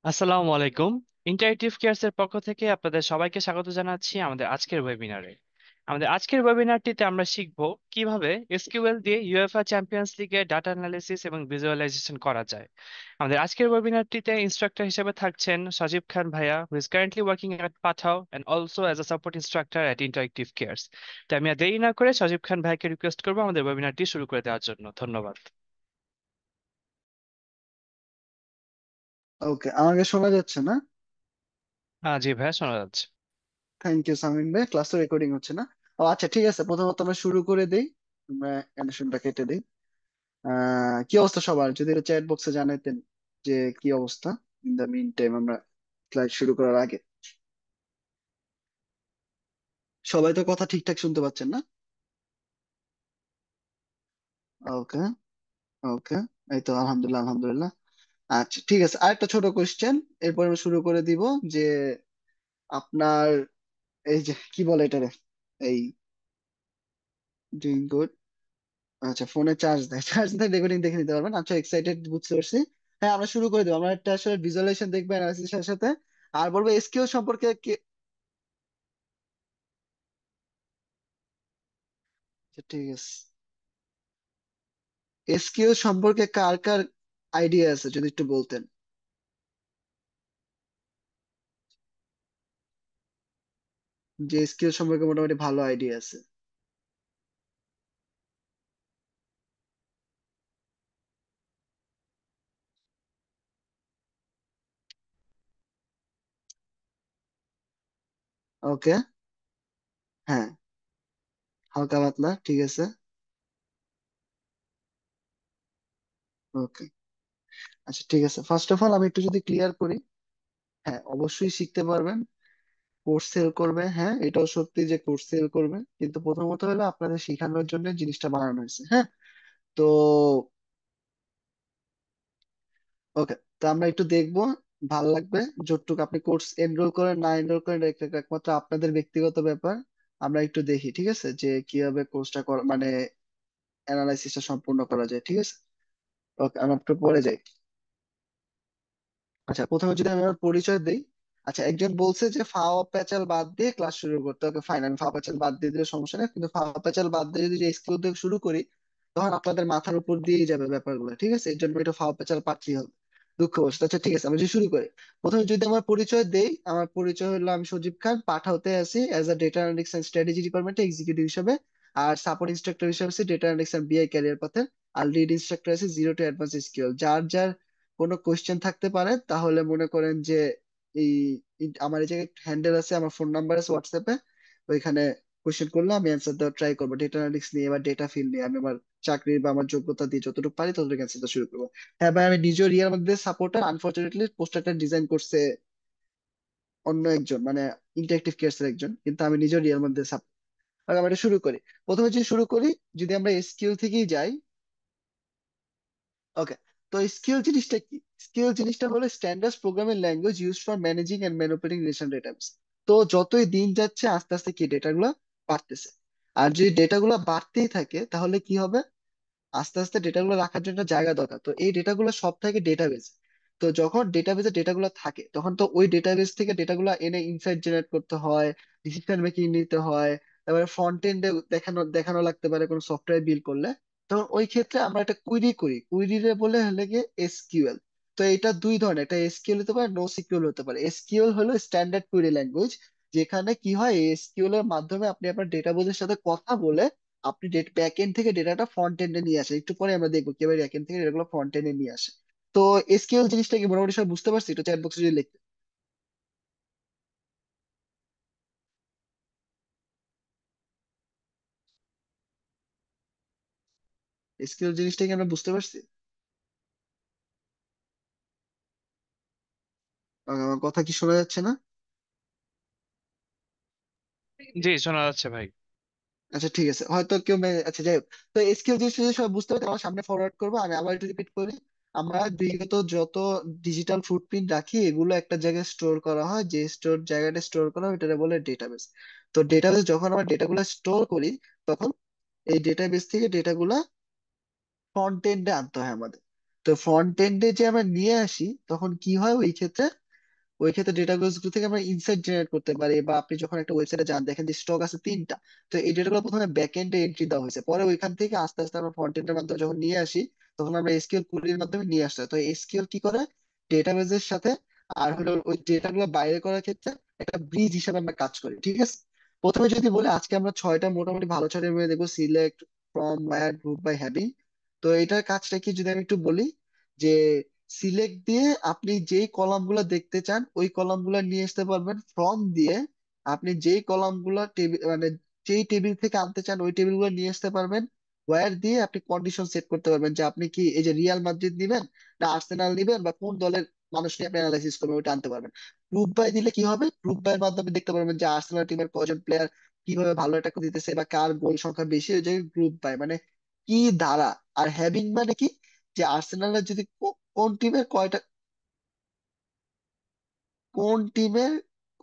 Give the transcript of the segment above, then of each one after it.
আসসালামু আলাইকুম। Interactive cares এর পক্ষ থেকে আপনাদের সবাইকে স্বাগত জানাচ্ছি আমাদের আজকের ওয়েবিনারে। আমাদের আজকের ওয়েবিনারটিতে আমরা শিখব কিভাবে এসকিউএল দিয়ে ইউএফএ চ্যাম্পিয়ন্স লিগে ডাটা অ্যানালিসিস এবং ভিজুয়ালাইজেশন করা যায়। আমাদের আজকের ওয়েবিনারটিতে ইনস্ট্রাক্টর হিসেবে থাকছেন সজীব খান ভাইয়া, who is currently working at Pathao and also as a support instructor at Interactive Cares. তো আমি আর দেরি না করে সজীব খান ভাইকে রিকোয়েস্ট করবো আমাদের ওয়েবিনারটি শুরু করে দেওয়ার জন্য। ধন্যবাদ। ওকে, আমাকে শোনা যাচ্ছে না? জি ভাইয়া, শোনা যাচ্ছে। থ্যাংক ইউ সামিন ভাই। ক্লাস তো রেকর্ডিং হচ্ছে না? ও আচ্ছা, ঠিক আছে, প্রথমত আমরা শুরু করে দেই। আমরা অ্যানিমেশনটা কেটে দেই। কি অবস্থা সবার? যদি চ্যাট বক্সে জানাতেন যে কি অবস্থা। ইন দ্য মিন টাইম আমরা ক্লাস শুরু করার আগে সবাই তো কথা ঠিকঠাক শুনতে পাচ্ছেন না? ওকে, ওকে, এই তো আলহামদুলিল্লাহ আলহামদুলিল্লাহ। আচ্ছা, ঠিক আছে, আরেকটা ছোট কোশ্চেন, এরপর আমি শুরু করে দিব। যে আপনার এই যে কি বলে এটারে, এই ডুইং গুড। আচ্ছা, ফোনে চার্জ দেয়, চার্জ দেয়, রেকর্ডিং দেখে নিতে পারবেন। আচ্ছা, এক্সাইটেড, বুঝতে পারছি। হ্যাঁ, আমরা শুরু করে দেবো। আমরা একটা আসলে ভিজুয়ালাইজেশন দেখবো অ্যানালাইসিস এর সাথে। আর বলবো এসকিউ সম্পর্কে আচ্ছা, ঠিক আছে, এসকিউ সম্পর্কে কার কার আইডিয়া আছে যদি একটু বলতেন। যে এসকিউ সম্পর্কে মোটামুটি ভালো আইডিয়া আছে। ওকে, হ্যাঁ, হালকা পাতলা, ঠিক আছে। ওকে, আচ্ছা, ঠিক আছে, ফার্স্ট অফ অল আমি একটু যদি ক্লিয়ার করি। হ্যাঁ, অবশ্যই শিখতে পারবেন। কোর্স সেল করবে, হ্যাঁ, এটাও সত্যি যে কোর্স সেল করবে, কিন্তু প্রথমত হলো আপনাদের শেখানোর জন্য জিনিসটা বানানো হয়েছে, হ্যাঁ। তো ওকে, তো আমরা একটু দেখবো, ভাল লাগবে। যতটুকু আপনি কোর্স এনরোল করেন না এনরোল করেন, এটা একমাত্র আপনাদের ব্যক্তিগত ব্যাপার। আমরা একটু দেখি, ঠিক আছে, যে কিভাবে কোর্সটা মানে অ্যানালাইসিসটা সম্পূর্ণ করা যায়, ঠিক আছে। ওকে, আমরা একটু পরে যাই। আচ্ছা, প্রথমে যদি আমি আমার পরিচয় দিই। আচ্ছা, একজন বলছে যে ফাওয়া প্যাচাল বাদ দিয়ে ক্লাস শুরু করতে। ওকে, ফাইন, আমি ফাওয়া প্যাচাল বাদ দিয়ে দিলে সমস্যা নেই, কিন্তু ফাওয়া প্যাচাল বাদ দিয়ে যদি এসকিউ দিয়ে শুরু করি, তখন আপনাদের মাথার উপর দিয়েই যাবে ব্যাপারগুলো, ঠিক আছে। এর জন্য এটা ফাওয়া প্যাচাল পাচ্ছেই হবে। দুঃখ বসে। আচ্ছা, ঠিক আছে, আমরা যদি শুরু করি। প্রথমে যদি আমার পরিচয় দেই, আমার পরিচয় হলো আমি সজীব খান, পাঠাওতে আছি as a data analytics and strategy ডিপার্টমেন্টে এক্সিকিউটিভ হিসেবে। আর সাপোর্ট ইনস্ট্রাক্টর হিসেবে আছি data analytics and BI career পাথে। আর লিড ইনস্ট্রাক্টর আছে জিরো টু অ্যাডভান্স এসকিউএল। যার যার কোনো কোয়েশ্চেন থাকতে পারে তাহলে মনে করেন যে এই আমার এই জায়গায় হ্যান্ডেল আছে, আমার ফোন নাম্বার আছে হোয়াটসঅ্যাপে, ওইখানে কোয়েশ্চেন করলে আমি অ্যান্সার দেওয়ার ট্রাই করবো। ডেটা অ্যানালিটিক্স নিয়ে বা ডেটা ফিল্ড নিয়ে আমি আমার চাকরির বা আমার যোগ্যতা দিয়ে যতটুকু পারি ততটুকু অ্যান্সার দেওয়া শুরু করবো। হ্যাঁ ভাই, আমি নিজেও রিয়ার মধ্যে সাপোর্টার। আনফরচুনেটলি পোস্টারটা ডিজাইন করছে অন্য একজন, মানে ইন্টারেক্টিভ কেয়ার্স এর একজন, কিন্তু আমি নিজেও রিয়ার মধ্যে সাপোর্ট। আমরা এটা শুরু করি। প্রথমে যদি শুরু করি, যদি আমরা এসকিউ থেকেই যাই। ওকে, তো স্কিল জিনিসটা কি? স্কিল জিনিসটা হলো standard programming language use for managing and manipulating relation database. তো যতই দিন যাচ্ছে আস্তে আস্তে কি ডেটাগুলো বাড়তেছে। আর যদি ডেটাগুলো বাড়তেই থাকে তাহলে কি হবে? আস্তে আস্তে ডেটাগুলো রাখার জন্য একটা জায়গা দরকার। তো এই ডেটাগুলো সব থাকে ডেটাবেস। তো যখন ডেটাবেসে ডেটাগুলো থাকে তখন তো ওই ডেটাবেস থেকে ডেটাগুলো এনে ইনসাইট জেনারেট করতে হয়, ডিসিশন মেকিং নিতে হয়। তারপরে ফ্রন্ট এন্ডে দেখানো দেখানো লাগতে পারে কোনো সফটওয়্যার বিল্ড করলে। তখন ওই ক্ষেত্রে আমরা একটা কুইরি করি, কুইরি রে বলে হলে গিয়ে এসকিউএল। তো এটা দুই ধরনের, একটা এসকিউএল হতে পারে, নো সিকিউএল হতে পারে। এসকিউএল হলো স্ট্যান্ডার্ড কুইরি ল্যাঙ্গুয়েজ, যেখানে কি হয় এসকিউএল এর মাধ্যমে আপনি আপনার ডেটাবেসের সাথে কথা বলে আপনি ব্যাক এন্ড থেকে ডেটাটা ফ্রন্ট এন্ডে নিয়ে আসে। একটু পরে আমরা দেখবো কিভাবে ব্যাক এন্ড থেকে ডেটাগুলো ফ্রন্ট এন্ডে নিয়ে আসে। তো এসকিউএল জিনিসটা কি মোটামুটি সব বুঝতে পারছি? এটা চ্যাট বক্সে যদি লিখতে। এসকিউএল জিনিসটা কি আমরা বুঝতে পারছি? আমার কথা কি শোনা যাচ্ছে না? জি, শোনা যাচ্ছে ভাই। আচ্ছা, ঠিক আছে, হয়তো কেউ আচ্ছা, যাই হোক। তো এসকিউএল জিনিসটা যদি সব বুঝতে পারে আমার সামনে ফরওয়ার্ড করবো। আমি আবার একটু রিপিট করি। আমরা বিগত যত ডিজিটাল ফুটপ্রিন্ট রাখি এগুলো একটা জায়গায় স্টোর করা হয়, যে স্টোর জায়গাটা স্টোর করা হয় ওটা বলে ডেটাবেস। তো ডেটাবেস যখন আমরা ডেটাগুলো স্টোর করি, তখন এই ডেটাবেস থেকে ডেটাগুলা ফ্রন্ট এন্ডে আনতে হয় আমাদের। তো ফ্রন্ট এন্ডে যে আমরা নিয়ে আসি তখন কি হয় ওই ক্ষেত্রে ডেটাবেস গুলো থেকে আমরা ইনসাইট জেনারেট করতে পারি, বা আপনি যখন একটা ওয়েবসাইটে যান দেখেন যে স্টক আছে 3টা। তো এই ডেটাগুলো প্রথমে ব্যাক এন্ডে এন্ট্রি দেওয়া হয়েছে, পরে ওইখান থেকে আস্তে আস্তে আমরা ফ্রন্ট এন্ডের মাধ্যমে যখন নিয়ে আসি তখন আমরা এসকিউএল কুড়ির মাধ্যমে নিয়ে আসতে হয়। তো এসকিউএল কি করে, ডেটাবেসের সাথে আর হলো ওই ডেটাগুলো বাইরে করার ক্ষেত্রে একটা ব্রিজ হিসাবে আমরা কাজ করি, ঠিক আছে। প্রথমে যদি বলি আজকে আমরা ছয়টা মোটামুটি ভালো ছয়টা মেয়ে দেখবো, select, from, where, group by, having. তো এটার কাজটা কি যদি আমি একটু বলি, যে সিলেক্ট দিয়ে আপনি যেই কলাম গুলা দেখতে চান ওই কলাম গুলা নিয়ে আসতে পারবেন, ফ্রম দিয়ে আপনি যেই কলাম গুলা টেবিল মানে যেই টেবিল থেকে আনতে চান ওই টেবিল গুলো নিয়ে আসতে পারবেন। ওয়্যার দিয়ে আপনি কন্ডিশন সেট করতে পারবেন যে আপনি কি এই যে রিয়াল মাদ্রিদ নিবেন না আর্সেনাল নিবেন, বা কোন দলের মানুষ নিয়ে আপনি অ্যানালাইসিস করবেন ওইটা আনতে পারবেন। গ্রুপ বাই দিলে কি হবে, গ্রুপ বাই এর মাধ্যমে দেখতে পারবেন যে আর্সেনাল টিমের কজন প্লেয়ার কিভাবে ভালো অ্যাটাক দিতেছে বা কার গোল সংখ্যা বেশি, ওই জায়গায় গ্রুপ বাই মানে কি ধারা। আর হ্যাভিং মানে কি, যে আর্সেনালের যদি কোন টিমের কয়টা কোন টিমের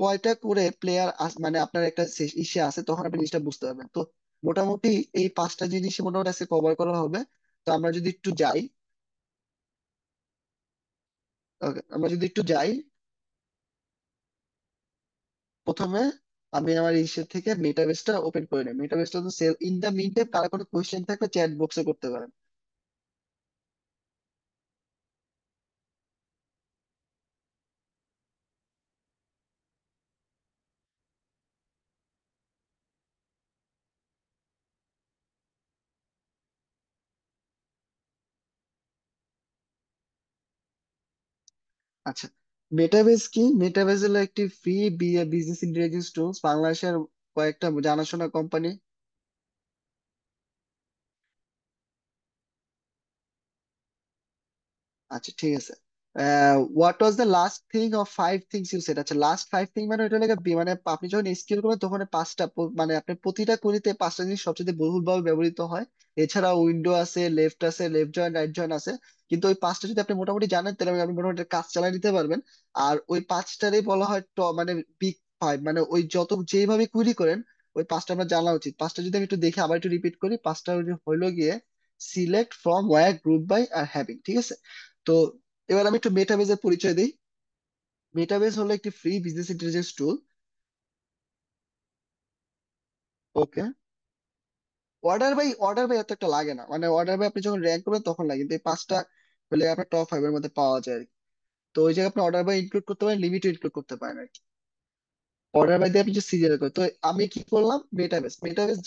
কয়টা করে প্লেয়ার মানে আপনার একটা ইসে আছে, তখন আপনি জিনিসটা বুঝতে পারবেন। তো মোটামুটি এই 5টা জিনিস মোটামুটি আজকে কভার করা হবে। তো আমরা যদি একটু যাই, আমরা যদি একটু যাই প্রথমে আমি আমার ইসের থেকে মেটাবেসটা ওপেন করে নিই। মেটাবেসটা তো সেল ইন দা মিন টাইম, কারো কোনো কোয়েশ্চেন থাকলে চ্যাট বক্সে করতে পারেন। আচ্ছা, মেটাবেস কি, মেটাবেস হলো একটি ফ্রি বিজনেস ইন্টেলিজেন্স টুলস। বাংলাদেশের কয়েকটা জানাশোনা কোম্পানি। আচ্ছা ঠিক আছে। What was the last thing of 5 things you said. আচ্ছা, লাস্ট 5 থিং মানে ওইটা লাগে মানে আপনি যখন স্কিল করবেন তখন পাঁচটা মানে আপনি প্রতিটা কলিতে 5টা জিনিস সবচেয়ে বহুল ভাবে ব্যবহৃত হয়। এছাড়া উইন্ডো আছে, লেফট জয়েন্ট, রাইট জয়েন্ট আছে। কিন্তু ওই 5টা যদি আপনি মোটামুটি জানেন তাহলে আপনি মোটামুটি একটা কাজ চালিয়ে নিতে পারবেন। আর ওই 5টারই বলা হয় মানে বিগ 5, মানে ওই যত যেভাবে কুইরি করেন ওই 5টা আপনার জানা উচিত। 5টা যদি আমি একটু দেখি আবার একটু রিপিট করি, 5টা হইলো গিয়ে select, from, where, group by আর হ্যাভিং, ঠিক আছে। তো এবার আমি একটু মেটাবেজের পরিচয় দিই। মেটাবেজ হলো একটি free business intelligence tool. Okay, order by এত একটা লাগে না, মানে অর্ডার বাই আপনি যখন র্যাঙ্ক করবেন তখন লাগে, কিন্তু এই 5টা হলে আপনার টপ 5 এর মধ্যে পাওয়া যায় আর কি। তো ওই জায়গায় আপনি অর্ডার বাই ইনক্লুড করতে পারেন, লিমিটও ইনক্লুড করতে পারেন আর কি। অর্ডার বাই দিয়ে আপনি যে সিরিয়াল করেন। তো আমি কি করলাম, মেটাবেস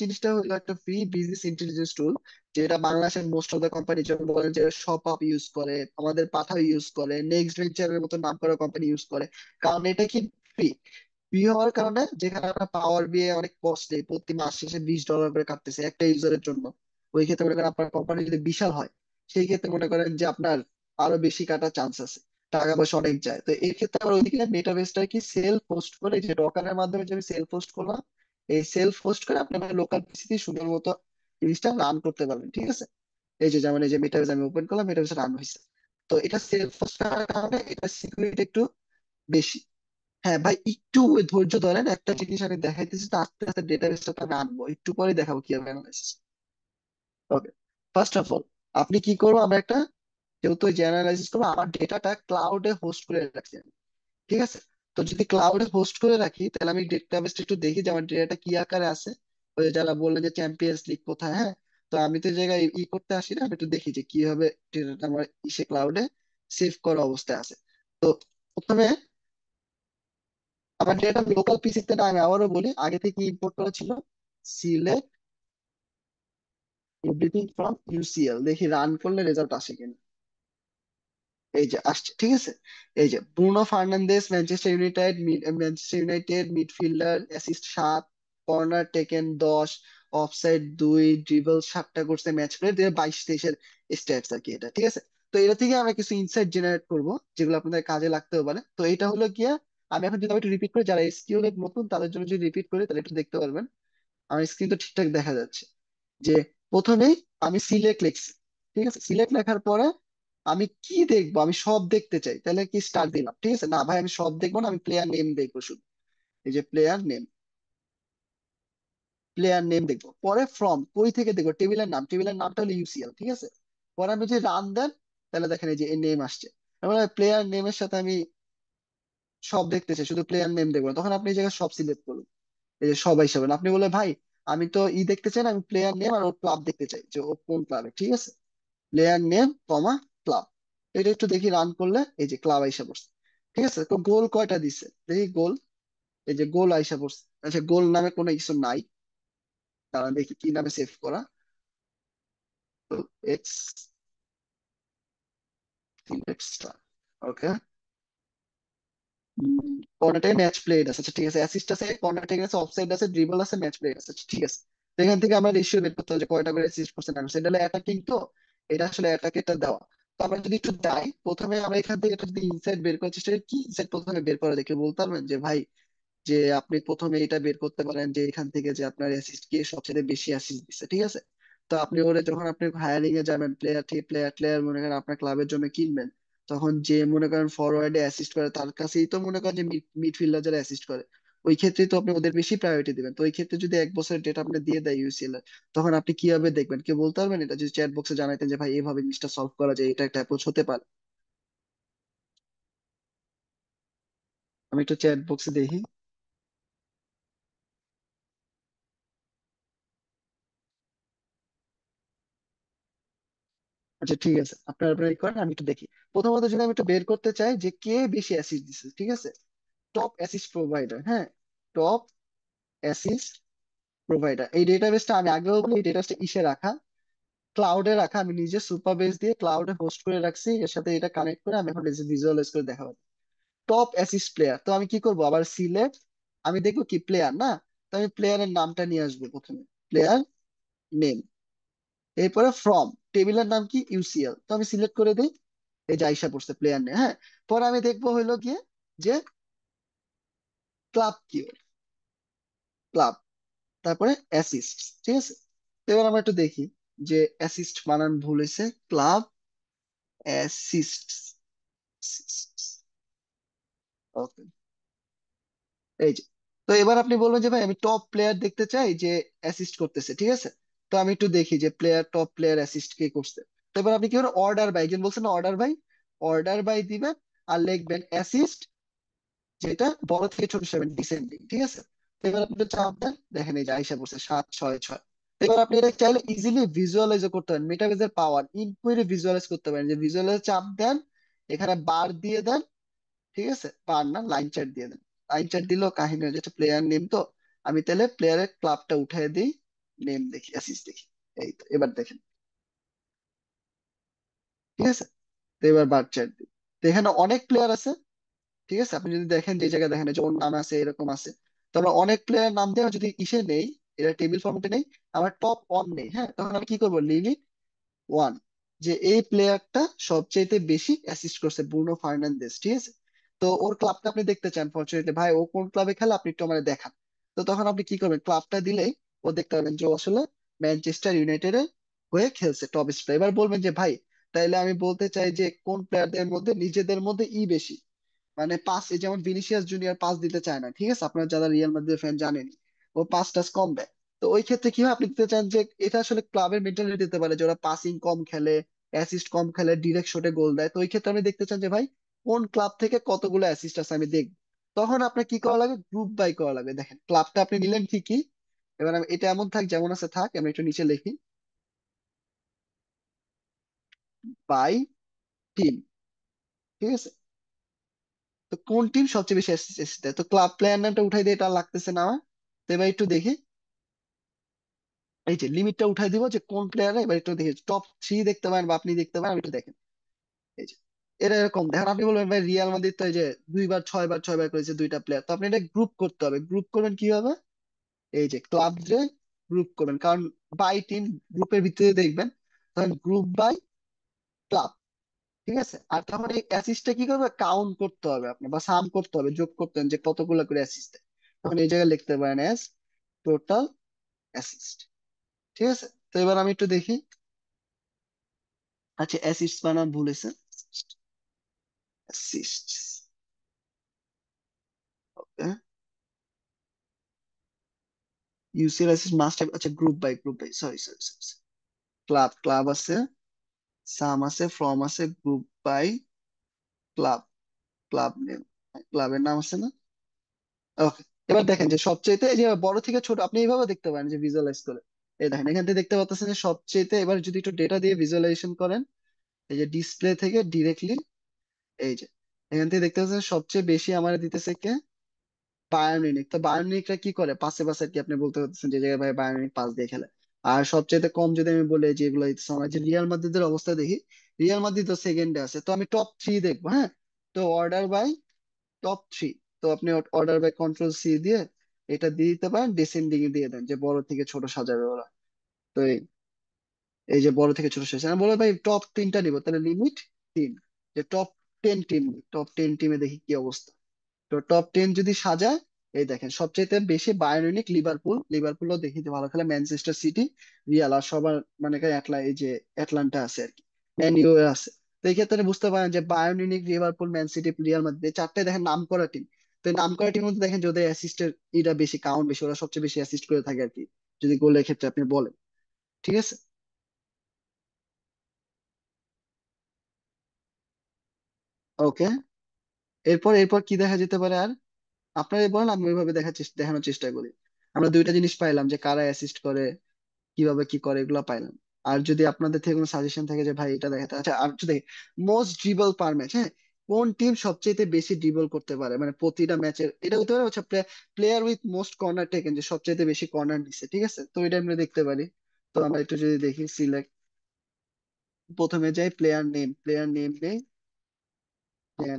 জিনিসটা হলো একটা ফ্রি বিজনেস ইন্টেলিজেন্স টুল, যেটা বাংলাদেশের মোস্ট অফ দ্য কোম্পানি যেমন বলেন যে শপ আপ ইউজ করে, আমাদের পাঠাও ইউজ করে, নেক্সট ভেঞ্চারের মতো নাম করা কোম্পানি ইউজ করে। কারণ এটা কি ফ্রি, ফ্রি হওয়ার কারণে যেখানে আমরা পাওয়ার বিয়ে অনেক কস্টলি, প্রতি মাস শেষে $20 করে কাটতেছে একটা ইউজারের জন্য, ওই ক্ষেত্রে মনে করেন আপনার কোম্পানি যদি বিশাল হয় সেই ক্ষেত্রে মনে করেন যে আপনার আরো বেশি কাটার চান্স আছে, টাকা পয়সা অনেক যায়। তো এই ক্ষেত্রে আমরা ওইদিকে মেটাবেসটা কি সেলফ হোস্ট করে, যে ডকারের মাধ্যমে যে আমি সেলফ হোস্ট করলাম, এই সেলফ হোস্ট করে আপনি আপনার লোকাল পিসিতে সুন্দর মতো জিনিসটা রান করতে পারবেন, ঠিক আছে। এই যে যেমন এই যে মেটাবেস আমি ওপেন করলাম, মেটাবেস রান হয়েছে। তো এটা সেলফ হোস্ট করার কারণে এটা সিকিউরিটি একটু বেশি। হ্যাঁ ভাই, একটু ধৈর্য ধরেন, একটা জিনিস আমি দেখাইতেছি, তো আস্তে আস্তে ডেটাবেসটা আমি আনবো, একটু পরে দেখাবো কিভাবে analysis. Okay, first of all আপনি কি করবো, আমরা একটা, যেহেতু ওই যে অ্যানালাইসিস করবো আমার ডেটাটা ক্লাউডে হোস্ট করে রাখছি আমি, ঠিক আছে। তো যদি ক্লাউডে হোস্ট করে রাখি তাহলে আমি ডেটাবেসটা একটু দেখি যে আমার ডেটাটা কি আকারে আছে। ওই যে যারা বললেন যে চ্যাম্পিয়ন্স লিগ কোথায়, হ্যাঁ। তো আমি তো এই জায়গায় করতে আসি না, আমি একটু দেখি যে কিভাবে ডেটাটা আমার ইসে ক্লাউডে সেভ করা অবস্থায় আছে। তো প্রথমে আমার ডেটা লোকাল পিসিতে না, আমি আবারও বলি আগে থেকে ইম্পোর্ট করা ছিল। সিলেক্ট এভরিথিং ফ্রম ইউসিএল, দেখি রান করলে রেজাল্ট আসে কিনা। এই যে আসছে, ঠিক আছে। এই যে Bruno Fernandes, Manchester United midfielder, assist 7, corner taken 10, offside 2, dribble 7টা করছে, ম্যাচ প্লে 22-23-এর স্ট্যাটস আর কি এটা, ঠিক আছে। তো এটা থেকে আমরা কিছু ইনসাইট জেনারেট করব যেগুলো আপনাদের কাজে লাগতেও পারে। তো এটা হলো গিয়া, আমি এখন যদি আমি একটু রিপিট করি, যারা এসকিউএল এর নতুন তাদের জন্য যদি রিপিট করি তাহলে একটু দেখতে পারবেন। আমার স্ক্রিন তো ঠিকঠাক দেখা যাচ্ছে। যে প্রথমেই আমি সিলেক্ট লিখছি, ঠিক আছে। সিলেক্ট লেখার পরে আমি কি দেখবো, আমি সব দেখতে চাই, তাহলে কি স্টার দিলাম, ঠিক আছে। না ভাই আমি সব দেখবো না, আমি প্লেয়ার নেম দেখবো শুধু। এই যে প্লেয়ার নেম দেখবো, পরে ফ্রম কই থেকে দেখবো, টেবিলের নামটা হলো ইউসিএল, ঠিক আছে। পরে আমি যে রান দেন, তাহলে দেখেন এই যে নেম আসছে, মানে প্লেয়ার নেমের সাথে আমি সব দেখতে চাই, শুধু প্লেয়ার নেম দেখবো না। তখন আপনি এই জায়গায় সব সিলেক্ট করুন, এই যে সব হিসাবে আপনি বলে ভাই আমি তো দেখতে চাই না, আমি প্লেয়ার নেম আর ওর ক্লাব দেখতে চাই যে ও কোন ক্লাবে, ঠিক আছে, প্লেয়ার নেম কমা ক্লাব। এটা একটু দেখি রান করলে এই যে ক্লাব আইসা পড়ছে। ঠিক আছে, তো গোল কয়টা দিছে দেখি, গোল, এই যে গোল আইসা পড়ছে। আচ্ছা গোল নামে কোনো কিছু নাই, তারা দেখি কি নামে সেভ করা, তো এক্স এক্সট্রা, ওকে। কর্নার থেকে ম্যাচ প্লেড আছে, আচ্ছা ঠিক আছে, অ্যাসিস্ট আছে, কর্নার থেকে আছে, অফসাইড আছে, ড্রিবল আছে, ম্যাচ প্লেড আছে, আচ্ছা ঠিক আছে। তো এখান থেকে আমরা রেশিও বের করতে হবে যে কয়টা করে অ্যাসিস্ট করছে না করছে। এটা হলো অ্যাটাকিং, তো এটা আসলে অ্যাটাকে এটা দেওয়া। তো আমরা যদি একটু যাই প্রথমে, আমরা এখান থেকে এটা যদি ইনসাইড বের করার চেষ্টা করি, কি ইনসাইড প্রথমে বের করে দেখে বলতে পারবেন যে ভাই, যে আপনি প্রথমে এটা বের করতে পারেন যে এখান থেকে যে আপনার অ্যাসিস্ট কে সবচেয়ে বেশি অ্যাসিস্ট দিচ্ছে, ঠিক আছে। তো আপনি ওরে যখন আপনি হায়ারিং এ যাবেন, প্লেয়ার ঠিক প্লেয়ার প্লেয়ার মনে করেন আপনার ক্লাবের জন্য কিনবেন, তখন যে মনে করেন ফরওয়ার্ডে অ্যাসিস্ট করে তার কাছেই তো মনে করেন যে মিডফিল্ডার যারা অ্যাসিস্ট করে, ওই ক্ষেত্রে তো আপনি ওদের বেশি প্রায়োরিটি দিবেন। তো ওই ক্ষেত্রে যদি 1 বছরের ডেটা আপনি দিয়ে দেয় ইউসিএল এর, তখন আপনি কিভাবে দেখবেন, কেউ বলতে পারবেন এটা, যদি চ্যাট বক্সে জানাইতেন যে ভাই এভাবে জিনিসটা সলভ করা যায়, এটা একটা অ্যাপ্রোচ হতে পারে। আমি একটু চ্যাট বক্সে দেখি। আচ্ছা ঠিক আছে, আপনার আপনার ই করেন, আমি একটু দেখি। প্রথমত যদি আমি একটু বের করতে চাই যে কে বেশি অ্যাসিস্ট দিচ্ছে, ঠিক আছে, টপ অ্যাসিস্ট প্রোভাইডার, হ্যাঁ, টপ অ্যাসিস্ট প্রোভাইডার, এই ডেটাবেসটা আমি আগেও বলি, এই ডেটাবেসটা ইসে রাখা, ক্লাউডে রাখা, আমি নিজে সুপারবেস দিয়ে ক্লাউডে হোস্ট করে রাখছি, এর সাথে এটা কানেক্ট করে আমি এখন ভিজুয়ালাইজ করে দেখাবো। টপ অ্যাসিস্ট প্লেয়ার, তো আমি কি করব, আবার সিলেক্ট, আমি দেখবো কি প্লেয়ার না, তো আমি প্লেয়ারের নামটা নিয়ে আসবো প্রথমে, প্লেয়ার নেম, এরপরে ফ্রম, টেবিলের নাম কি ইউসিএল, তো আমি সিলেক্ট করে দিই, এই যে আইসা পড়ছে প্লেয়ার নেম, হ্যাঁ। পরে আমি দেখবো হইলো গিয়ে যে ক্লাব কি, ক্লাব, তারপরে অ্যাসিস্ট, ঠিক আছে। তো এবার আমরা একটু দেখি যে অ্যাসিস্ট বানান ভুল হয়েছে, ক্লাব অ্যাসিস্ট, ওকে, এই যে। তো এবার আপনি বলবেন যে ভাই আমি টপ প্লেয়ার দেখতে চাই যে অ্যাসিস্ট করতেছে, ঠিক আছে। তো আমি একটু দেখি যে প্লেয়ার টপ প্লেয়ার অ্যাসিস্ট কে করছে। তো এবার আপনি কি করবেন, অর্ডার বাই, একজন বলছেন অর্ডার বাই, অর্ডার বাই দিবেন, আর লিখবেন অ্যাসিস্ট, যেটা বড় থেকে ছোট হিসাবে ডিসেন্ডিং, ঠিক আছে। তো এবার আপনি একটু চাপ দেন, দেখেন এই যে আইসা পড়ছে 766। এবার আপনি এটা চাইলে ইজিলি ভিজুয়ালাইজ করতে পারেন, মেটাবেজের পাওয়ার ইনকুয়ারি ভিজুয়ালাইজ করতে পারেন, যে ভিজুয়ালাইজ চাপ দেন, এখানে বার দিয়ে দেন, ঠিক আছে, বার না লাইন চার্ট দিয়ে দেন। লাইন চার্ট দিলেও কাহিনী হয়ে যাচ্ছে, প্লেয়ার নেম তো, আমি তাহলে প্লেয়ারের ক্লাবটা উঠাই দিই, নেম দেখি, অ্যাসিস্ট দেখি, এই তো এবার দেখেন, ঠিক আছে। তো এবার বার চার্ট দিই, তো এখানে অনেক প্লেয়ার আছে, ঠিক আছে। আপনি যদি দেখেন যে জায়গায় দেখেন এই যে ওর নাম আছে এরকম আছে, তো আমরা অনেক প্লেয়ার নাম দিয়ে যদি ইসে নেই, এটা টেবিল ফর্মেটে নেই, আমার টপ অন নেই, হ্যাঁ, তখন আমি কি করবো, লিমিট ওয়ান, যে এই প্লেয়ারটা সবচেয়ে বেশি অ্যাসিস্ট করছে, ব্রুনো ফার্নান্দেজ, ঠিক আছে। তো ওর ক্লাবটা আপনি দেখতে চান, ফরচুনেটলি ভাই ও কোন ক্লাবে খেলে আপনি একটু আমাকে দেখান। তো তখন আপনি কি করবেন, ক্লাবটা দিলেই ও দেখতে পাবেন যে ও আসলে ম্যানচেস্টার ইউনাইটেডের হয়ে খেলছে, টপ স্টার। এবার বলবেন যে ভাই তাইলে আমি বলতে চাই যে কোন প্লেয়ারদের মধ্যে নিজেদের মধ্যে বেশি, মানে পাস, এই যেমন ভিনিসিয়াস জুনিয়র পাস দিতে চায় না, ঠিক আছে, আপনারা যারা রিয়াল মাদ্রিদ ফ্যান জানেন, ও পাস টাস কম দেয়। তো ওই ক্ষেত্রে কি হয়, আপনি দিতে চান যে এটা আসলে ক্লাবের মেন্টালিটি দিতে পারে যে ওরা পাসিং কম খেলে, অ্যাসিস্ট কম খেলে, ডিরেক্ট শটে গোল দেয়। তো ওই ক্ষেত্রে আপনি দেখতে চান যে ভাই কোন ক্লাব থেকে কতগুলো অ্যাসিস্ট আছে আমি দেখব, তখন আপনার কি করা লাগে, গ্রুপ বাই করা লাগে। দেখেন ক্লাবটা আপনি নিলেন ঠিকই, এবার আমি এটা এমন থাক যেমন আছে থাক, আমি একটু নিচে লিখি, বাই টিম, ঠিক আছে। তো কোন টিম সবচেয়ে বেশি অ্যাসিস্ট দেয়, তো ক্লাব প্লেয়ার নামটা উঠাই দিয়ে, এটা আর লাগতেছে না আমার। তো এবার একটু দেখি, এই যে লিমিটটা উঠাই দিব যে কোন প্লেয়ারে, এবার একটু দেখি টপ থ্রি দেখতে পারেন বা আপনি দেখতে পারেন, আমি একটু দেখেন, এই যে এটা এরকম দেখেন। আপনি বলবেন ভাই রিয়াল মাদ্রিদ তো এই যে 2 বার 6 বার 6 বার করেছে দুইটা প্লেয়ার, তো আপনি এটা গ্রুপ করতে হবে, গ্রুপ করবেন কিভাবে, এই যে ক্লাব যে গ্রুপ করবেন, কারণ বাই টিম গ্রুপের ভিতরে দেখবেন, তখন গ্রুপ বাই ক্লাব, ঠিক আছে। আর তখন এই অ্যাসিস্টটা কি করবে, কাউন্ট করতে হবে আপনি, বা সাম করতে হবে, যোগ করতে হবে যে কতগুলো করে অ্যাসিস্ট দেয়, তখন এই জায়গায় লিখতে পারেন অ্যাস টোটাল অ্যাসিস্ট, ঠিক আছে। তো এবার আমি একটু দেখি, আচ্ছা অ্যাসিস্ট বানান ভুল হয়েছে, assist, okay, UCL assist must have, আচ্ছা group by, group by, sorry sorry sorry, club club আছে, সাম আছে, ফ্রম আছে, group by, club, club name, ক্লাবের নাম আছে না? ওকে। এবার দেখেন যে সবচেয়ে এই যে বড় থেকে ছোট আপনি এইভাবে দেখতে পারেন যে ভিজুয়ালাইজ করে। এই দেখেন এখান থেকে দেখতে পাচ্ছেন যে সবচেয়ে, এবার যদি একটু ডেটা দিয়ে ভিজুয়ালাইজেশন করেন, এই যে ডিসপ্লে থেকে ডিরেক্টলি, এই যে এখান থেকে দেখতে পাচ্ছেন সবচেয়ে বেশি আমার দিতেছে কে? Bayern Munich. তো বায়ার্ন মিউনিখরা কি করে, পাশে পাশে আর কি আপনি বলতে পারতেছেন যে জায়গায় ভাই বায়ার্ন মিউনিখ পাস দিয়ে খেলে। আর সবচেয়ে কম যদি আমি বলি যেগুলো দিতেছে, আমরা যে রিয়াল মাদ্রিদের অবস্থা দেখি, রিয়াল মাদ্রিদ তো সেকেন্ডে আছে, তো আমি টপ থ্রি দেখবো, হ্যাঁ। তো অর্ডার বাই টপ থ্রি, তো আপনি অর্ডার বাই কন্ট্রোল সি দিয়ে এটা দিয়ে দিতে পারেন, ডিসেন্ডিং এ দিয়ে দেন যে বড় থেকে ছোট সাজাবে ওরা। তো এই যে বড় থেকে ছোট সাজাবে, আমি বলবো ভাই টপ তিনটা নিবো, তাহলে লিমিট তিন, যে টপ 10 টিম, টপ 10 টিমে দেখি কি অবস্থা। তো টপ 10 যদি সাজায়, এই দেখেন সবচেয়ে বেশি বায়ার্ন মিউনিখ, লিভারপুল, লিভারপুলও দেখিতে ভালো খেলে, ম্যানচেস্টার সিটি, রিয়াল, আর সবার মানে কি এই যে অ্যাটলান্টা আছে আর কি, ম্যান ইউ আছে। তো এই ক্ষেত্রে বুঝতে পারেন যে Bayern Munich, Liverpool, man city, Real Madrid, এই চারটে দেখেন নাম করা টিম। তো এই নাম করা টিমের মধ্যে দেখেন যে ওদের অ্যাসিস্টের এটা বেশি, কাউন্ট বেশি, ওরা সবচেয়ে বেশি অ্যাসিস্ট করে থাকে আর কি, যদি গোলের ক্ষেত্রে আপনি বলেন। ঠিক আছে। ওকে। এরপর এরপর কি দেখা যেতে পারে আর? আপনারা বলেন, আমি ওইভাবে দেখানোর চেষ্টা করি। আমরা দুইটা জিনিস পাইলাম, যে কারা অ্যাসিস্ট করে, কিভাবে কি করে, এগুলো পাইলাম। আর যদি আপনাদের থেকে কোনো সাজেশন থাকে যে ভাই এটা দেখাতে, আচ্ছা আর যদি মোস্ট ড্রিবল পার ম্যাচ, হ্যাঁ, কোন টিম সবচেয়ে বেশি ড্রিবল করতে পারে, মানে প্রতিটা ম্যাচের এটা হতে পারে, হচ্ছে player with most corner taken, যে সবচেয়ে বেশি কর্নার নিচ্ছে, ঠিক আছে, তো এটা আমরা দেখতে পারি। তো আমরা একটু যদি দেখি সিলেক্ট, প্রথমে যাই প্লেয়ার নেম নেই, প্লেয়ার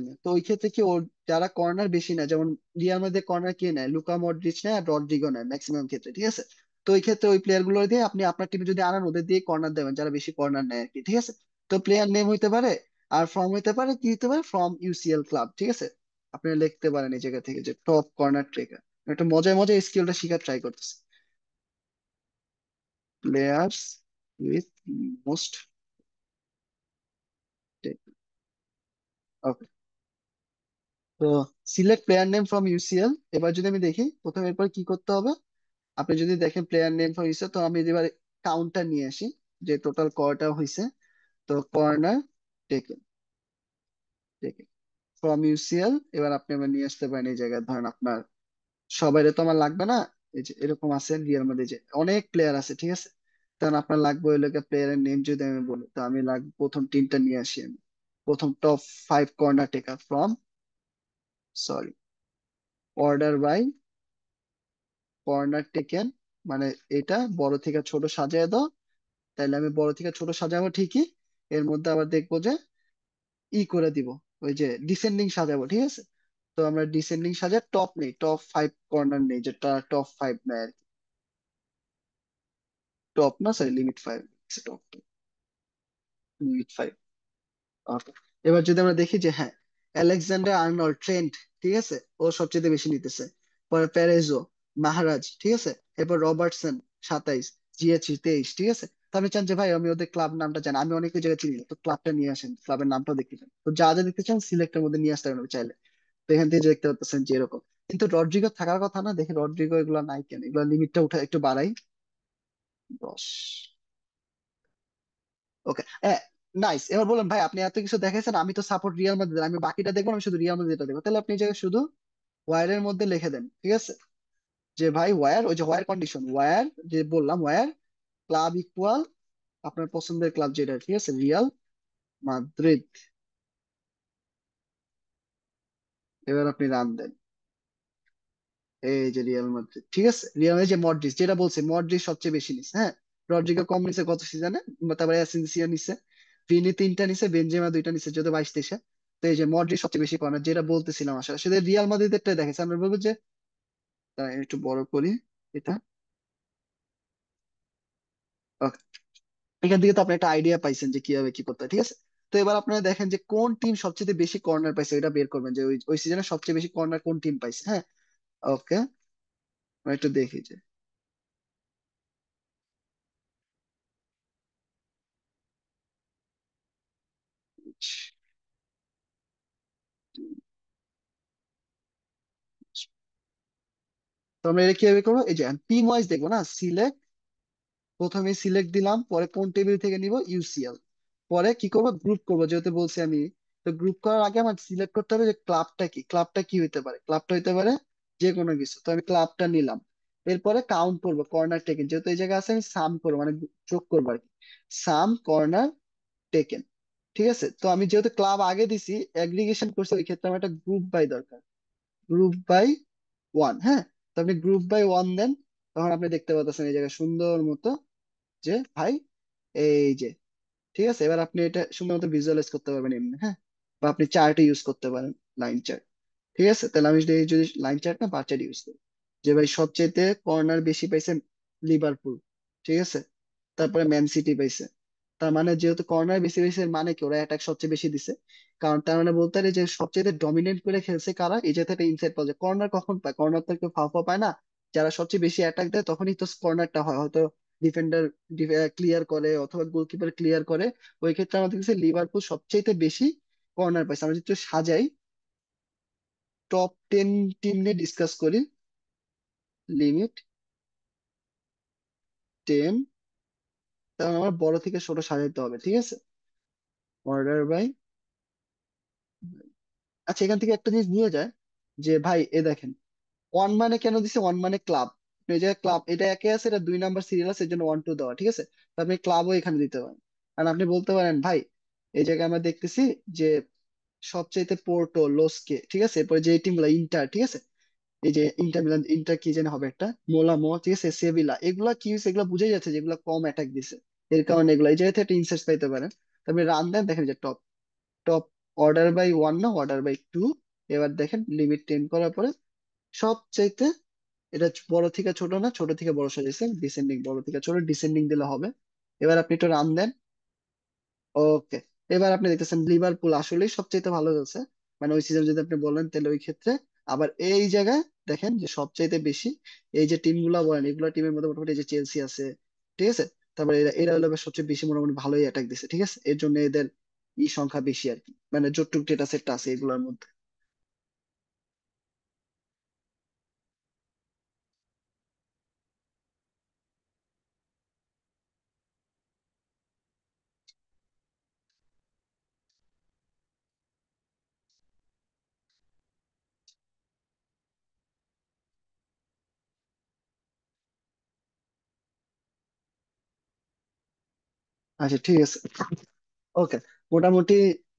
নেই, তো ওই ক্ষেত্রে কি ওর যারা কর্নার বেশি নেয়, যেমন রিয়াল মাদ্রিদ কর্নার কে নেয়, লুকা মডরিচ নেয় আর রদ্রিগো নেয় ম্যাক্সিমাম ক্ষেত্রে, ঠিক আছে। তো ওই ক্ষেত্রে ওই প্লেয়ার গুলো দিয়ে আপনি আপনার টিমে যদি আনান, ওদের দিয়ে কর্নার দেবেন যারা বেশি কর্নার নেয় আর কি, ঠিক আছে। তো প্লেয়ার নেম হইতে পারে, আর ফ্রম হইতে পারে, কি হইতে পারে, ফ্রম ইউসিএল ক্লাব, ঠিক আছে। আপনি লিখতে পারেন এই জায়গা থেকে যে টপ কর্নার ট্রেকার। একটা মজায় মজায় স্কিলটা শিখার ট্রাই করতেছে। প্লেয়ার্স উইথ মোস্ট, ওকে। তো select player name from UCL, এবার যদি আমি দেখি প্রথমে, এরপর কি করতে হবে, আপনি যদি দেখেন প্লেয়ার নেম ফর ইউসিএল, তো আমি এবার কাউন্টটা নিয়ে আসি, যে টোটাল কয়টা হয়েছে। তো corner taken, taken from UCL, এবার আপনি আবার নিয়ে আসতে পারেন এই জায়গায়, ধরেন আপনার সবাইরে তো আমার লাগবে না, এই যে এরকম আছে রিয়াল মধ্যে যে অনেক প্লেয়ার আছে, ঠিক আছে। তখন আপনার লাগবে ওই লোকের প্লেয়ারের নেম যদি আমি বলি, তো আমি লাগবে প্রথম টিমটা নিয়ে আসি আমি, প্রথম top 5 corner taker from, sorry, order by corner taken, মানে এটা বড় থেকে ছোট সাজিয়ে দাও। তাইলে আমি বড় থেকে ছোট সাজাবো ঠিকই, এর মধ্যে আবার দেখবো যে ই করে দিব, ওই যে ডিসেন্ডিং সাজাবো, ঠিক আছে। তো আমরা ডিসেন্ডিং সাজাই, টপ নেই, টপ 5 কর্নার নেই, যেটা টপ 5 নেয় আর কি, টপ না সরি লিমিট 5, টপ লিমিট 5। ওকে। এবার যদি আমরা দেখি যে হ্যাঁ, আলেকজান্ডার আর্নল্ড ট্রেন্ট, ঠিক আছে, ও সবচেয়ে বেশি নিতেছে, পরে প্যারেজো, মাহারাজ, ঠিক আছে, এরপর রবার্টসন 27, জিএচি 23, ঠিক আছে। তো আপনি চান যে ভাই আমি ওদের ক্লাব নামটা জানি, আমি অনেক জায়গায় চিনি না, তো ক্লাবটা নিয়ে আসেন, ক্লাবের নামটাও দেখতে চান, তো যা যা দেখতে চান সিলেক্টের মধ্যে নিয়ে আসতে পারেন চাইলে। তো এখান থেকে যে দেখতে পাচ্ছেন যে এরকম, কিন্তু রড্রিগো থাকার কথা না, দেখি রড্রিগো এগুলো নাই কেন, এগুলো লিমিটটা উঠে একটু বাড়াই, 10। ওকে। নাইস। এবার বলুন ভাই, আপনি এত কিছু দেখাইছেন, আমি তো সাপোর্ট রিয়াল মাদ্রিদ, আমি বাকিটা দেখবো না, আমি শুধু রিয়াল মাদ্রিদটা দেখবো, তাহলে আপনি এই জায়গায় শুধু ওয়ারের মধ্যে লিখে দেন, ঠিক আছে, যে ভাই ওয়ার, ওই যে ওয়ার কন্ডিশন, ওয়ার যে বললাম, ওয়ার ক্লাব ইকুয়াল আপনার পছন্দের ক্লাব যেটা, ঠিক আছে, রিয়াল মাদ্রিদ। এবার আপনি রান দেন, এই যে রিয়াল মাদ্রিদ, ঠিক আছে, রিয়াল, এই যে মডরিচ, যেটা বলছে মডরিচ সবচেয়ে বেশি নিছে, হ্যাঁ। রড্রিগো কম নিছে গত সিজনে, তারপরে অ্যাসেনসিও নিছে, ভিনি তিনটা নিছে, বেনজেমা দুইটা নিছে, যত 22-23। তো এই যে মডরিচ সবচেয়ে বেশি কর্নার, যেটা বলতেছিলাম আসলে সেটা রিয়াল মাদ্রিদেরটা দেখেছে, আমরা বলবো যে একটু বড় করি এটা। Okay, এখান থেকে তো আপনি একটা আইডিয়া পাইছেন যে কিভাবে কি করতে হয়, ঠিক আছে। তো এবার আপনারা দেখেন যে কোন টিম সবচেয়ে বেশি কর্নার পাইছে, এটা বের করবেন যে ওই ওই সিজনে সবচেয়ে বেশি কর্নার কোন টিম পাইছে, হ্যাঁ। ওকে। একটু দেখি যে, তো আমরা এটা কিভাবে করবো, এই যে টিম ওয়াইজ দেখবো না, সিলেক্ট, প্রথমে সিলেক্ট দিলাম, পরে কোন টেবিল থেকে নিব, ইউসিএল, পরে কি করবো, গ্রুপ করবো যেহেতু বলছি আমি। তো গ্রুপ করার আগে আমার সিলেক্ট করতে হবে যে ক্লাবটা কি হইতে পারে। ক্লাবটা হইতে পারে যে কোনো কিছু, তো আমি ক্লাবটা নিলাম। এরপরে কাউন্ট করবো কর্নার টেকেন, যেহেতু এই জায়গায় আছে আমি সাম করবো, মানে যোগ করবো আর কি। সাম কর্নার টেকেন। ঠিক আছে, তো আমি যেহেতু ক্লাব আগে দিছি, অ্যাগ্রিগেশন করছি, ওই ক্ষেত্রে আমার একটা গ্রুপ বাই দরকার। গ্রুপ বাই ওয়ান, হ্যাঁ। তো আপনি গ্রুপ বাই ওয়ান দেন, তখন আপনি দেখতে পাচ্ছেন এই জায়গায় সুন্দর মতো যে ভাই এই যে, ঠিক আছে। এবার আপনি এটা সুন্দর মতো ভিজুয়ালাইজ করতে পারবেন এমনি, হ্যাঁ। বা আপনি চার্টে ইউজ করতে পারেন, লাইন চার্ট। ঠিক আছে, তাহলে আমি যদি লাইন চার্ট না বার চার্ট ইউজ করি, যে ভাই সবচেয়ে কর্নার বেশি পাইছে লিভারপুল, ঠিক আছে। তারপরে ম্যান সিটি পাইছে। তার মানে যেহেতু কর্নার বেশি পাইছে, এর মানে কি ওরা অ্যাটাক সবচেয়ে বেশি দিছে। কারণ তার মানে বলতে পারি যে সবচেয়ে ডমিনেট করে খেলছে কারা, এই জায়গাতে একটা ইনসাইট পাওয়া যায়। কর্নার কখন পায়? কর্নার তো কেউ ফাও ফাও পায় না। যারা সবচেয়ে বেশি অ্যাটাক দেয় তখনই তো কর্নারটা হয়, হয়তো ডিফেন্ডার ক্লিয়ার করে অথবা গোলকিপার ক্লিয়ার করে। ওই ক্ষেত্রে আমাদের কাছে লিভারপুল সবচেয়ে বেশি কর্নার পাইছে। আমরা যদি একটু সাজাই, টপ 10 টিম নিয়ে ডিসকাস করি। লিমিট 10, তাহলে আমার বড় থেকে ছোট সাজাইতে হবে, ঠিক আছে। অর্ডার বাই, আচ্ছা এখান থেকে একটা জিনিস নিয়ে যায় যে ভাই এ দেখেন, ওয়ান মানে কেন দিছে? ওয়ান মানে ক্লাব। এই যে ক্লাব, এটা একে আছে, এটা 2 নাম্বার সিরিয়াল আছে, এর জন্য 1 2 দেওয়া, ঠিক আছে। তো আপনি ক্লাবও এখানে দিতে পারেন। কারণ আপনি বলতে পারেন ভাই, এই জায়গায় আমরা দেখতেছি যে সবচেয়ে পোর্টো, লোসকে, ঠিক আছে। এরপরে যে টিম গুলা, ইন্টার, ঠিক আছে। এই যে ইন্টার মিলান, ইন্টার কি জানি হবে একটা, মোলামো, ঠিক আছে, সেভিলা, এগুলা কি হয়েছে? এগুলা বুঝাই যাচ্ছে যেগুলা কম অ্যাটাক দিছে। এর কারণে এগুলা এই জায়গাতে একটা ইনসার্ট পাইতে পারেন। তবে রান দেন, দেখেন যে top top order by one না অর্ডার বাই টু। এবার দেখেন লিমিট 10 করার পরে সবচাইতে এটা বড় থেকে ছোট না ছোট থেকে বড় সাজাইছে, ডিসেন্ডিং, বড় থেকে ছোট ডিসেন্ডিং দিলে হবে। এবার আপনি একটু রান দেন। ওকে, এবার আপনি দেখতেছেন লিভারপুল আসলেই সবচেয়ে ভালো খেলছে। মানে ওই সিজন যদি আপনি বলেন তাহলে ওই ক্ষেত্রে। আবার এই জায়গায় দেখেন যে সবচাইতে বেশি এই যে টিম গুলা বলেন, এগুলা টিমের মধ্যে মোটামুটি এই যে চেলসি আছে, ঠিক আছে। তারপরে এরা এরা হলো এবার সবচেয়ে বেশি মোটামুটি ভালোই অ্যাটাক দিছে, ঠিক আছে। এর জন্য এদের সংখ্যা বেশি আর কি, মানে যতটুক ডেটা সেট আছে এগুলোর মধ্যে। আচ্ছা ঠিক আছে, ওকে। মোটামুটি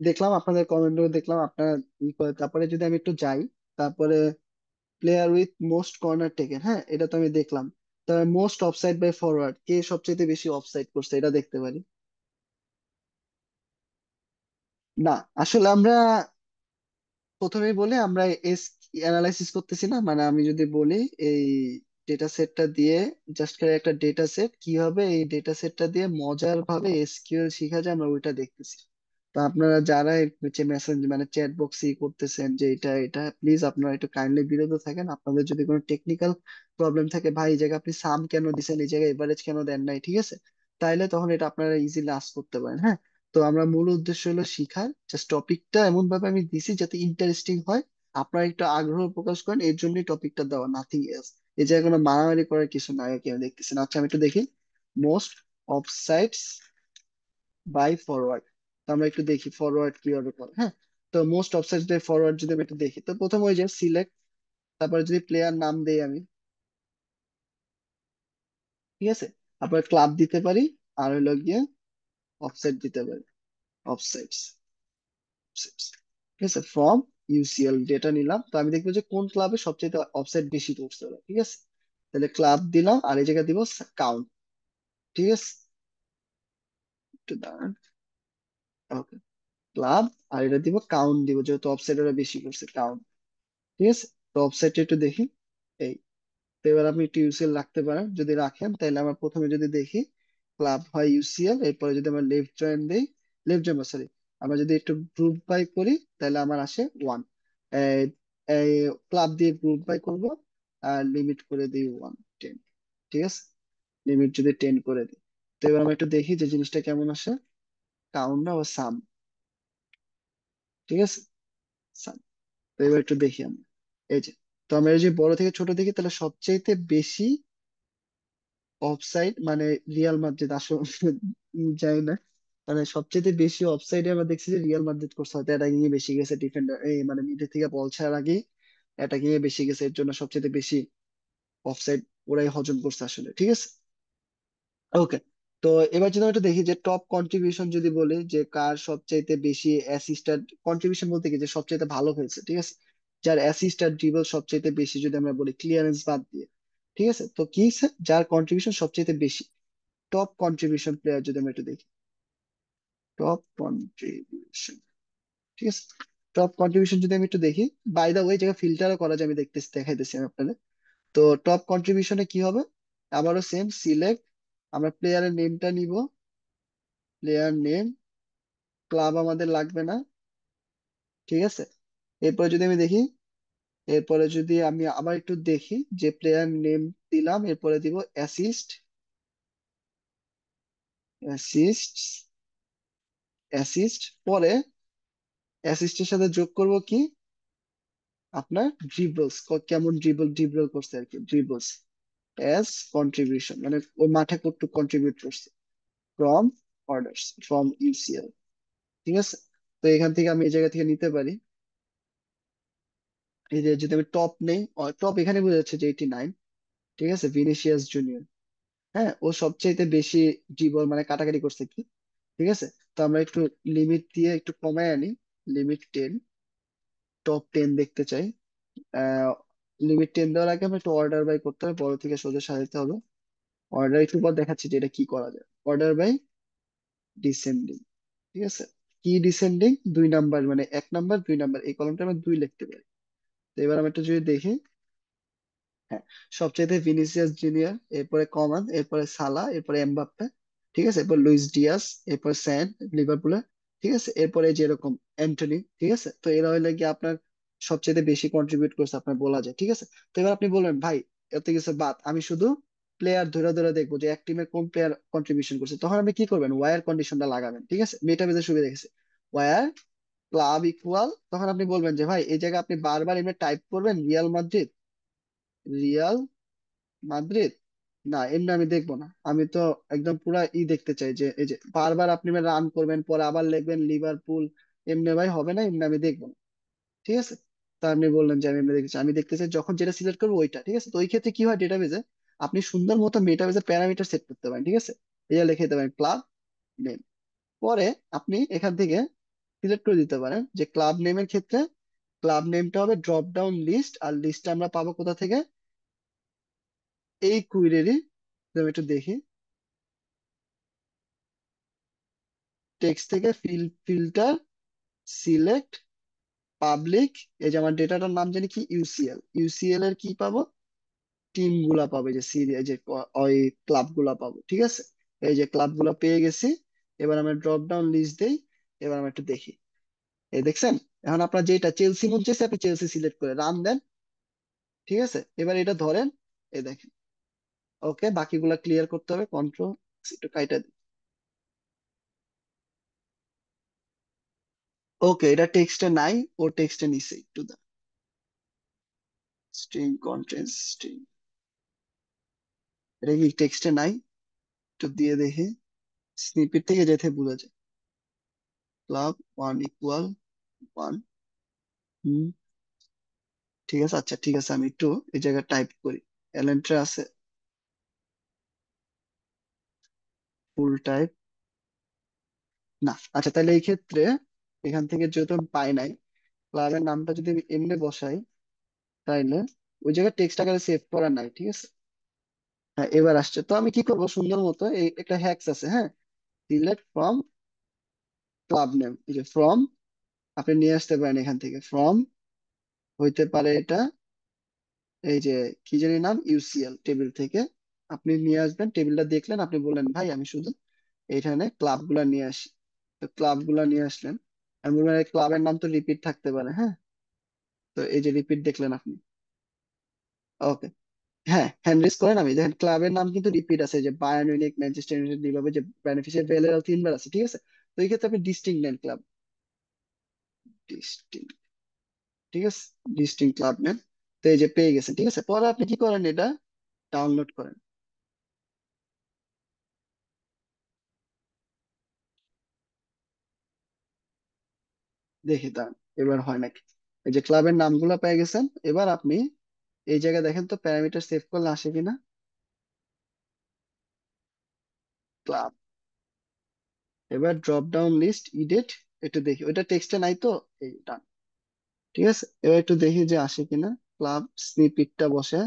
দেখলাম আপনাদের কমেন্ট দেখলাম আপনার তারপরে যদি আমি একটু যাই, তারপরে player with most corner taken, হ্যাঁ এটা তো আমি দেখলাম। তবে মোস্ট অফসাইড বাই ফরওয়ার্ড, কে সবচেয়ে বেশি অফসাইড করছে এটা দেখতে পারি। না, আসলে আমরা প্রথমেই বলি আমরা এস অ্যানালাইসিস করতেছি না, মানে আমি যদি বলি এই ডেটা সেটটা দিয়ে, জাস্ট করে একটা ডেটা সেট কিভাবে এই ডেটা সেটটা দিয়ে মজার ভাবে এসকিউএল শেখা যায় আমরা ওইটা দেখতেছি। তো আপনারা যারা হচ্ছে মেসেজ মানে চ্যাট বক্সে করতেছেন যে এটা এটা, প্লিজ আপনারা একটু কাইন্ডলি বিরত থাকেন। আপনাদের যদি কোনো টেকনিক্যাল প্রবলেম থাকে, ভাই এই জায়গায় আপনি সাম কেন দিছেন, এই জায়গায় এভারেজ কেন দেন নাই, ঠিক আছে, তাইলে তখন এটা আপনারা ইজিলি আস্ক করতে পারেন, হ্যাঁ। তো আমরা মূল উদ্দেশ্য হলো শিখার, জাস্ট টপিকটা এমন ভাবে আমি দিছি যাতে ইন্টারেস্টিং হয়, আপনারা একটু আগ্রহ প্রকাশ করেন, এর জন্যই টপিকটা দেওয়া, নাথিং এলস। এই জায়গায় কোনো মারামারি করার কিছু নাই আর কি, আমি দেখতেছি না। আচ্ছা আমি একটু দেখি মোস্ট অফসাইডস বাই ফরওয়ার্ড। তো আমরা একটু দেখি ফরওয়ার্ড কিভাবে করে, হ্যাঁ। তো মোস্ট অফসাইডস বাই ফরওয়ার্ড যদি আমি একটু দেখি, তো প্রথম ওই যে সিলেক্ট, তারপরে যদি প্লেয়ার নাম দেই আমি, ঠিক আছে। তারপরে ক্লাব দিতে পারি, আর হলো গিয়ে অফসাইড দিতে পারি, অফসাইডস, ঠিক আছে। ফ্রম ইউসিএল ডেটা নিলাম, তো আমি দেখবো যে কোন ক্লাবে সবচেয়ে অফসাইড বেশি করছে ওরা, ঠিক আছে। তাহলে ক্লাব দিলাম, আর এই জায়গায় দিব কাউন্ট, ঠিক আছে। একটু দাঁড়ান, ওকে। ক্লাব, আর এটা দিব কাউন্ট, দিব যেহেতু অফসাইড ওরা বেশি করছে, কাউন্ট, ঠিক আছে। তো অফসাইডটা একটু দেখি, এই। তো এবার আপনি একটু ইউসিএল রাখতে পারেন, যদি রাখেন তাহলে আমরা প্রথমে যদি দেখি ক্লাব হয় ইউসিএল, এরপরে যদি আমরা লেফট জয়েন দেই, লেফট জয়েন সরি, আমরা যদি একটু গ্রুপ বাই করি তাহলে আমার আসে ওয়ান। এই ক্লাব দিয়ে গ্রুপ বাই করব, আর লিমিট করে দিই 10, ঠিক আছে। লিমিট যদি 10 করে দিই, তো এবার আমরা একটু দেখি যে জিনিসটা কেমন আসে, কাউন্ট না ও সাম, ঠিক আছে, সাম। তো এবার একটু দেখি আমরা, এই যে, তো আমরা এই যে বড় থেকে ছোট দেখি, তাহলে সবচেয়ে বেশি অফসাইড মানে রিয়াল মাদ্রিদ আসলে জানি না, মানে সবচেয়ে বেশি অফসাইডে আমরা দেখছি যে রিয়াল মাদ্রিদ করছে, হয়তো অ্যাটাকিং এ বেশি গেছে, ডিফেন্ডার এই মানে মিডে থেকে বল ছাড়ার আগে অ্যাটাকিং এ বেশি গেছে, এর জন্য সবচেয়ে বেশি অফসাইড ওরাই হজম করছে আসলে, ঠিক আছে। ওকে, তো এবার যদি আমরা একটু দেখি যে টপ কন্ট্রিবিউশন যদি বলি যে কার সবচাইতে বেশি অ্যাসিস্ট আর কন্ট্রিবিউশন বলতে কি যে সবচাইতে ভালো হয়েছে, ঠিক আছে, যার অ্যাসিস্ট আর ড্রিবল সবচাইতে বেশি যদি আমরা বলি ক্লিয়ারেন্স বাদ দিয়ে, ঠিক আছে, তো কি যার কন্ট্রিবিউশন সবচাইতে বেশি, টপ কন্ট্রিবিউশন প্লেয়ার যদি আমরা একটু দেখি, টপ কন্ট্রিবিউশন, ঠিক আছে, টপ কন্ট্রিবিউশন যদি আমি একটু দেখি, বাই দা ওয়ে জায়গা ফিল্টারও করা যায়, আমি দেখতেছি দেখাইতেছি আমি আপনাদের। তো টপ কন্ট্রিবিউশনে কি হবে, আবারও সেম সিলেক্ট, আমরা প্লেয়ারের নেমটা নিব, প্লেয়ার নেম, ক্লাব আমাদের লাগবে না, ঠিক আছে। এরপরে যদি আমি দেখি, এরপরে যদি আমি আবার একটু দেখি যে প্লেয়ার নেম দিলাম, এরপরে দিব অ্যাসিস্ট, অ্যাসিস্ট, অ্যাসিস্ট, পরে অ্যাসিস্টের সাথে যোগ করব কি আপনার ড্রিবলস, কেমন ড্রিবল ড্রিবল করছে আর কি, ড্রিবলস অ্যাজ কন্ট্রিবিউশন, মানে ও মাঠে কতটুকু কন্ট্রিবিউট করছে ফ্রম অর্ডারস ফ্রম ইউসিএল, ঠিক আছে। তো এখান থেকে আমি এই জায়গা থেকে নিতে পারি, এই যে যদি আমি টপ নেই, টপ এখানে বোঝা যাচ্ছে যে 89, ঠিক আছে, ভিনিসিয়াস জুনিয়র, হ্যাঁ ও সবচেয়ে বেশি ড্রিবল মানে কাটাকাটি করছে কি, ঠিক আছে। তো আমরা একটু লিমিট দিয়ে একটু কমায় আনি, লিমিট 10, টপ 10 দেখতে চাই। আহ লিমিট 10 দেওয়ার আগে আমরা একটু অর্ডার বাই করতে হবে, বড় থেকে সোজা সাজাতে হবে। অর্ডার একটু পর দেখাচ্ছি যে এটা কি করা যায়, অর্ডার বাই ডিসেন্ডিং, ঠিক আছে, কি ডিসেন্ডিং, 2 নাম্বার মানে 1 নাম্বার 2 নাম্বার, এই কলমটা আমরা 2 লিখতে পারি। তো এবার আমরা একটু যদি দেখি, হ্যাঁ সবচাইতে ভিনিসিয়াস জুনিয়র, এরপরে কমান, এরপরে সালা, এরপরে এমবাপ্পে, ঠিক আছে, এরপর লুইস ডিয়াস, এরপর স্যান লিভারপুলের, ঠিক আছে, এরপরে যে এরকম অ্যান্টনি, ঠিক আছে। তো এরা হইলে কি আপনার সবচেয়ে বেশি কন্ট্রিবিউট করছে আপনার বলা যায়, ঠিক আছে। তো এবার আপনি বলবেন ভাই এত কিছু বাদ, আমি শুধু প্লেয়ার ধরে ধরে দেখবো যে এক টিমের কোন প্লেয়ার কন্ট্রিবিউশন করছে, তখন আপনি কি করবেন, ওয়ার কন্ডিশনটা লাগাবেন, ঠিক আছে, মেটাবেজের সুবিধা দেখেছে, ওয়ার ক্লাব ইকুয়াল, তখন আপনি বলবেন যে ভাই এই জায়গায় আপনি বারবার এমনি টাইপ করবেন রিয়াল মাদ্রিদ, রিয়াল মাদ্রিদ, না এমনি আমি দেখবো না, আমি তো একদম পুরা দেখতে চাই যে এই যে বারবার আপনি রান করবেন পরে আবার লিখবেন লিভারপুল, এমনি ভাই হবে না, এমনি আমি দেখবো না, ঠিক আছে। তা আপনি বললেন যে আমি এমনি দেখতে চাই, আমি দেখতে চাই যখন যেটা সিলেক্ট করবো ওইটা, ঠিক আছে। তো ওই ক্ষেত্রে কি হয় ডেটাবেজে আপনি সুন্দর মতো মেটাবেজে প্যারামিটার সেট করতে পারেন, ঠিক আছে, এই যে লিখে দিতে পারেন ক্লাব নেম, পরে আপনি এখান থেকে সিলেক্ট করে দিতে পারেন যে ক্লাব নেমের ক্ষেত্রে ক্লাব নেমটা হবে ড্রপ ডাউন লিস্ট, আর লিস্টটা আমরা পাবো কোথা থেকে, এই কুইরেরই, আমি একটু দেখি, টেক্সট থেকে ফিল্টার, সিলেক্ট, পাবলিক, এই যে আমার ডেটাটার নাম জানি কি ইউসিএল, ইউসিএল এর কি পাবো, টিম গুলা পাবো, এই যে সিরিয়াল যে ওই ক্লাব গুলা পাবো, ঠিক আছে। এই যে ক্লাব গুলা পেয়ে গেছি, এবার আমরা ড্রপ ডাউন লিস্ট দেই, এবার আমরা একটু দেখি, এই দেখছেন, এখন আপনার যেটা চেলসি মন চাইছে আপনি চেলসি সিলেক্ট করে রান দেন, ঠিক আছে, এবার এটা ধরেন, এই দেখেন, ওকে বাকিগুলা ক্লিয়ার করতে হবে, কন্ট্রোল একটু কাইটা দিই, ওকে এটা টেক্সটে নাই, ও টেক্সটে নিছে একটু স্ট্রিং কন্টেন্ট স্ট্রিং, এটা কি টেক্সটে নাই, একটু দিয়ে দেখি, স্নিপেট থেকে যেতে বোঝা যায়, ক্লাব ওয়ান ইকুয়াল ওয়ান, হুম, ঠিক আছে, আচ্ছা ঠিক আছে, আমি একটু এই জায়গায় টাইপ করি, এলেন্ট্রা আছে, ফুল টাইপ, না আচ্ছা তাহলে এই ক্ষেত্রে এখান থেকে যেহেতু আমি পাই নাই, ক্লাবের নামটা যদি আমি এমনি বসাই, তাইলে ওই জায়গায় টেক্সট আকারে সেভ করা নাই, ঠিক আছে। হ্যাঁ এবার আসছে, তো আমি কি করবো সুন্দর মতো এই একটা হ্যাক্স আছে, হ্যাঁ, সিলেক্ট ফ্রম ক্লাব নেম, এই যে ফ্রম, আপনি নিয়ে আসতে পারেন এখান থেকে ফ্রম, হইতে পারে এটা এই যে কি জানি নাম ইউসিএল টেবিল থেকে আপনি নিয়ে আসবেন, টেবিলটা দেখলেন আপনি বললেন ভাই আমি শুধু এখানে ক্লাব গুলা নিয়ে আসি, তো ক্লাব গুলা নিয়ে আসলেন, আমি বললাম ক্লাবের নাম তো রিপিট থাকতে পারে, হ্যাঁ, তো এই যে রিপিট দেখলেন আপনি, ওকে, হ্যাঁ হ্যান্ড রেজ করেন, আমি দেখেন ক্লাবের নাম কিন্তু রিপিট আছে, যে Bayern Munich, Manchester United, Liverpool, যে বেনিফিশিয়ারি ভেলেরাল 3 বার আছে, ঠিক আছে। তো এই ক্ষেত্রে আপনি ডিস্টিং নেন ক্লাব, ডিস্টিং, ঠিক আছে, ডিস্টিং ক্লাব নেন, তো এই যে পেয়ে গেছেন, ঠিক আছে, পরে আপনি কি করেন এটা ডাউনলোড করেন, দেখি দাঁড়ান এবার হয় নাকি। এই যে ক্লাবের নামগুলো পেয়ে গেছেন, এবার আপনি এই জায়গায় দেখেন তো প্যারামিটার সেভ করলে আসে কিনা। ক্লাব, এবার ড্রপ ডাউন লিস্ট ইডেট, একটু দেখি ওইটা টেক্সটে নাই তো। এই ডান, ঠিক আছে। এবার একটু দেখি যে আসে কিনা। ক্লাব স্নিপিটটা বসে,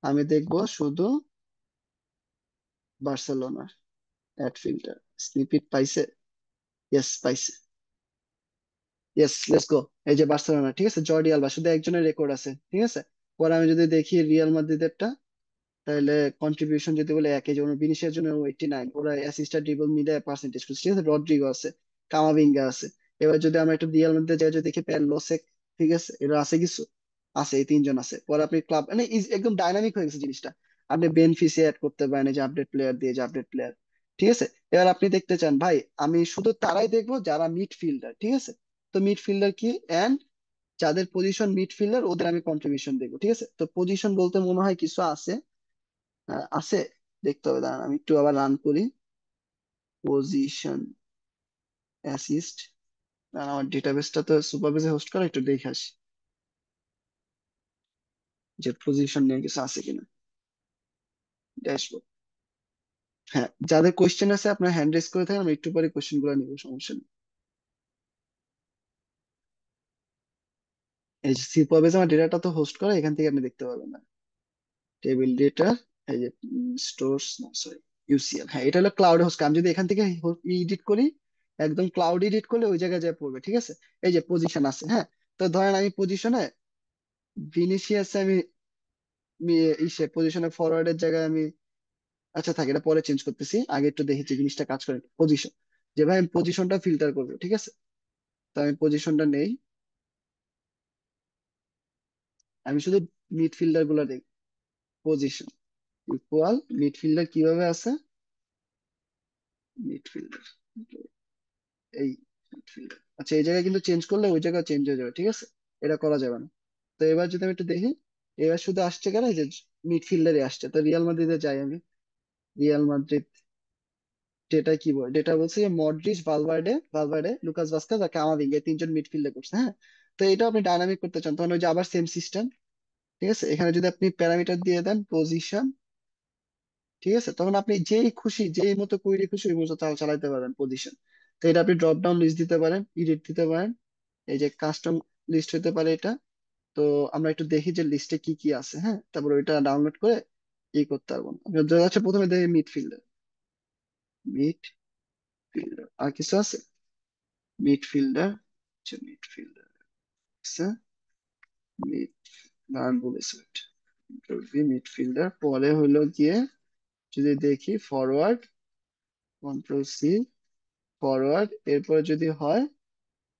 আমি দেখবো শুধু বার্সেলোনা অ্যাড ফিল্টার স্নিপিট পাইছে। ইয়েস পাইছে। Yes, let's go. এই যে বার্সেলোনা, ঠিক আছে, জর্ডি আলবা শুধু একজনের রেকর্ড আছে, ঠিক আছে। পরে আমি যদি দেখি রিয়াল মাদ্রিদেরটা, তাহলে কন্ট্রিবিউশন যদি বলে একই, যেমন ভিনিসিয়াস জন্য 89, ওরা অ্যাসিস্ট আর ড্রিবল মিলে পার্সেন্টেজ করছে, ঠিক আছে। রদ্রিগো আছে, কামাভিঙ্গা আছে। এবার যদি আমরা একটু রিয়াল মাদ্রিদ যাই, যদি দেখি প্যান লোসেক, ঠিক আছে, এরা আছে কিছু, আছে, এই তিনজন আছে। পরে আপনি ক্লাব মানে একদম ডাইনামিক হয়ে গেছে জিনিসটা। আপনি বেনফিসে অ্যাড করতে পারেন, এই যে আপডেট প্লেয়ার দিয়ে, যে আপডেট প্লেয়ার, ঠিক আছে। এবার আপনি দেখতে চান ভাই, আমি শুধু তারাই দেখবো যারা মিডফিল্ডার, ঠিক আছে। তো মিডফিল্ডার কি, এন্ড যাদের পজিশন মিডফিল্ডার ওদের আমি কন্ট্রিবিউশন দেখবো, ঠিক আছে। তো পজিশন বলতে মনে হয় কিছু আছে, আছে, দেখতে হবে, দাঁড়ান আমি একটু আবার রান করি। পজিশন অ্যাসিস্ট, আমার ডেটাবেসটা তো সুপারবেজে হোস্ট করা, একটু দেখে আসি যে পজিশন নিয়ে কিছু আছে কিনা। ড্যাশবোর্ড, হ্যাঁ, যাদের কোয়েশ্চেন আছে আপনার হ্যান্ড রেজ করে থাকেন, আমি একটু পরে কোয়েশ্চেন গুলো নিবো, সমস্যা নেই। এই যে সুপারবেজ আমার ডেটাটা তো হোস্ট করা, এখান থেকে আপনি দেখতে পাবেন না। টেবিল ডেটা, এই যে স্টোরস, না সরি, ইউসিএল, হ্যাঁ এটা হলো ক্লাউড হোস্ট। আমি যদি এখান থেকে এডিট করি, একদম ক্লাউড এডিট করলে ওই জায়গায় যা পড়বে, ঠিক আছে। এই যে পজিশন আছে, হ্যাঁ। তো ধরেন আমি পজিশনে ভিনিসিয়াস, আমি ইসে পজিশনে ফরওয়ার্ডের জায়গায় আমি, আচ্ছা থাক, এটা পরে চেঞ্জ করতেছি, আগে একটু দেখেছি জিনিসটা কাজ করে। পজিশন, যে ভাই আমি পজিশনটা ফিল্টার করবো, ঠিক আছে। তো আমি পজিশনটা নেই, আমি শুধু মিডফিল্ডার গুলো দেখি। পজিশন ইকুয়াল মিডফিল্ডার কিভাবে আছে, মিডফিল্ডার, এই মিডফিল্ডার, আচ্ছা এই জায়গায় কিন্তু চেঞ্জ করলে ওই জায়গায় চেঞ্জ হয়ে যাবে, ঠিক আছে। এটা করা যাবে না। তো এবার যদি আমি একটু দেখি, এবার শুধু আসছে কেন, এই যে মিডফিল্ডারে আসছে। তো রিয়াল মাদ্রিদে যাই আমি। রিয়াল মাদ্রিদ ডেটা কি বলে, ডেটা বলছে যে মডরিচ, ভালভার্ডে, লুকাস ভাস্কেজ আর কামাভিঙ্গা, এই তিনজন মিডফিল্ডে করছে, হ্যাঁ। তো এটা আপনি ডাইনামিক করতে চান, তখন ওই যে আবার সেম সিস্টেম, ঠিক আছে। এখানে যদি আপনি প্যারামিটার দিয়ে দেন পজিশন, ঠিক আছে, তখন আপনি যেই খুশি, যেই মতো কুইরি খুশি ওই মতো চাল চালাতে পারেন পজিশন। তো এটা আপনি ড্রপ ডাউন লিস্ট দিতে পারেন, এডিট দিতে পারেন, এই যে কাস্টম লিস্ট হতে পারে এটা। তো আমরা একটু দেখি যে লিস্টে কি কি আছে, হ্যাঁ, তারপর ওইটা ডাউনলোড করে ই করতে পারবো। আপনার দেখা যাচ্ছে প্রথমে দেখি মিডফিল্ডার, মিডফিল্ডার আর কিছু আছে, মিডফিল্ডার, আচ্ছা মিডফিল্ডার আছে, মিড, নাম বলেছে, মিডফিল্ডার, পরে হলো গিয়ে যদি দেখি ফরওয়ার্ড, কন্ট্রোল সি, ফরওয়ার্ড, এরপরে যদি হয়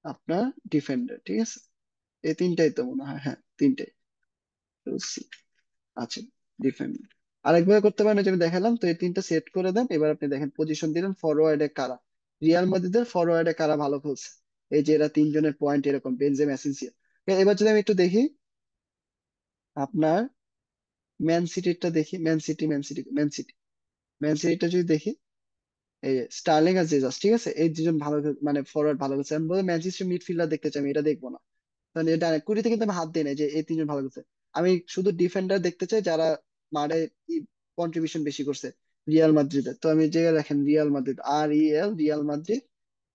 আপনার ডিফেন্ডার, ঠিক আছে। এই তিনটাই তো মনে হয়, হ্যাঁ তিনটাই। সি, আচ্ছা, ডিফেন্ডার। আরেকভাবে করতে পারেন, ওই যে আমি দেখালাম তো, এই তিনটা সেট করে দেন। এবার আপনি দেখেন পজিশন দিলেন, ফরওয়ার্ডে কারা, রিয়াল মাদ্রিদের ফরওয়ার্ডে কারা ভালো খেলছে। এই যে এরা তিনজনের পয়েন্ট এরকম, বেনজেমা, অ্যাসেনসিও। এবার যদি আমি একটু দেখি আপনার ম্যান সিটিরটা দেখি, ম্যান সিটিটা যদি দেখি, এই স্টার্লিং আর জেজাস, ঠিক আছে, এই দুজন ভালো মানে ফরওয়ার্ড ভালো খেলছে। আমি বলবো ম্যানচেস্টার মিডফিল্ডার দেখতে চাই, আমি এটা দেখবো না। মানে এটা কুড়িতে কিন্তু আমি হাত দিই না যে এই তিনজন ভালো খেলছে। আমি শুধু ডিফেন্ডার দেখতে চাই যারা মাঠে কন্ট্রিবিউশন বেশি করছে রিয়াল মাদ্রিদের। তো আমি যে দেখেন Real Madrid, REL, Real Madrid,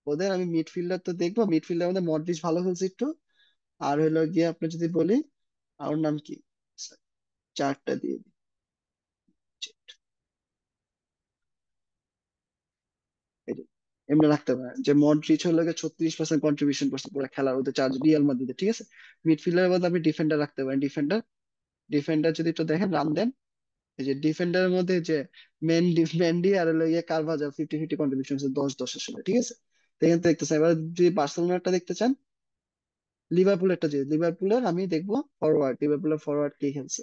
ওদের আমি মিডফিল্ডার তো দেখবো। মিডফিল্ডার মধ্যে মডরিচ ভালো খেলছে একটু, আর হলো গিয়ে আপনি যদি বলি, আর ওর নাম কি, চারটা দিয়ে দিই। এই যে, এমনি রাখতে পারেন যে মডরিচ হলো গিয়ে 36% কন্ট্রিবিউশন করছে পুরো খেলার, ওদের চার্জ রিয়াল মাদ্রিদে, ঠিক আছে। মিডফিল্ডারের বদলে আপনি ডিফেন্ডার রাখতে পারেন, ডিফেন্ডার, ডিফেন্ডার যদি একটু দেখেন রান দেন, এই যে ডিফেন্ডারের মধ্যে যে মেন্ডি আর হলো গিয়ে কারভাজাল 50-50 কন্ট্রিবিউশন আছে, 10-10 আসলে, ঠিক আছে। তো এখান থেকে দেখতেছেন। এবার যদি বার্সেলোনাটা দেখতে চান, লিভারপুলেরটা, যে লিভারপুলের আমি দেখবো ফরওয়ার্ড, লিভারপুলের ফরওয়ার্ড কে খেলছে।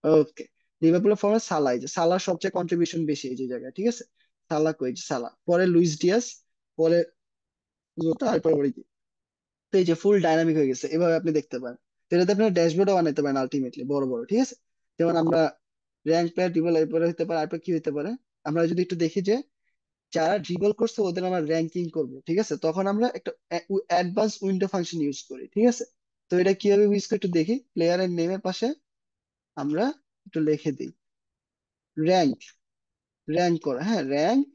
ওকে, লিভারপুলের ফরওয়ার্ড সালা, এই যে সালার সবচেয়ে কন্ট্রিবিউশন বেশি এই যে জায়গায়, ঠিক আছে। সালা কই, যে সালা, পরে লুইস ডিয়াস, পরে জোতা, আর পরে ওরিগি। তো এই যে ফুল ডাইনামিক হয়ে গেছে, এভাবে আপনি দেখতে পারেন। তো এটাতে আপনি ড্যাশবোর্ডও বানাইতে পারেন আলটিমেটলি, বড় বড়, ঠিক আছে। যেমন আমরা র্যাঙ্ক প্লেয়ার, ডেভেলপার হতে পারে, আর কি হতে পারে, আমরা যদি একটু দেখি যে যারা ড্রিবল করছে ওদের আমরা র্যাঙ্কিং করব, ঠিক আছে? তখন আমরা একটা অ্যাডভান্স উইন্ডো ফাংশন ইউজ করি, ঠিক আছে? তো এটা কিভাবে ইউজ করি একটু দেখি। প্লেয়ারের নেমের পাশে আমরা একটু লিখে দিই র্যাঙ্ক, র্যাঙ্ক করা, হ্যাঁ র্যাঙ্ক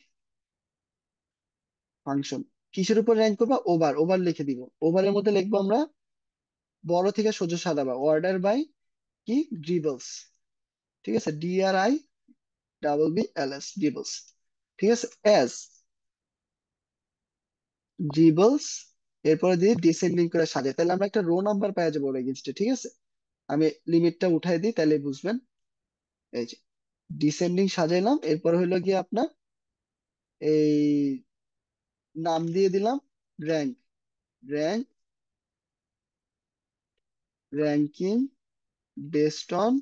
ফাংশন। কিসের উপর র্যাঙ্ক করবা? ওভার, ওভার লিখে দিব। ওভারের মধ্যে লিখবো আমরা বড় থেকে সোজা সাজাবা অর্ডার বাই কি ড্রিবলস, ঠিক আছে? DRIBBLS ড্রিবলস, ঠিক আছে? অ্যাজ ড্রিবলস, এরপরে দিয়ে ডিসেন্ডিং করে সাজাই, তাহলে আমরা একটা রো নাম্বার পেয়ে যাবো ওর এগেইনস্টে, ঠিক আছে? আমি লিমিটটা উঠাই দিই তাহলে বুঝবেন। এই যে ডিসেন্ডিং সাজাইলাম, এরপর হইলো গিয়ে আপনার এই নাম দিয়ে দিলাম rank, rank, ranking based on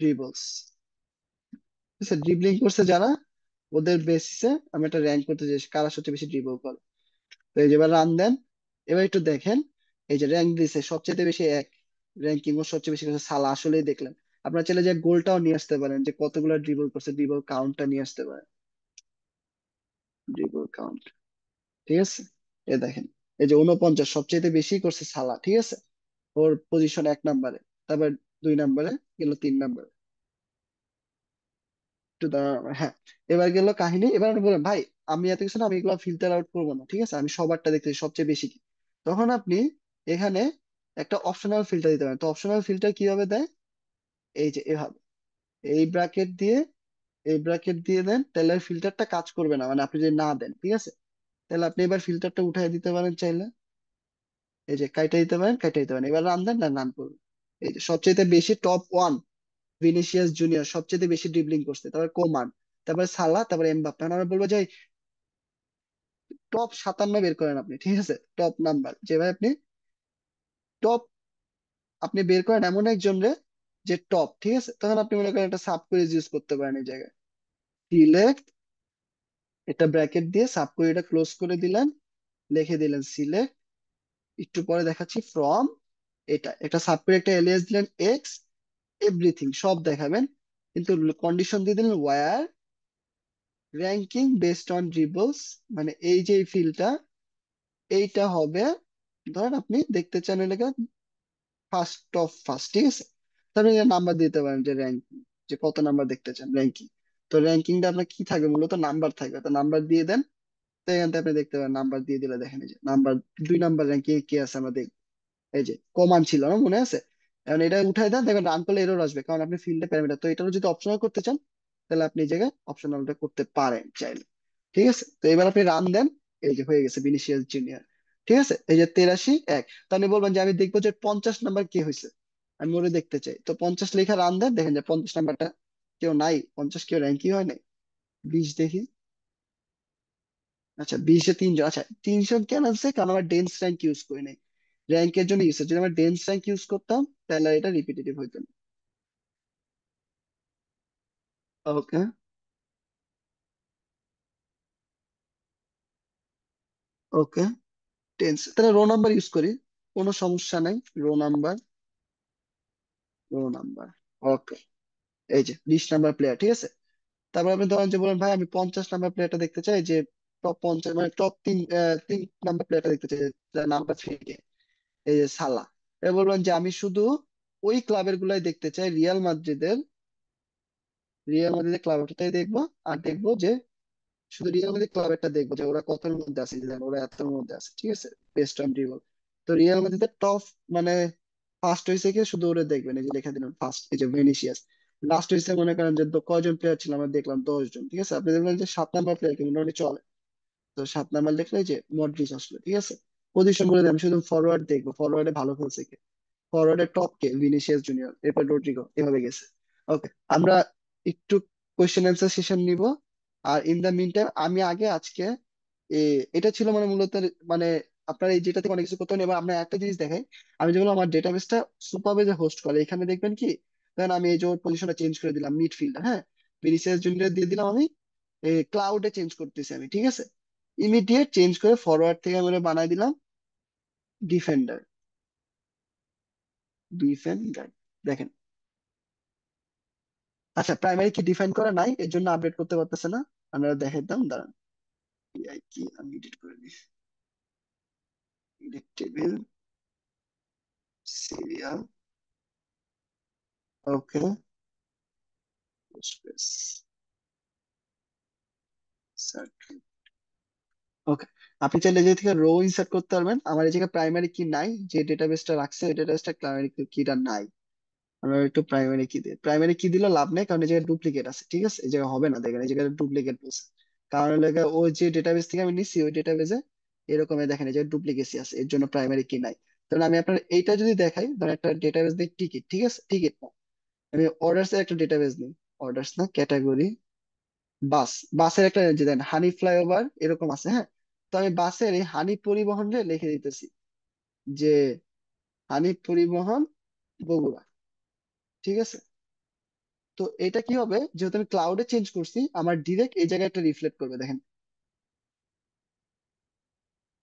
dribbles, ঠিক আছে? ড্রিবলিং করছে যারা ওদের বেসিসে আমি একটা র্যাঙ্ক করতে চাই কারা সবচেয়ে বেশি ড্রিবল করে। তো এই যে এবার রান দেন, এবার একটু দেখেন এই যে র্যাঙ্ক দিছে সবচেয়ে বেশি এক, র্যাঙ্কিং ও সবচেয়ে বেশি করছে সালা, আসলেই দেখলেন। আপনারা চাইলে যে গোলটাও নিয়ে আসতে পারেন, যে কতগুলো ড্রিবল করছে, ড্রিবল কাউন্টটা নিয়ে আসতে পারেন, ড্রিবল কাউন্ট, ঠিক আছে? এই দেখেন এই যে 49 সবচেয়ে বেশি করছে সালা, ঠিক আছে? ওর পজিশন 1 নম্বরে, তারপর 2 নম্বরে, গেল 3 নম্বরে, একটু দাঁড়ান, হ্যাঁ। এবার গেল কাহিনী, এবার আপনি বলেন ভাই আমি এত কিছু না, আমি এগুলো ফিল্টার আউট করবো না, ঠিক আছে? আমি সবারটা দেখতে চাই, সবচেয়ে বেশি কি। তখন আপনি এখানে একটা অপশনাল ফিল্টার দিতে পারেন। তো অপশনাল ফিল্টার কিভাবে দেয়? এই যে এভাবে, এই ব্র্যাকেট দিয়ে, এই ব্র্যাকেট দিয়ে দেন, তাহলে ফিল্টারটা কাজ করবে না, মানে আপনি যদি না দেন, ঠিক আছে? তাহলে আপনি এবার ফিল্টারটা উঠাই দিতে পারেন চাইলে, এই যে কাইটা দিতে পারেন, কাইটা দিতে পারেন। এবার রান দেন, না রান করবেন। এই যে সবচেয়ে বেশি টপ 1 ভিনিসিয়াস জুনিয়র সবচেয়ে বেশি ড্রিবলিং করছে, তারপর কোমান, তারপরে সালা, তারপরে এমবাপ্পে। এখন আমরা বলবো যে টপ 57 বের করেন আপনি, ঠিক আছে? টপ নাম্বার যেভাবে আপনি টপ, আপনি বের করেন এমন একজন রে যে টপ, ঠিক আছে? তখন আপনি মনে করেন একটা সাব কুইজ ইউজ করতে পারেন এই জায়গায়। সিলেক্ট, এটা ব্র্যাকেট দিয়ে সাব কুইরিটা ক্লোজ করে দিলেন, লিখে দিলেন সিলেক্ট, একটু পরে দেখাচ্ছি ফ্রম, এটা একটা সাব কুইরি একটা এলিয়াস দিলেন এক্স, এভরিথিং সব দেখাবেন, কিন্তু কন্ডিশন দিয়ে দিলেন ওয়্যার র্যাঙ্কিং বেসড অন ড্রিবলস, মানে এই যে ফিল্ডটা এইটা হবে, ধরেন আপনি দেখতে চান এলাকা ফার্স্ট অফ ফার্স্ট, ঠিক আছে? তাহলে নাম্বার দিতে পারেন যে র্যাঙ্কিং, যে কত নাম্বার দেখতে চান র্যাঙ্কিং। তো র্যাঙ্কিংটা আপনার কি থাকবে? মূলত নাম্বার থাকবে, তো নাম্বার দিয়ে দেন। তো এখান থেকে আপনি দেখতে পারেন নাম্বার দিয়ে দিলে দেখেন এই যে নাম্বার 2 নাম্বার র্যাঙ্কিং কে আছে আমরা দেখব। এই যে কমান ছিল না, মনে আছে? এখন এটা উঠাই দেন, দেখবেন রান করলে এরর আসবে, কারণ আপনি ফিল্ডে প্যারামিটার, তো এটারও যদি অপশনাল করতে চান তাহলে আপনি এই জায়গায় অপশনালটা করতে পারেন চাইলে, ঠিক আছে? তো এবার আপনি রান দেন, এই যে হয়ে গেছে ভিনিসিয়াস জুনিয়র, ঠিক আছে? এই যে 83 1, তো আপনি বলবেন যে আমি দেখবো যে 50 নাম্বার কে হয়েছে, আমি ওরে দেখতে চাই। তো 50 লেখা রান দেন, দেখেন যে 50 নাম্বারটা কেউ নাই, 50 কেউ র্যাঙ্কই হয় নাই। 20 দেখি, আচ্ছা 20-এ 3 জন, আচ্ছা 3 জন কেন আছে? কারণ আমার ডেন্স র্যাঙ্ক ইউজ করি নাই, র্যাঙ্কের জন্য ইউজ, যদি আমরা ডেন্স র্যাঙ্ক ইউজ করতাম তাহলে এটা রিপিটেটিভ হইতো না। ওকে, ওকে, টেন্স তাহলে রো নাম্বার ইউজ করি, কোনো সমস্যা নাই। রো নাম্বার, রো নাম্বার, ওকে। এই যে 20 নাম্বার প্লেয়ার, ঠিক আছে? তারপর আপনি ধরেন যে বলেন ভাই আমি 50 নাম্বার প্লেয়ারটা দেখতে চাই, যে টপ 50 মানে টপ 3 নাম্বার প্লেয়ারটা দেখতে চাই, নাম্বার 3 কে, এই যে সালা। এবার বলবেন যে আমি শুধু ওই ক্লাবের গুলাই দেখতে চাই, রিয়াল মাদ্রিদের ক্লাবটাই দেখবো, আর দেখবো যে শুধু রিয়াল মাদ্রিদ ক্লাবেরটা দেখবো যে ওরা কতর মধ্যে আছে, যে ওরা এতর মধ্যে আছে, ঠিক আছে? Best on dribble. তো রিয়াল মাদ্রিদের টপ মানে ফার্স্ট হয়েছে কি শুধু ওরা দেখবেন, এই যে লেখা দিলাম ফার্স্ট, এই যে ভেনিসিয়াস। লাস্ট হয়েছে মনে করেন যে কয়জন প্লেয়ার ছিল, আমরা দেখলাম 10 জন, ঠিক আছে? আপনি দেখবেন যে 7 নাম্বার প্লেয়ার কি মোটামুটি চলে। তো 7 নাম্বার দেখলে এই যে মডরিচ আসলো, ঠিক আছে? পজিশন বলে দিই, আমি শুধু ফরওয়ার্ড দেখবো, ফরওয়ার্ডে ভালো খেলছে কে, ফরওয়ার্ডের টপ কে ভিনিসিয়াস জুনিয়র, এরপর রড্রিগো, এভাবে গেছে। ওকে, আমরা একটু কোয়েশ্চেন অ্যান্সার সেশন নিব। আর ইন দা মিন টাইম আমি আগে আজকে এটা ছিল মানে মূলত মানে আপনার এই যেটা থেকে অনেক কিছু করতে হবে। এবার আপনার একটা জিনিস দেখাই, আমি যেগুলো আমার ডেটাবেসটা সুপারবেজে হোস্ট করে, এখানে দেখবেন কি, ধরেন আমি এই যে পজিশনটা চেঞ্জ করে দিলাম মিডফিল্ডার, হ্যাঁ, ভিনিসিয়াস জুনিয়র দিয়ে দিলাম আমি, ক্লাউডে চেঞ্জ করতেছি আমি, ঠিক আছে? ইমিডিয়েট চেঞ্জ করে ফরওয়ার্ড থেকে আমি বানাই দিলাম ডিফেন্ডার, ডিফেন্ডার, দেখেন। আচ্ছা প্রাইমারি কি ডিফাইন করা নাই, এর জন্য আপডেট করতে পারতেছে না। আপনারা দেখাইতাম, দাঁড়ান। পিআই কি আমি এডিট করে দিই। এডিট টেবিল, সিরিয়াল, ওকে, ওকে। আপনি চাইলে যে থেকে রো ইনসার্ট করতে পারবেন। আমার এই জায়গায় প্রাইমারি কি নাই, যে ডেটাবেসটা রাখছে ওই ডেটাবেসটা প্রাইমারি কিটা নাই। আমরা একটু প্রাইমারি কি দিই, প্রাইমারি কি দিলে লাভ নেই, কারণ এই জায়গায় ডুপ্লিকেট আছে, ঠিক আছে, এই জায়গায় হবে না, দেখেন এই জায়গায় ডুপ্লিকেট বলছে। কারণ লাগে ওই যে ডেটাবেস থেকে আমি নিছি ওই ডেটাবেসে এরকম দেখেন এই যে ডুপ্লিকেসি আছে, এর জন্য প্রাইমারি কি নাই। তাহলে আমি আপনার এইটা যদি দেখাই, ধরেন একটা ডেটাবেস দিই টিকিট, ঠিক আছে, টিকিট না, আমি অর্ডার্স এর একটা ডেটাবেস নিই। অর্ডার্স না, ক্যাটাগরি, বাস। বাসের একটা যে দেন হানি ফ্লাইওভার এরকম আছে, হ্যাঁ। তো আমি বাসের এই হানি পরিবহনে লিখে দিতেছি যে হানি পরিবহন বগুড়া, ঠিক আছে। তো এটা কি হবে, যেহেতু আমি ক্লাউডে চেঞ্জ করছি, আমার ডিরেক্ট এই জায়গায় একটা রিফ্লেক্ট করবে, দেখেন।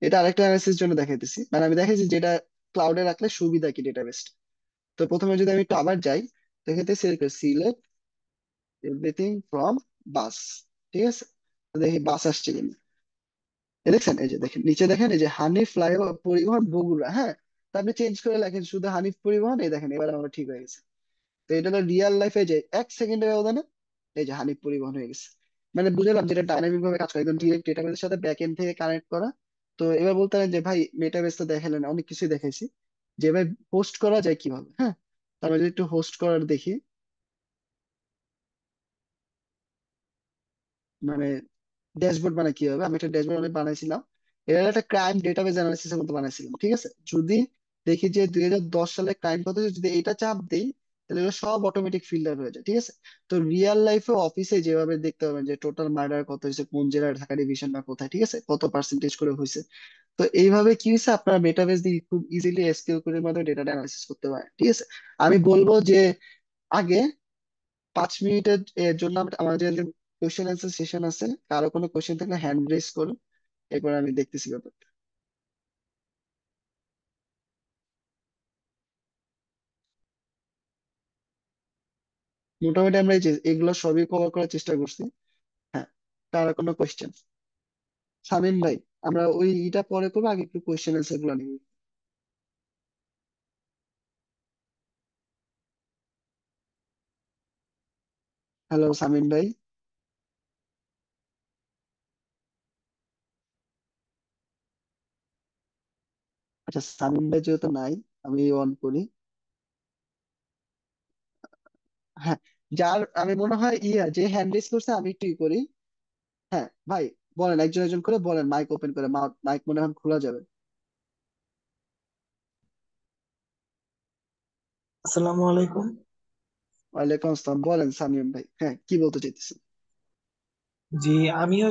এটা আরেকটা অ্যানালিসিস জন্য দেখাইতেছি, মানে আমি দেখাইছি যেটা ক্লাউডে রাখলে সুবিধা কি ডেটাবেস। তো প্রথমে যদি আমি একটু আবার যাই, তো এক্ষেত্রে সিলেক্ট এভরিথিং ফ্রম বাস, ঠিক আছে। তো দেখি বাস আসছে কিনা। এই দেখছেন, এই যে দেখেন নিচে দেখেন এই যে হানিফ ফ্লাইওভার পরিবহন বগুড়া, হ্যাঁ। তা আপনি চেঞ্জ করে লেখেন শুধু হানিফ পরিবহন, এই দেখেন এবার আমার ঠিক হয়ে গেছে। তো এটা হলো রিয়েল লাইফে যে 1 সেকেন্ডের ব্যবধানে এই যে হানিফ পরিবহন হয়ে গেছে। মানে বুঝলাম যেটা ডাইনামিক ভাবে কাজ করে, একদম ডিরেক্ট ডেটাবেসের সাথে ব্যাক এন্ড থেকে কানেক্ট করা। তো এবার বলতে পারেন যে ভাই মেটাবেস তো দেখালেন, অনেক কিছুই দেখাইছি, যে ভাই হোস্ট করা যায় কিভাবে, হ্যাঁ। তারপরে যদি একটু হোস্ট করার দেখি, মানে ড্যাশবোর্ড মানে কি হবে, আমি একটা ড্যাশবোর্ড অনেক বানাইছিলাম। এটা একটা ক্রাইম ডেটাবেস অ্যানালিসিস এর মতো বানাইছিলাম, ঠিক আছে। যদি দেখি যে 2010 সালে ক্রাইম কত হয়েছে, যদি এটা চাপ দেই তাহলে এগুলো সব অটোমেটিক ফিল্টার হয়ে যায়, ঠিক আছে। তো রিয়েল লাইফে অফিসে যেভাবে দেখতে পাবেন যে টোটাল মার্ডার কত হয়েছে, কোন জেলায়, ঢাকা ডিভিশন না কোথায়, ঠিক আছে, কত পার্সেন্টেজ করে হয়েছে। তো এইভাবে কি হয়েছে, আপনারা মেটাবেস দিয়ে খুব ইজিলি এসকিউএল কোডের মাধ্যমে ডেটাটা অ্যানালিসিস করতে পারেন, ঠিক আছে। আমি বলবো যে আগে 5 মিনিটের এর জন্য আমাদের যে কোয়েশ্চেন অ্যান্সার সেশন আছে, কারো কোনো কোয়েশ্চেন থাকলে হ্যান্ড রেজ করুন, এরপর আমি দেখতেছি ব্যাপারটা। মোটামুটি আমরা এই যে এগুলো সবই কভার করার চেষ্টা করছি। হ্যাঁ, কারো কোনো কোয়েশ্চেন? সামিন ভাই, আমরা ওই এটা পরে করবো, আগে একটু কোয়েশ্চেন অ্যান্সার গুলো নিব। হ্যালো সামিন ভাই। আচ্ছা সামিন ভাই যেহেতু নাই, আমি অন করি। হ্যাঁ, যার আমি মনে হয় যে হ্যান্ড রেজ করছে আমি একটু করি। হ্যাঁ ভাই, বলেন, একজন একজন করে বলেন, মাইক ওপেন করে, মাইক মনে হয় খোলা যাবে। আসসালামু আলাইকুম। ওয়ালাইকুম আসসালাম, বলেন সামিম ভাই, হ্যাঁ কি বলতে চাইতেছেন? জি, আমিও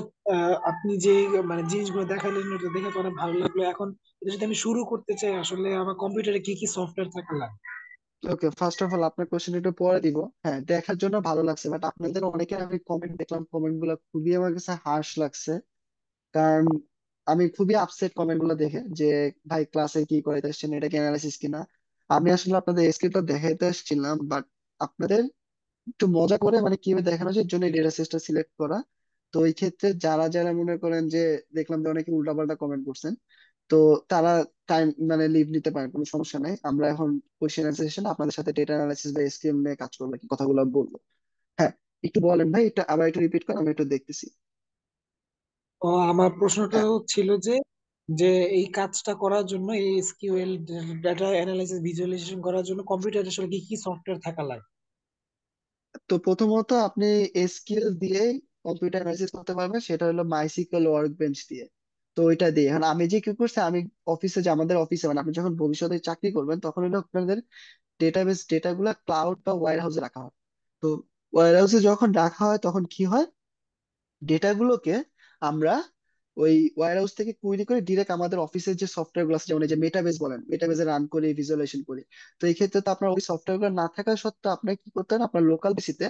আপনি যে মানে জিনিসগুলো দেখালেন ওটা দেখে তো অনেক ভালো লাগলো। এখন এটা যদি আমি শুরু করতে চাই, আসলে আমার কম্পিউটারে কি কি সফটওয়্যার থাকা লাগবে? ওকে, ফার্স্ট অফ অল আপনার কোশ্চেন একটু পরে দিব। হ্যাঁ, দেখার জন্য ভালো লাগছে, বাট আপনাদের অনেকের আমি কমেন্ট দেখলাম, কমেন্ট গুলো খুবই আমার কাছে হার্শ লাগছে। কারণ আমি খুবই আপসেট কমেন্ট গুলো দেখে, যে ভাই ক্লাসে কি করাইতে আসছেন, এটা কি অ্যানালাইসিস কিনা। আমি আসলে আপনাদের স্ক্রিপ্টটা দেখাইতে আসছিলাম, বাট আপনাদের একটু মজা করে মানে কিভাবে দেখানো যায় এর জন্য ডেটা সেটটা সিলেক্ট করা। তো এই ক্ষেত্রে যারা যারা মনে করেন যে, দেখলাম যে অনেকে উল্টাপাল্টা কমেন্ট করছেন, তো তারা টাইম মানে লিভ নিতে পারেন, কোনো সমস্যা নাই। আমরা এখন কোশ্চেন অ্যান্সার সেশন আপনাদের সাথে ডেটা অ্যানালাইসিস বা এসকিউএল নিয়ে কাজ করবো, কি কথাগুলো বলবো। হ্যাঁ, একটু বলেন ভাই, এটা আবার একটু রিপিট করেন, আমি একটু দেখতেছি। ও, আমার প্রশ্নটা হ্যাঁ, ছিল যে যে এই কাজটা করার জন্য, এই এসকিউএল ডাটা অ্যানালাইসিস ভিজুয়ালাইজেশন করার জন্য কম্পিউটারে আসলে কি কি সফটওয়্যার থাকা লাগে? তো প্রথমত আপনি এসকিউএল দিয়ে কম্পিউটার অ্যানালাইসিস করতে পারবেন, সেটা হলো মাইসিকিউএল ওয়ার্ক বেঞ্চ দিয়ে। তো ওইটা দিয়ে এখন আমি যে কি করছি, আমি অফিসে, যে আমাদের অফিসে মানে আপনি যখন ভবিষ্যতে চাকরি করবেন তখন হলো আপনাদের ডেটাবেস ডেটাগুলা ক্লাউড বা ওয়্যার হাউসে রাখা হয়। তো ওয়্যার হাউসে যখন রাখা হয় তখন কি হয়, ডেটাগুলোকে আমরা ওই ওয়্যার হাউস থেকে কুইরি করে ডিরেক্ট আমাদের অফিসের যে সফটওয়্যার গুলো আছে, যেমন এই যে মেটাবেস বলেন, মেটাবেসে রান করি, ভিজুয়ালাইজেশন করি। তো এই ক্ষেত্রে তো আপনার ওই সফটওয়্যার গুলো না থাকা সত্ত্বেও আপনার কি করতে হবে, আপনার লোকাল পিসিতে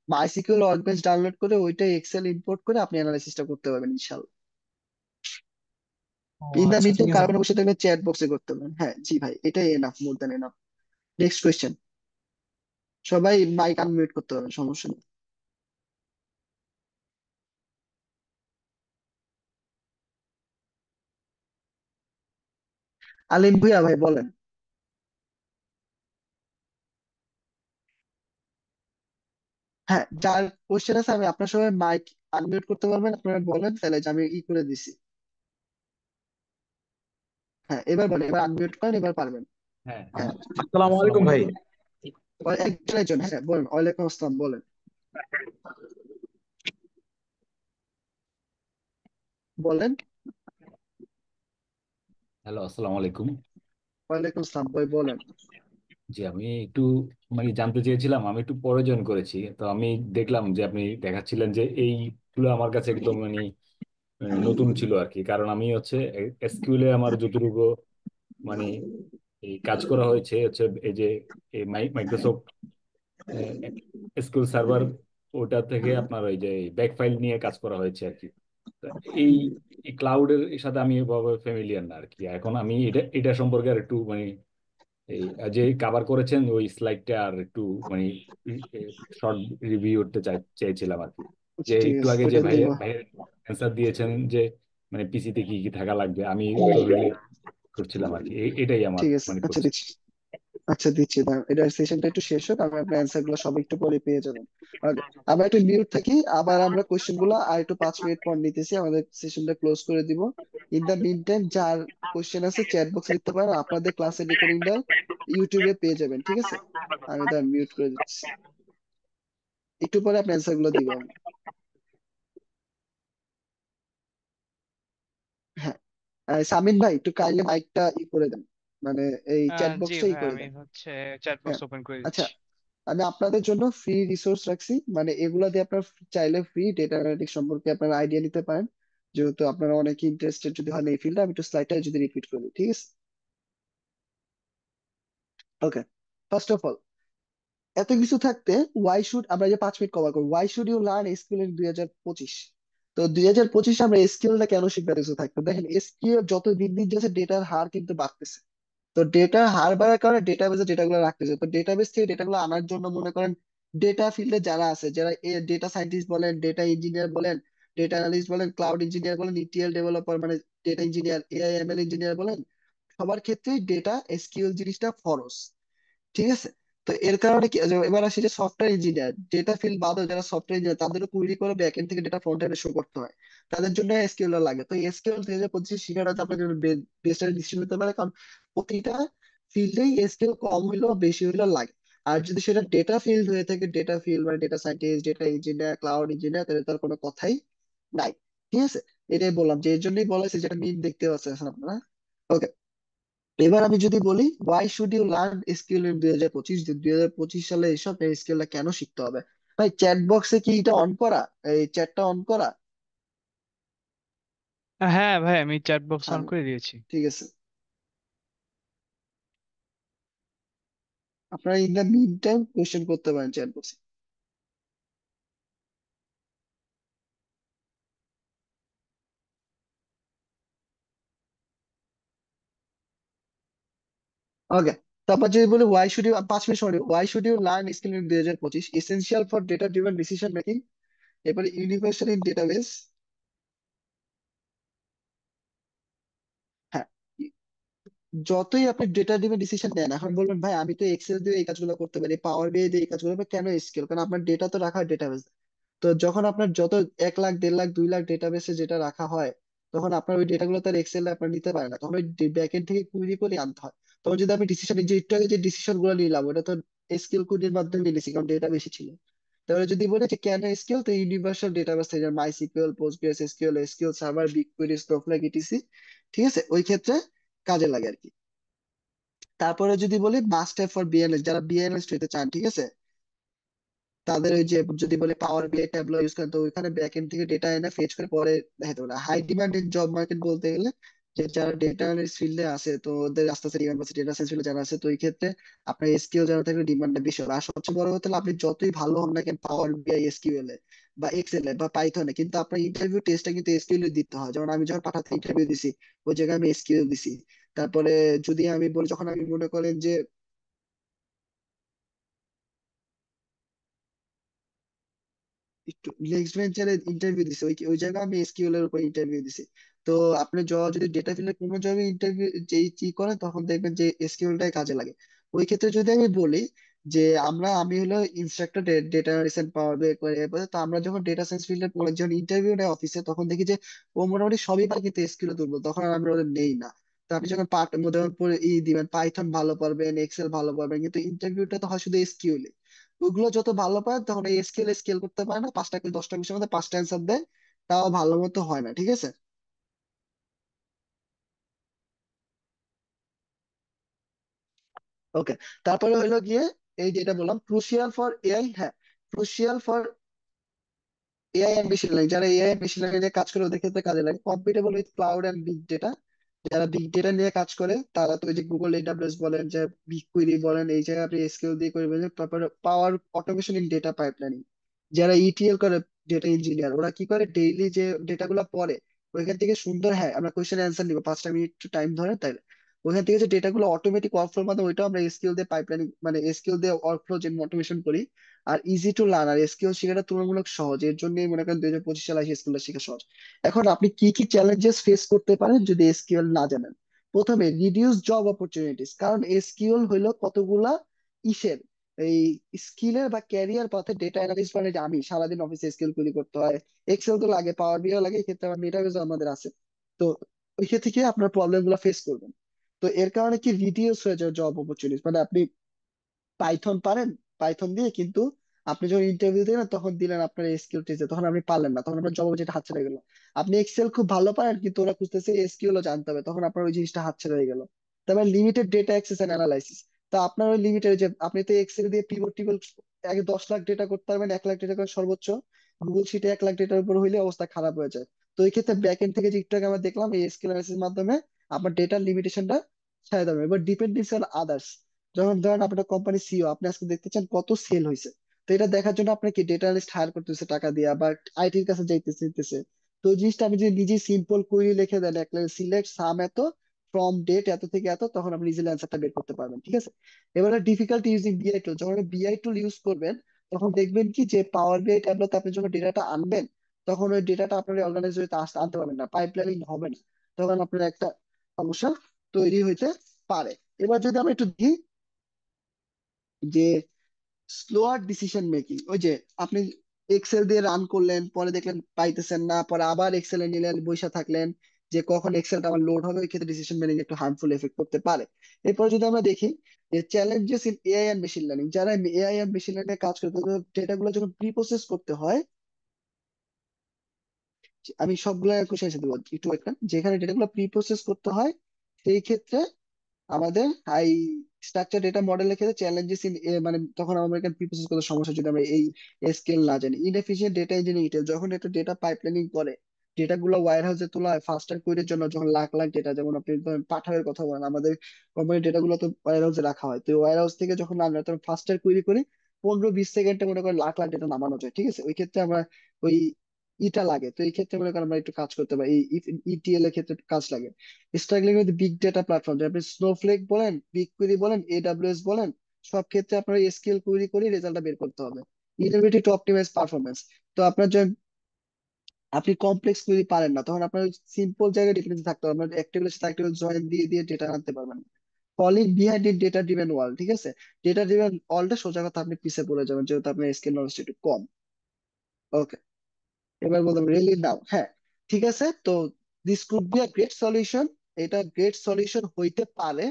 মাইসিকিউএল ওয়ার্কবেঞ্চ ডাউনলোড করে ওইটা এক্সেল ইম্পোর্ট করে আপনি অ্যানালাইসিসটা করতে পারবেন ইনশাল্লাহ। ও ইন দা আচ্ছা, মিন ঠিক আছে। কারো কোনো বসে থাকলে চ্যাট বক্সে করতে পারেন। হ্যাঁ জি ভাই, এটাই enough, more than enough. Next question. সবাই মাইক আনমিউট করতে পারেন, সমস্যা নেই। আলিম ভুইয়া ভাই বলেন। হ্যাঁ, যার কোশ্চেন আছে আমি আপনার সময় মাইক আনমিউট করতে পারবেন, আপনারা বলেন, তাহলে যে আমি ই করে দিছি। হ্যাঁ, এবার বলেন, এবার আনমিউট করেন, এবার পারবেন। হ্যাঁ, হ্যাঁ, আসসালামু আসসালামু আলাইকুম ভাই। আলাইকুম। একজন একজন, হ্যাঁ বলেন, ওয়ালাইকুম আসসালাম বলেন। বলেন। হ্যালো, আসসালামু আলাইকুম। ওয়ালাইকুম আসসালাম ভাই বলেন। জি, আমি একটু মানে জানতে চেয়েছিলাম, আমি একটু পরে জয়েন করেছি, তো আমি দেখলাম যে আপনি দেখাচ্ছিলেন যে এইগুলো আমার কাছে একদম মানে নতুন ছিল আর কি। কারণ আমি হচ্ছে এসকিউএল এ আমার যতটুকু মানে এই কাজ করা হয়েছে হচ্ছে এই যে এই মাইক্রোসফট এসকিউএল সার্ভার, ওটা থেকে আপনার ওই যে ব্যাক ফাইল নিয়ে কাজ করা হয়েছে আর কি। তো এই ক্লাউডের সাথে আমি এভাবে ফ্যামিলিয়ার না আর কি। এখন আমি এটা এটা সম্পর্কে আর একটু মানে এই যে কাভার করেছেন ওই স্লাইডটা আর একটু মানে শর্ট রিভিউ করতে চাইছিলাম আর কি। আচ্ছা যে ঠিক একটু আছে, আগে যে ওইটা ভাই দিব। ভাইয়ের অ্যান্সার দিয়েছেন যে মানে পিসিতে কি কি থাকা লাগবে, আমি তো রিলেট করছিলাম আর কি। এটাই আমার ঠিক আছে, মানে আচ্ছা কোশ্চেন। দিচ্ছি। আচ্ছা দিচ্ছি, দাঁড়ান, এটা সেশনটা একটু শেষ হোক, আমি আপনার অ্যান্সার গুলো সব একটু পরে পেয়ে যাবেন। Okay, আবার একটু মিউট থাকি, আবার আমরা কোশ্চেন গুলো আর একটু 5 মিনিট পর নিতেছি, আমাদের সেশনটা ক্লোজ করে দিব। ইন দা মিন টাইম যার কোশ্চেন আছে চ্যাট বক্সে লিখতে পারেন, আপনাদের ক্লাসের রেকর্ডিংটা ইউটিউবে পেয়ে যাবেন, ঠিক আছে? আমি তার মিউট করে দিচ্ছি, একটু পরে আপনার অ্যান্সার গুলো দিব আমি। হ্যাঁ, সামিন ভাই একটু কাইন্ডলি মাইকটা ই করে দেন, মানে এই চ্যাট জি বক্সটা ই ভাই, করে আমি দেন। হচ্ছে চ্যাট হ্যাঁ, বক্স ওপেন করে আচ্ছা, দিচ্ছি। আমি আপনাদের জন্য ফ্রি রিসোর্স রাখছি, মানে এগুলা দিয়ে আপনার চাইলে ফ্রি ডেটা অ্যানালিটিক্স সম্পর্কে আপনারা আইডিয়া নিতে পারেন, যেহেতু আপনারা অনেক ইন্টারেস্টেড যদি হয় এই ফিল্ডে। আমি একটু স্লাইডটা যদি রিপিট করি, ঠিক আছে? ওকে, ফার্স্ট অফ অল, এত কিছু থাকতে ওয়াই শুড, আমরা যে 5 মিনিট কভার করবো, why should you learn SQL in 2025। তো 2025 আমরা এসকিউএল কেন শিখতে কিছু থাকতো, দেখেন এসকিউএল যত দিন দিন যাচ্ছে ডেটার হার কিন্তু বাড়তেছে। তো ডেটার হার বাড়ার কারণে ডেটাবেসে ডেটাগুলো রাখতেছে, তো ডেটাবেস থেকে ডেটাগুলো আনার জন্য মনে করেন ডেটা ফিল্ডে যারা আছে, যারা ডেটা সায়েন্টিস্ট বলেন, ডেটা ইঞ্জিনিয়ার বলেন, ডেটা অ্যানালিস্ট বলেন, ক্লাউড ইঞ্জিনিয়ার বলেন, ইটিএল ডেভেলপার মানে data engineer, AI ML engineer বলেন, সবার ক্ষেত্রেই ডেটা এসকিউএল জিনিসটা ফরজ, ঠিক আছে? তো এর কারণে কি যে এবার আসে যে সফটওয়্যার ইঞ্জিনিয়ার, ডেটা ফিল্ড বাদে যারা সফটওয়্যার ইঞ্জিনিয়ার, তাদেরও কুইরি করে ব্যাকএন্ড থেকে ডেটা ফ্রন্ট এন্ডে শো করতে হয়, তাদের জন্য এসকিউএল লাগে। তো এসকিউএল 2025 শিখাটা হচ্ছে আপনার জন্য বেস্ট ডিসিশন হতে পারে, কারণ প্রতিটা ফিল্ডেই এসকিউএল কম হইলেও বেশি হইলেও লাগে। আর যদি সেটা ডেটা ফিল্ড হয়ে থাকে, ডেটা ফিল্ড মানে data scientist, data engineer, cloud engineer, তাহলে তার কোনো কথাই নাই, ঠিক আছে? এটাই বললাম, যে এর জন্যই বলা হয়েছে, যেটা মিন দেখতে পাচ্ছেন আপনারা। ওকে, এবার আমি যদি বলি why should you learn SQL in 2025, যে 2025 সালে এসব এসকিউএল কেন শিখতে হবে? ভাই চ্যাট বক্সে কি এটা অন করা, এই চ্যাটটা অন করা? হ্যাঁ ভাই, আমি চ্যাট বক্স অন হ্যাঁ, করে দিয়েছি। ঠিক আছে, আপনারা in the mean time question করতে পারেন চ্যাট বক্সে। ওকে, তারপর যদি বলি ওয়াই শুড ইউ, 5 মিনিট সময়, why should you learn skill in 2025, essential for data driven decision making, এরপরে ইউনিভার্সাল ইন ডেটাবেস। হ্যাঁ, যতই আপনি ডেটা ড্রিভেন ডিসিশন নেন, এখন বলবেন ভাই আমি তো এক্সেল দিয়ে এই কাজগুলো করতে পারি, পাওয়ার বিআই দিয়ে এই কাজগুলো করতে পারি", কেন এসকিউএল? কারণ আপনার ডেটা তো রাখা হয় ডেটাবেস। তো যখন আপনার যত 1 লাখ 1.5 লাখ 2 লাখ ডেটাবেসে যেটা রাখা হয়, তখন আপনার ওই ডেটাগুলো তার এক্সেল আপনার নিতে পারে না, তখন ওই ব্যাকএন্ড থেকে কুইরি করে আনতে হয়। তখন যদি আপনি ডিসিশন, যে একটু আগে যে ডিসিশন গুলো নিলাম, ওটা তো এসকিউএল কুইরির মাধ্যমে নিয়েছি, কারণ ডেটা বেশি ছিল। তাহলে যদি বলে যে কেন এসকিউএল, তো ইউনিভার্সাল ডেটাবেস থেকে MySQL, PostgreSQL, SQL server, BigQuery, Snowflake, etc, ঠিক আছে? ওই ক্ষেত্রে কাজে লাগে আর কি। তারপরে যদি বলি মাস্ট হ্যাভ ফর বিএনএস, যারা বিএনএস হতে চান, ঠিক আছে, তাদের ওই যে যদি বলে পাওয়ার বিআই ট্যাবলো ইউজ করেন, তো ওইখানে ব্যাকএন্ড থেকে ডেটা এনে ফেচ করে পরে দেখাতে পারে। High demand in job market বলতে গেলে যে যারা ডেটা অ্যানালিস্ট ফিল্ডে আছে, তো ওদের আস্তে আস্তে ডিমান্ড আছে, ডেটা সায়েন্স ফিল্ডে যারা আছে, তো এই ক্ষেত্রে আপনার এসকিউএল জানা থাকলে ডিমান্ডটা বেশি হবে। আর সবচেয়ে বড় কথা হলো, আপনি যতই ভালো হন না কেন পাওয়ার বিআই এসকিউএল এ বা এক্সেল এ বা পাইথনে, কিন্তু আপনার ইন্টারভিউ টেস্টটা কিন্তু এসকিউএল এ দিতে হয়। যেমন আমি যখন পাঠাতে ইন্টারভিউ দিছি, ওই জায়গায় আমি এসকিউএল দিছি। তারপরে যদি আমি বলি, যখন আমি মনে করেন যে একটু নেক্সট ভেঞ্চারে ইন্টারভিউ দিছি, ওই ওই জায়গায় আমি এসকিউএল এর উপর ইন্টারভিউ দিছি। তো আপনি যদি ডেটা ফিল্ডে কোনো জবে ইন্টারভিউ যেই কি করেন, তখন দেখবেন যে এসকিউএলটাই কাজে লাগে। ওই ক্ষেত্রে যদি আমি বলি যে আমি হলো ইনস্ট্রাক্টর ডেটা রিসেন্ট পাওয়ার BI করে এরপরে, তো আমরা যখন ডেটা সায়েন্স ফিল্ডে যখন ইন্টারভিউ নেয় অফিসে, তখন দেখি যে ও মোটামুটি সবই পারে কিন্তু এসকিউএল দুর্বল, তখন আর আমরা ওদের নেই না। তো আপনি যখন পার্ট যেমন পরে দিবেন পাইথন ভালো পারবেন, এক্সেল ভালো পারবেন, কিন্তু ইন্টারভিউটা তো হয় শুধু এসকিউএল। ওগুলো যত ভালো পারেন তখন এই এসকিউএল স্কেল করতে পারে না, 5টা কি 10টা বিষয়ের মধ্যে 5টা অ্যান্সার দেয়, তাও ভালো মতো হয় না, ঠিক আছে। ওকে, তারপরে হলো গিয়ে এই যেটা বললাম ক্রুশিয়াল ফর এআই, হ্যাঁ, crucial for AI and machine learning, যারা এআই এন্ড মেশিন লার্নিং নিয়ে কাজ করে ওদের ক্ষেত্রে কাজে লাগে। Compatible with cloud and big data, যারা বিগ ডেটা নিয়ে কাজ করে তারা তো ওই যে গুগল AWS বলেন, যে বিগ কুইরি বলেন, এই জায়গায় আপনি এসকিউএল দিয়ে করবেন। তারপরে পাওয়ার অটোমেশন ইন ডেটা পাইপলাইনিং, যারা ইটিএল করে, ডেটা ইঞ্জিনিয়ার, ওরা কি করে ডেইলি যে ডেটা গুলা পড়ে ওইখান থেকে সুন্দর, হ্যাঁ আমরা কোয়েশ্চেন অ্যান্সার নিবো 5টা মিনিট টাইম ধরে, তাই ওইখান থেকে যে ডেটা গুলো অটোমেটিক ওয়ার্কফ্লোর মাধ্যমে, ওইটাও আমরা এসকিউএল দিয়ে পাইপলাইনিং মানে এসকিউএল দিয়ে ওয়ার্কফ্লো যে অটোমেশন করি। আর ইজি টু লার্ন, আর এসকিউএল শেখাটা তুলনামূলক সহজ, এর জন্যই মনে করেন 2025 সালে এসকিউএল শেখা সহজ। এখন আপনি কি কি চ্যালেঞ্জেস ফেস করতে পারেন যদি এসকিউএল না জানেন? প্রথমে রিডিউস জব অপরচুনিটিস, কারণ এসকিউএল হইলো কতগুলা ইসের এই স্কিলের বা ক্যারিয়ার পথে। ডেটা অ্যানালিস্ট মানে যে আমি সারাদিন অফিসে এসকিউএল কুইরি করতে হয়, এক্সেল তো লাগে, পাওয়ার বিআই লাগে, এক্ষেত্রে আমার ডেটাবেস আমাদের আছে। তো ওই ক্ষেত্রে কি আপনার প্রবলেম গুলো ফেস করবেন। তো এর কারণে কি রিডিউস হয়ে যায় জব অপরচুনিটিস, মানে আপনি পাইথন পারেন, পাইথন দিয়ে কিন্তু আপনি যখন ইন্টারভিউ দিলেন তখন দিলেন আপনার এসকিউএল টেস্টে, তখন আপনি পারলেন না, তখন আপনার জব যেটা হাতছাড়া হয়ে গেল। আপনি এক্সেল খুব ভালো পারেন কিন্তু ওরা খুঁজতেছে এসকিউএল ও জানতে হবে, তখন আপনার ওই জিনিসটা হাতছাড়া হয়ে গেল। তারপর limited data access and analysis, তো আপনার ওই লিমিটেড যে আপনি তো এক্সেল দিয়ে পিভট টেবিল 10 লাখ ডেটা করতে পারবেন, 1 লাখ ডেটা করে সর্বোচ্চ, গুগল শিটে 1 লাখ ডেটার উপর হইলে অবস্থা খারাপ হয়ে যায়। তো এই ক্ষেত্রে ব্যাক এন্ড থেকে যে একটু আগে আমরা দেখলাম এই এসকিউএল অ্যানালাইসিস মাধ্যমে আপনার ডেটার লিমিটেশনটা ছেড়ে দেবে। এবার ডিপেন্ডেন্সি অন আদার্স, যখন ধরেন আপনার কোম্পানি সিইও, আপনি আজকে দেখতে চান কত সেল হয়েছে, তো এটা দেখার জন্য আপনাকে ডেটা অ্যানালিস্ট হায়ার করতেছে টাকা দিয়া, বা আইটির কাছে যাইতেছে। তো ওই জিনিসটা আপনি যদি নিজে সিম্পল কোয়েরি লিখে দেন, এক সিলেক্ট সাম এত ফ্রম ডেট এত থেকে এত, তখন আপনি ইজিলি অ্যান্সারটা বের করতে পারবেন, ঠিক আছে। এবারে ডিফিকাল্ট ইউজিং বিআই টুল, যখন বিআই টুল ইউজ করবেন তখন দেখবেন কি যে পাওয়ার বিআই ট্যাবলেট আপনি যখন ডেটাটা আনবেন, তখন ওই ডেটাটা আপনার অর্গানাইজারে আনতে পারবেন না, পাইপলাইনিং হবে না, তখন আপনার একটা সমস্যা তৈরি হইতে পারে। এবার যদি আমরা একটু দেখি যে স্লোয়ার ডিসিশন মেকিং, ওই যে আপনি এক্সেল দিয়ে রান করলেন, পরে দেখলেন পাইতেছেন না, পরে আবার এক্সেলে নিলেন, বইসা থাকলেন যে কখন এক্সেলটা আমার লোড হবে, ওই ক্ষেত্রে ডিসিশন মেকিং একটু হার্মফুল এফেক্ট করতে পারে। এরপর যদি আমরা দেখি যে challenges in AI and machine learning, যারা এআই এন্ড মেশিন লার্নিং কাজ করে তাদের ডেটাগুলো যখন প্রি প্রসেস করতে হয়, আমি সবগুলো কোশ্চেন এসে দেবো, একটু ওয়েট করেন। যেখানে ডেটাগুলো প্রি প্রসেস করতে হয় সেই ক্ষেত্রে আমাদের হাই স্ট্রাকচার ডেটা মডেলের ক্ষেত্রে চ্যালেঞ্জেস ইন মানে তখন আমাদের এখানে প্রিপ্রসেস করতে সমস্যা যদি আমরা এই স্কেল না জানি। ইনএফিশিয়েন্ট ডেটা ইঞ্জিনিয়ারিং, যখন একটা ডেটা পাইপলাইনিং করে, ডেটা গুলো ওয়্যার হাউসে তোলা হয় ফাস্টার কোয়েরির জন্য, যখন লাখ লাখ ডেটা, যেমন আপনি ধরেন পাঠাবের কথা বলেন, আমাদের কোম্পানির ডেটা গুলো তো ওয়্যার হাউসে রাখা হয়, তো ওয়্যার হাউস থেকে যখন আমরা তখন ফাস্টার কোয়েরি করি, 15-20 সেকেন্ডে মনে করেন লাখ লাখ ডেটা নামানো যায়, ঠিক আছে। ওই ক্ষেত্রে আমরা ওই ইটা লাগে, তো এই ক্ষেত্রে মনে করেন আমরা একটু কাজ করতে পারি, এই ইটিএল এর ক্ষেত্রে একটু কাজ লাগে। Struggling with big data platform, আপনি স্নোফ্লেক বলেন, বিগ কুয়েরি বলেন, এডাব্লিউএস বলেন, সব ক্ষেত্রে আপনার এসকিউএল কুয়েরি করে রেজাল্টটা বের করতে হবে। ইনোভেটিভ টু অপটিমাইজ পারফরমেন্স, তো আপনার যখন আপনি কমপ্লেক্স কুয়েরি পারেন না, তখন আপনার সিম্পল জায়গায় ডিপেন্ডেন্সি থাকতে হবে, আপনার এক টেবিলের সাথে এক টেবিল জয়েন দিয়ে দিয়ে ডেটা আনতে পারবেন না। Falling behind in data driven world, ঠিক আছে, ডেটা ড্রিভেন ওয়ার্ল্ডে সোজা কথা আপনি পিছিয়ে পড়ে যাবেন, যেহেতু আপনার স্কিল নলেজ একটু কম। ওকে, এবার বললাম রিয়েলি নাও, হ্যাঁ ঠিক আছে। তো this could be a great solution, এটা গ্রেট সলিউশন হইতে পারে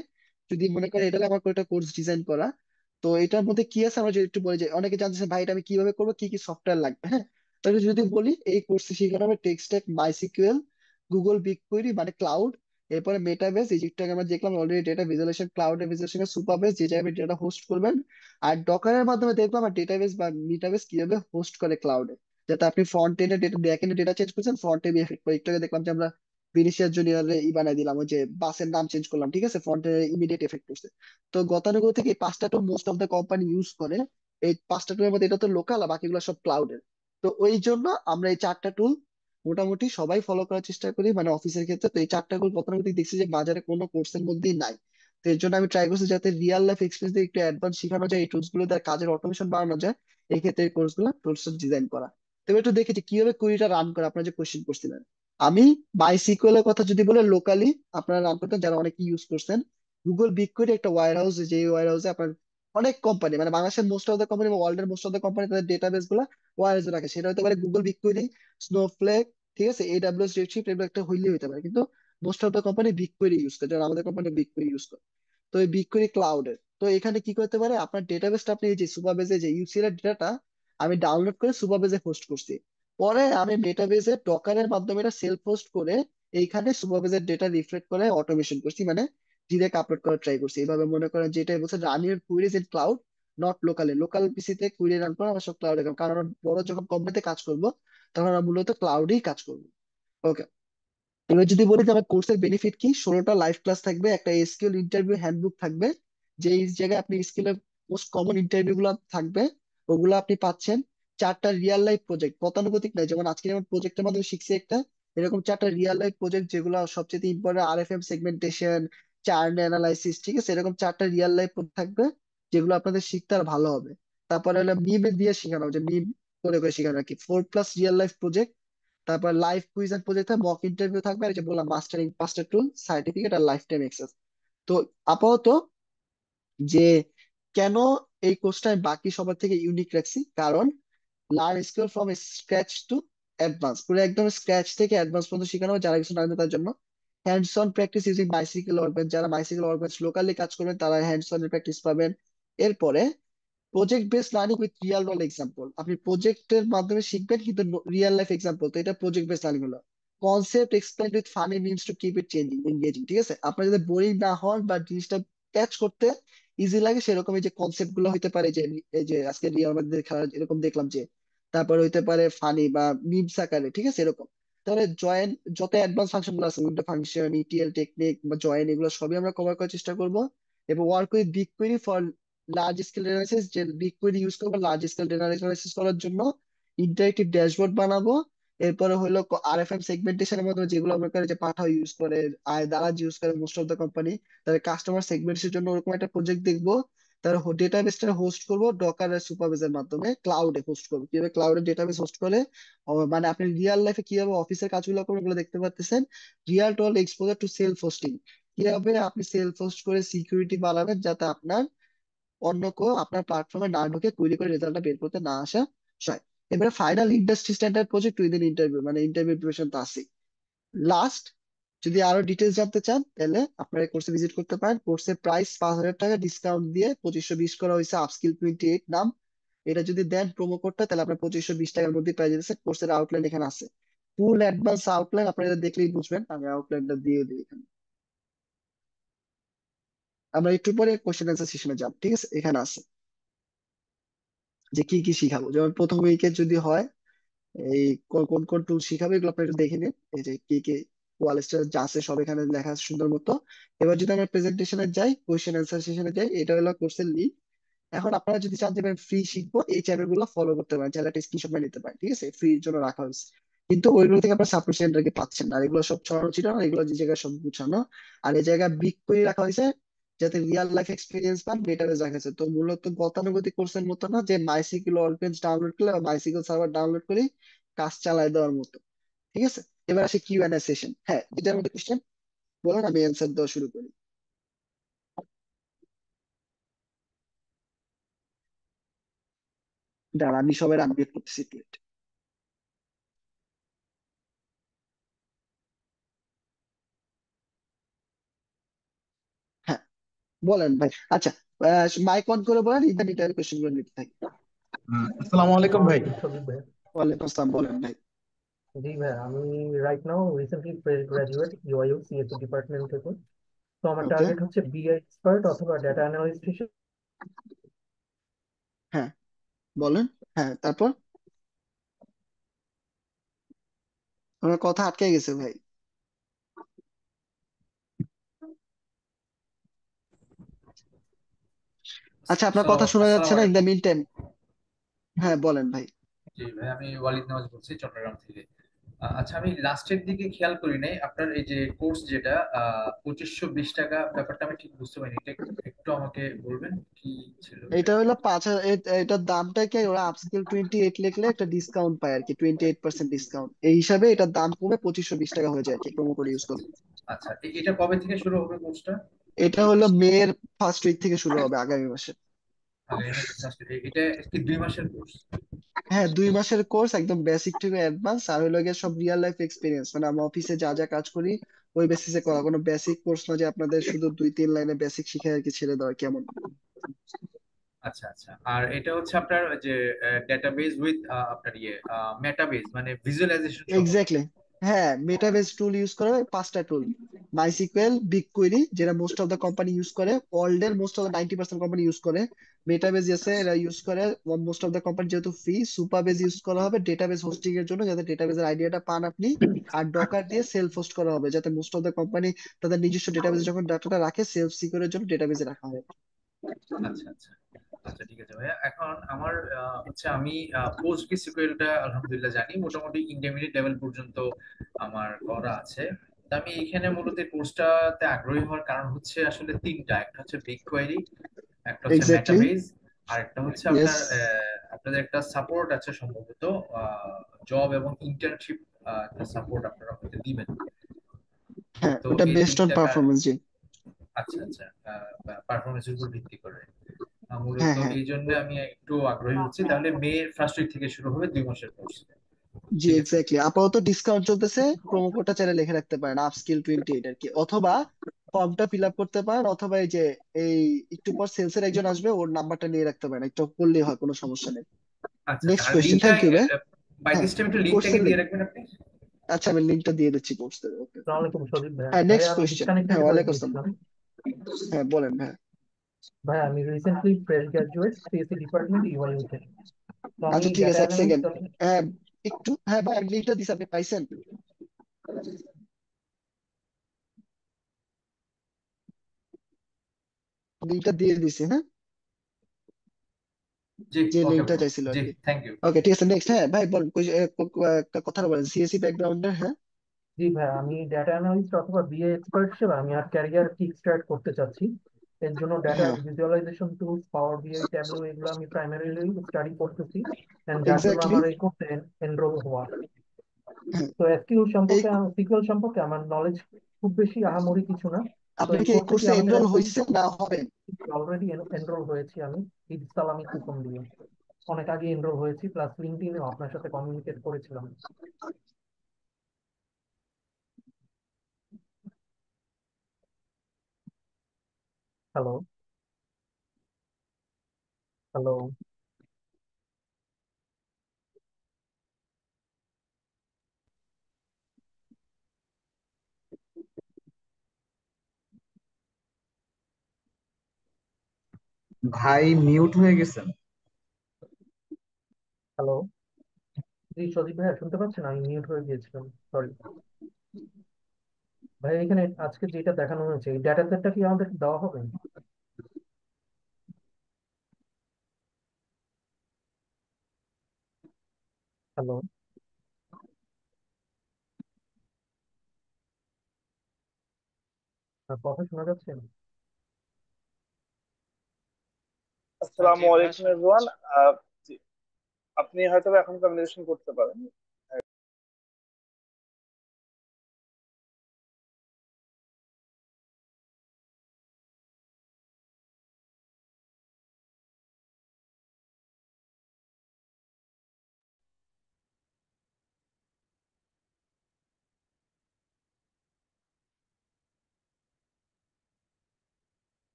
যদি মনে করেন এটা আমার একটা কোর্স ডিজাইন করা। তো এটার মধ্যে কি আছে আমরা যদি একটু বলি, যে অনেকে জানতেছেন ভাই এটা আমি কিভাবে করবো, কি কি সফটওয়্যার লাগবে, হ্যাঁ। তাহলে যদি বলি এই কোর্সে শিখানো হবে tech stack, MySQL, Google big query মানে ক্লাউড, এরপরে মেটাবেস, এই যেটা আমরা দেখলাম অলরেডি, ডেটা ভিজুয়ালাইজেশন, ক্লাউডে ভিজুয়ালাইজেশন, সুপারবেস যে জায়গায় ডেটা হোস্ট করবেন, আর ডকারের মাধ্যমে দেখবো আমার ডেটাবেস বা মিটাবেস কিভাবে হোস্ট করে ক্লাউডে, যাতে আপনি ফ্রন্ট এন্ডে ডেটা ব্যাক এন্ডে ডেটা চেঞ্জ করছেন, ফ্রন্ট এন্ডে এফেক্ট করে। একটু আগে দেখলাম যে আমরা ভিনিসিয়াস জুনিয়র ই বানাই দিলাম, ওই যে বাসের নাম চেঞ্জ করলাম, ঠিক আছে, ফ্রন্ট এ ইমিডিয়েট এফেক্ট করছে। তো গতানুগতিক থেকে এই 5টা tool most of the company use করে, এই 5টা টুলের মধ্যে এটা তো লোকাল আর বাকিগুলো সব ক্লাউডের। তো ওই জন্য আমরা এই 4টা টুল মোটামুটি সবাই ফলো করার চেষ্টা করি, মানে অফিসের ক্ষেত্রে। তো এই 4টা টুল গতানুগতিক দেখছি যে বাজারে কোনো কোর্সের মধ্যেই নাই। তো এর জন্য আমি ট্রাই করছি যাতে রিয়েল লাইফ এক্সপিরিয়েন্স দিয়ে একটু অ্যাডভান্স শেখানো যায়, এই টুলস গুলো দ্বারা কাজের অটোমেশন বাড়ানো যায়, এই ক্ষেত্রে এই কোর্স গুলো টুলস ডিজাইন করা। তবে একটু দেখেছি কিভাবে কুড়িটা রান করে, আপনার যে কোশ্চেন করছিলেন, আমি মাইসিকিউএল এর কথা যদি বলে লোকালি আপনারা রান করতেন, যারা অনেকে ইউজ করছেন, গুগল বিগকোয়েরি একটা ওয়্যার হাউস, যে ওয়্যার হাউসে আপনার অনেক কোম্পানি, মানে বাংলাদেশের মোস্ট অফ দ্য কোম্পানি বা ওয়ার্ল্ডের মোস্ট অফ দ্য কোম্পানি তাদের ডেটাবেস গুলা ওয়্যার হাউসে রাখে। সেটা হতে পারে গুগল বিগকোয়েরি, স্নোফ্লেক, ঠিক আছে, এডাব্লিউএস রেডশিফট, এগুলো একটা হইলেই হতে পারে, কিন্তু most of the company BigQuery use করে, যেমন আমাদের কোম্পানি বিগকোয়েরি ইউজ করে। তো এই বিগকোয়েরি ক্লাউডের, তো এখানে কি করতে পারে, আপনার ডেটাবেসটা আপনি এই যে সুপারবেজে যে ইউসিএল এর ডেটাটা আমি ডাউনলোড করে সুপারবেজে হোস্ট করছি, পরে আমি ডেটাবেসে ডকারের মাধ্যমে এটা সেলফ হোস্ট করে এইখানে সুপারভাইজার ডেটা রিফ্লেক্ট করে অটোমেশন করছি, মানে ডিরেক্ট আপলোড করার ট্রাই করছি। এইভাবে মনে করেন যেটা বলছে run your queries in cloud, not locally, local পিসিতে কুইরি রান করা আমার সব ক্লাউডে, কারণ আমরা বড় যখন কোম্পানিতে কাজ করব তখন আমরা মূলত ক্লাউডেই কাজ করবো। ওকে, এবার যদি বলি যে আমার কোর্সের বেনিফিট কি, 16টা লাইভ ক্লাস থাকবে, একটা এসকিউএল ইন্টারভিউ হ্যান্ডবুক থাকবে, যে এই জায়গায় আপনি স্কিলের মোস্ট কমন ইন্টারভিউ গুলো থাকবে, ওগুলো আপনি পাচ্ছেন। 4টা রিয়েল লাইফ প্রজেক্ট, গতানুগতিক নাই, যেমন আজকে যেমন প্রজেক্টের মাধ্যমে শিখছি একটা, এরকম 4টা রিয়েল লাইফ প্রজেক্ট যেগুলো সবচেয়ে ইম্পর্টেন্ট, আরএফএম সেগমেন্টেশন, চার্ন অ্যানালাইসিস, ঠিক আছে, এরকম 4টা রিয়েল লাইফ থাকবে যেগুলো আপনাদের শিখতে আর ভালো হবে। তারপরে হলো মিম দিয়ে শেখানো, যে মিম করে করে শেখানো আর কি, 4+ রিয়েল লাইফ প্রজেক্ট। তারপর লাইভ কুইজ এন্ড প্রজেক্ট থাকবে, মক ইন্টারভিউ থাকবে, আর এই যে বললাম মাস্টারিং 5টা টুল, সার্টিফিকেট আর লাইফ টাইম এক্সেস। তো আপাতত যে কেন এই কোর্সটা আমি বাকি সবার থেকে ইউনিক রাখছি, কারণ learn skill from scratch to advance, পুরো একদম স্ক্র্যাচ থেকে অ্যাডভান্স পর্যন্ত শেখানো হবে যারা কিছু না জানে তার জন্য। Hands on practice using bicycle workbench, যারা বাইসাইকেল ওয়ার্কবেঞ্চ লোকালি কাজ করবেন তারা হ্যান্ডস অন প্র্যাকটিস পাবেন। এরপরে project based learning with real world example, আপনি প্রজেক্টের মাধ্যমে শিখবেন কিন্তু রিয়েল লাইফ এক্সাম্পল, তো এটা প্রজেক্ট বেসড লার্নিং হলো। Concept explain with funny memes to keep it changing engaging, ঠিক আছে, আপনার যাতে বোরিং না হন বা জিনিসটা ক্যাচ করতে ইজি লাগে সেরকম এই যে কনসেপ্ট গুলো হইতে পারে, যে এই যে আজকে রিয়াল মাদ্রিদের খেলা এরকম দেখলাম যে, তারপরে হইতে পারে ফানি বা মিমস আকারে, ঠিক আছে, এরকম। তাহলে জয়েন, যত অ্যাডভান্স ফাংশন গুলো আছে, উইন্ডো ফাংশন, ইটিএল টেকনিক বা জয়েন, এগুলো সবই আমরা কভার করার চেষ্টা করব। এবং work with big query for large scale analysis, যে বিগ কুইরি ইউজ করবো লার্জ স্কেল অ্যানালাইসিস করার জন্য, ইন্টারেক্টিভ ড্যাশবোর্ড বানাবো। এরপরে হলো আরএফএম সেগমেন্টেশনের মধ্যে যেগুলো আমরা করে, যে পাঠাও ইউজ করে, আয় দারাজ ইউজ করে মোস্ট অফ দ্য কোম্পানি, তাহলে কাস্টমার সেগমেন্টের জন্য ওরকম একটা প্রজেক্ট দেখবো। তার ডেটাবেসটা হোস্ট করবো ডকার আর সুপারভাইজার মাধ্যমে, ক্লাউডে হোস্ট করবো, কিভাবে ক্লাউডে ডেটাবেস হোস্ট করে মানে আপনি রিয়েল লাইফে কিভাবে অফিসের কাজগুলো করবেন ওগুলো দেখতে পারতেছেন। Real tall exposure to self hosting, কিভাবে আপনি সেলফ হোস্ট করে সিকিউরিটি বাড়াবেন যাতে আপনার অন্য কেউ আপনার প্ল্যাটফর্মে না ঢুকে কুইরি করে রেজাল্টটা বের করতে না আসা হয়। এবারে final industry standard project within interview, মানে ইন্টারভিউ প্রিপারেশন তো আছে। লাস্ট, যদি আরো ডিটেলস জানতে চান তাহলে আপনারা কোর্সে ভিজিট করতে পারেন। কোর্সের প্রাইস 5,000 টাকা ডিসকাউন্ট দিয়ে 2520 করা হয়েছে, আপস্কিল 28 নাম। এটা যদি দেন প্রোমো কোডটা তাহলে আপনার 2520 টাকার মধ্যে পেয়ে যাচ্ছে। কোর্সের আউটলাইন এখানে আছে, ফুল অ্যাডভান্স আউটলাইন, আপনারা এটা দেখলেই বুঝবেন, আমি আউটলাইনটা দিয়ে দিই এখানে। আমরা একটু পরে কোশ্চেন অ্যান্সার সেশনে যাব, ঠিক আছে, এখানে আছে যে কি কি শিখাবো। যেমন প্রথম উইকে যদি হয় এই কোন কোন কোন টুল শিখাবে এগুলো আপনি একটু দেখে নিন, এই যে কি কি কোয়ালিস্টার যা আছে সব এখানে লেখা আছে সুন্দর মতো। এবার যদি আমরা প্রেজেন্টেশনে যাই, কোশ্চেন অ্যান্সার সেশনে যাই, এটা হলো কোর্সের লিড। এখন আপনারা যদি চান যে ফ্রি শিখবো, এই চ্যানেল গুলো ফলো করতে পারেন, চাইলে একটা স্ক্রিনশট নিতে পারেন, ঠিক আছে, ফ্রির জন্য রাখা হয়েছে। কিন্তু ওইগুলো থেকে আপনার সাপোর্ট সেন্টারকে পাচ্ছেন না, আর এগুলো সব ছড়ানো ছিল না, এগুলো যে জায়গায় সব গুছানো। আর এই জায়গায় বিগ করে রাখা হয়েছে যাতে রিয়েল লাইফ এক্সপিরিয়েন্স পান, ডেটাবেস রাখা হয়েছে। তো মূলত গতানুগতিক কোর্সের মতো না যে মাইসিকিউএল ওয়ার্কবেঞ্চ ডাউনলোড করলে বা মাইসিকিউএল সার্ভার ডাউনলোড করে কাজ চালায় দেওয়ার মতো, ঠিক আছে। এবার আসে কিউ এন্ড এ সেশন, হ্যাঁ এটার মধ্যে কোশ্চেন বলেন, আমি অ্যান্সার দেওয়া শুরু করি। দাঁড়া আমি সবাই আপডেট করতেছি একটু একটু। হ্যাঁ বলেন ভাই, আচ্ছা মাইক অন করে বলেন, ইদানিং এটার কোশ্চেন গুলো নিতে থাকি। আসসালামু আলাইকুম ভাই। সবিক ভাই। ওয়ালাইকুম আসসালাম, বলেন ভাই। জি ভাই, আমি right now recently fresh graduate UIU CSC department থেকে। তো আমার ওকে, টার্গেট হচ্ছে বিএ এক্সপার্ট অথবা ডেটা অ্যানালিস্ট হিসেবে। হ্যাঁ বলেন, হ্যাঁ তারপর, আমার কথা আটকে গেছে ভাই। আচ্ছা আপনার কথা শোনা যাচ্ছে আসসালামু না ইন দ্য আলাইকুম। Mean time. হ্যাঁ বলেন ভাই। জি ভাই, আমি ওয়ালিদ নেওয়াজ বলছি চট্টগ্রাম থেকে। আচ্ছা, আমি লাস্টের দিকে খেয়াল করি নাই আপনার এই যে কোর্স যেটা 2520 টাকা, ব্যাপারটা আমি ঠিক বুঝতে পারিনি, এটা একটু আমাকে বলবেন কি ছিল এটা? এটা হলো 5,000, এটার দামটা কি ওরা আপস্কেল 28 লিখলে একটা ডিসকাউন্ট পায় আর কি, 28% ডিসকাউন্ট, এই হিসাবে এটার দাম কমে 2520 টাকা হয়ে যায় আর কি প্রোমো কোড ইউজ করলে। আচ্ছা, এটা কবে থেকে শুরু হবে কোর্সটা? এটা হলো মেয়ের ফার্স্ট উইক থেকে শুরু হবে আগামী মাসে। আগামী মাসে first এ। এটা কি 2 মাসের কোর্স? হ্যাঁ, 2 মাসের কোর্স, একদম বেসিক থেকে অ্যাডভান্স, আর হলো গিয়ে সব রিয়েল লাইফ এক্সপিরিয়েন্স, মানে আমরা অফিসে যা যা কাজ করি ওই বেসিসে করা, কোনো বেসিক কোর্স না যে আপনাদের শুধু 2-3 লাইনে বেসিক শিখে আর কি ছেড়ে দেওয়া কেমন। আচ্ছা আচ্ছা, আর এটা হচ্ছে আপনার ওই যে ডেটাবেজ উইথ আপনার মেটাবেজ মানে ভিজুয়ালাইজেশন সহ। এক্স্যাক্টলি। হ্যাঁ, মেটাবেস টুল ইউজ করে, 5টা টুল: মাইসিকুয়েল, বিগ কুয়েরি যেটা most of the company use করে, ওয়ার্ল্ডের most of the 90% company use করে, মেটাবেস আছে এরা ইউজ করে মোস্ট অফ দ্য কোম্পানি যেহেতু ফ্রি, সুপারবেজ ইউজ করা হবে ডেটাবেস হোস্টিং এর জন্য যাতে ডেটাবেসের আইডিয়াটা পান আপনি, আর ডকার দিয়ে সেলফ হোস্ট করা হবে যাতে মোস্ট অফ দ্য কোম্পানি তাদের নিজস্ব ডেটাবেসে যখন ডাটাটা রাখে সেলফ সিকিউরের জন্য ডেটাবেসে রাখা হয়। আচ্ছা আচ্ছা আচ্ছা, ঠিক আছে ভাইয়া। এখন আমার হচ্ছে আমি পোস্ট সিকিউরিটিটা আলহামদুলিল্লাহ জানি, মোটামুটি ইন্টারমিডিয়েট লেভেল পর্যন্ত আমার করা আছে। তা আমি এখানে মূলত কোর্সটাতে আগ্রহী হওয়ার কারণ হচ্ছে আসলে তিনটা: একটা হচ্ছে বিগ কোয়েরি, একটা হচ্ছে এক্স্যাক্টলি। মেটাবেজ, আর একটা হচ্ছে ইয়েস। আপনার আপনাদের একটা সাপোর্ট আছে সম্ভবত, জব এবং ইন্টার্নশিপ একটা সাপোর্ট আপনারা হয়তো দিবেন। হ্যাঁ, তো ওটা এই বেস্ট অন তিনটা পারফরমেন্স জি। আচ্ছা আচ্ছা, পারফরমেন্সের উপর ভিত্তি করে হ্যাঁ মূলত হ্যাঁ। এই জন্য আমি একটু আগ্রহী হচ্ছি। তাহলে মে ফার্স্ট উইক থেকে শুরু হবে 2 মাসের কোর্স। জি ঠিক আছে। এক্স্যাক্টলি, আপাতত ডিসকাউন্ট চলতেছে, প্রোমো কোডটা চাইলে লিখে রাখতে পারেন আপস্কিল 28 আর কি, অথবা ফর্মটা ফিল আপ করতে পারেন, অথবা এই যে এই একটু পর সেলসের একজন আসবে ওর নাম্বারটা নিয়ে রাখতে পারেন, একটু করলেই হয়, কোনো সমস্যা নেই। আচ্ছা আচ্ছা, নেক্সট আর কোয়েশ্চেন, লিঙ্কটা থ্যাংক ইউ ভাই। বাই হ্যাঁ, দিস টাইম একটু লিঙ্কটাকে কোর্সের দিয়ে লিঙ্ক, রাখবেন আপনি। আচ্ছা আমি লিঙ্কটা দিয়ে দিচ্ছি কোর্সের, ওকে। আসসালামু আলাইকুম সজীব ভাই। হ্যাঁ, ভাই নেক্সট আমি কোয়েশ্চেন, ডিসকানেক্টেড হ্যাঁ হয়ে ওয়ালাইকুম আসসালাম। গিয়েছিলাম। হ্যাঁ বলেন ভাই। ভাই আমি recently fresh graduate CSC department UIU থেকে। তো আমি আচ্ছা ঠিক ডাটা আছে, এক অ্যানালিস্ট। সেকেন্ড। হ্যাঁ, একটু, হ্যাঁ ভাই আমি লিঙ্কটা দিচ্ছি, আপনি পাইছেন? লিঙ্কটা দিয়ে দিছি, হ্যাঁ, জি, যে ওকে লিঙ্কটা ব্রো। চাইছিল আর জি, কি। Thank you. ওকে ঠিক আছে, নেক্সট। হ্যাঁ ভাই বলেন, একটা কথা বলেন সিএসসি ব্যাকগ্রাউন্ডের, হ্যাঁ। জি ভাই, আমি ডাটা অ্যানালিস্ট অথবা বিএ এক্সপার্ট হিসেবে আমি আর ক্যারিয়ার কিক স্টার্ট করতে চাচ্ছি। এর জন্য ডাটা হ্যাঁ ভিজুয়ালাইজেশন টুলস, পাওয়ার বিআই, ট্যাবলো এগুলো আমি প্রাইমারিলি স্টাডি করতেছি, এন্ড যার জন্য এক্স্যাক্টলি। আমার এই কোর্সে এনরোল হওয়া। হ্যাঁ, তো এসকিউএল এই সম্পর্কে, সিকিউএল সম্পর্কে আমার নলেজ খুব বেশি আহামরি কিছু না। তো আপনি এই কি এই কোর্সে কি কোর্সে আমাদের এনরোল এমপ্লয়ি? হয়েছেন না হবেন? অলরেডি এনরোল হয়েছি আমি, ঈদ সালামি কুপন দিয়ে অনেক আগে এনরোল হয়েছি, প্লাস লিঙ্কডইনেও আপনার সাথে কমিউনিকেট করেছিলাম। Hello, hello. ভাই মিউট হয়ে গেছেন। হ্যালো। জি সজীব ভাই, শুনতে পাচ্ছেন? আমি মিউট হয়ে গিয়েছিলাম, সরি। ভাই এখানে আজকে যেটা দেখানো হয়েছে এই ডেটা সেটটা কি আমাদের দেওয়া হবে? হ্যালো, কথা শোনা যাচ্ছে? জি আসসালামু ভাইয়া আলাইকুম শোনা এভরিওয়ান। যাচ্ছে। জি, আপনি হয়তো বা এখন কমিউনিকেশন করতে পারেন।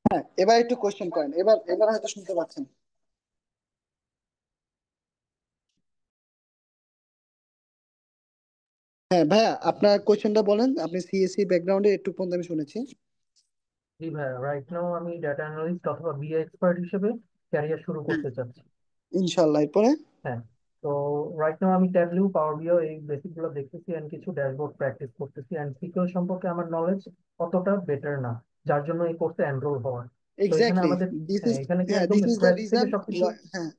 হ্যাঁ, এবার একটু কোশ্চেন করেন, এবার এবার হয়তো শুনতে পাচ্ছেন। হ্যাঁ ভাইয়া, আপনার কোশ্চেনটা বলেন, আপনি সিএসসি ব্যাকগ্রাউন্ডে একটু পর্যন্ত আমি শুনেছি। জি ভাই, রাইট নাও আমি ডাটা অ্যানালিস্ট অথবা বিএ এক্সপার্ট হিসেবে ক্যারিয়ার শুরু করতে চাচ্ছি। ইনশাল্লাহ, এরপরে? হ্যাঁ। তো রাইট নাও আমি ট্যাবলু, পাওয়ার বিআই এই বেসিক গুলো দেখতেছি, এন্ড কিছু ড্যাশবোর্ড প্র্যাকটিস করতেছি, এন্ড সিকিউর সম্পর্কে আমার নলেজ অতটা বেটার না, যার জন্য এই কোর্সে এনরোল হওয়া। তো এখানে এক্স্যাক্টলি। আমাদের দিস ইজ, এখানে কি হ্যাঁ একদম দিস ইজ দ্য স্ক্র্যাচ থেকে রিজন। সবকিছু হ্যাঁ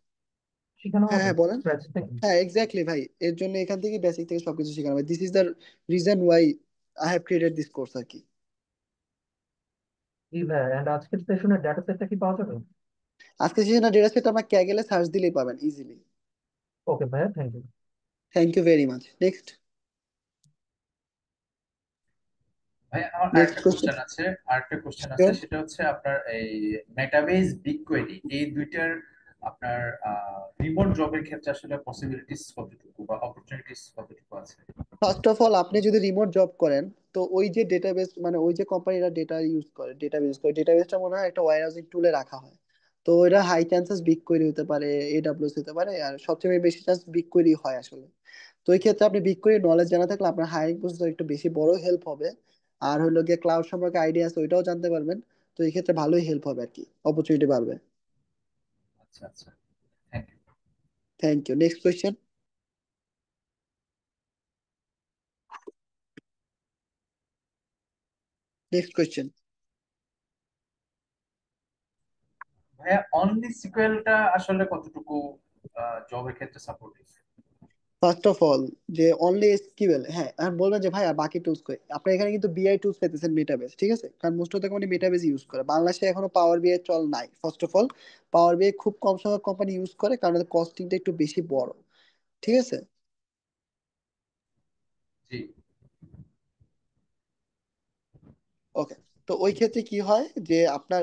শেখানো হ্যাঁ হবে, হ্যাঁ বলেন। স্ক্র্যাচ থেকে? হ্যাঁ এক্স্যাক্টলি ভাই, এর জন্য এখান থেকে বেসিক থেকে সবকিছু শেখানো হয়। This is the reason why I have created this course আর কি। জি ভাইয়া, এন্ড আজকের সেশনের ডেটা সেটটা কি পাওয়া যাবে? আজকে সেশনের ডেটা সেট আমরা ক্যাগেলে সার্চ দিলেই পাবেন ইজিলি। ওকে ভাইয়া, thank you. Thank you very much. Next, ভাই আমার নেক্সট আরেকটা কোশ্চেন। কোশ্চেন আছে, আরেকটা কোশ্চেন আছে, সেটা হচ্ছে আপনার এই মেটাবেস বিগ কোয়েরি এই দুইটার আপনার রিমোট জবের ক্ষেত্রে আসলে পসিবিলিটিস কতটুকু বা অপরচুনিটিস কতটুকু আছে? ফার্স্ট অফ অল আপনি যদি রিমোট জব করেন, তো ওই যে ডেটাবেস মানে ওই যে কোম্পানিরা ডেটাবেসটা মনে হয় একটা ওয়্যার হাউসিং টুলে রাখা হয়। তো এটা হাই চান্সেস বিগ কোয়েরি হতে পারে, এডব্লিউএস হতে পারে, আর সবচেয়ে বেশি চান্স বিগ কোয়েরি হয় আসলে। তো এই ক্ষেত্রে আপনি বিগ কোয়েরি নলেজ জানা থাকলে আপনার হায়ারিং প্রসেস একটু বেশি বড় হেল্প হবে। আর হলো গিয়ে ক্লাউড সম্পর্কে আইডিয়া আছে ওইটাও জানতে পারবেন। তো এই ক্ষেত্রে ভালোই হেল্প হবে আর কি, অপরচুনিটি বাড়বে। আচ্ছা আচ্ছা, thank you. Thank you. Next question. Next question. ভাইয়া অনলি সিকুয়েলটা আসলে কতটুকু জবের ক্ষেত্রে সাপোর্টিভ? ফার্স্ট অফ অল, যে অনলি এসকিউএল, হ্যাঁ আর বলবেন যে ভাই আর বাকি টুলস কই, আপনি এখানে কিন্তু বিআই টুলস পেতেছেন মেটাবেস, ঠিক আছে, কারণ most of the company Metabase use করে। বাংলাদেশে এখনো পাওয়ার বিআই চল নাই। ফার্স্ট অফ অল পাওয়ার বিআই খুব কম সংখ্যক কোম্পানি ইউজ করে, কারণ কস্টিংটা একটু বেশি বড়, ঠিক আছে। জি। ওকে, তো ওই ক্ষেত্রে কি হয় যে আপনার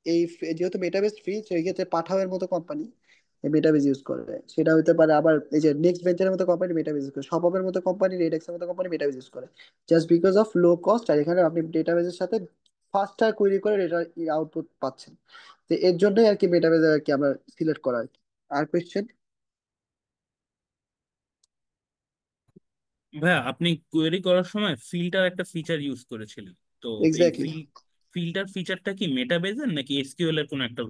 এই যেহেতু মেটাবেস ফ্রি, সেই ক্ষেত্রে পাঠাওয়ের মতো কোম্পানি মেটাবেস ইউজ করে, সেটা হতে পারে আবার এই যে নেক্সট ভেঞ্চারের মতো কোম্পানি মেটাবেস ইউজ করে, শপপের মতো কোম্পানি, রেডেক্সের মতো কোম্পানি মেটাবেস ইউজ করে, just because of low cost. আর এখানে আপনি ডেটাবেসের সাথে ফাস্টার কোয়েরি করে ডেটা আউটপুট পাচ্ছেন। তো এর জন্যই আর কি মেটাবেস আর কি আমরা সিলেক্ট করা আর কি। আর কোয়েশ্চেন। ভাইয়া আপনি কোয়েরি করার সময় ফিল্টার একটা ফিচার ইউজ করেছিলেন, তো এই এক্স্যাক্টলি। ফিল্টার ফিচারটা কি মেটাবেজের নাকি এসকিউএল এর কোনো একটা?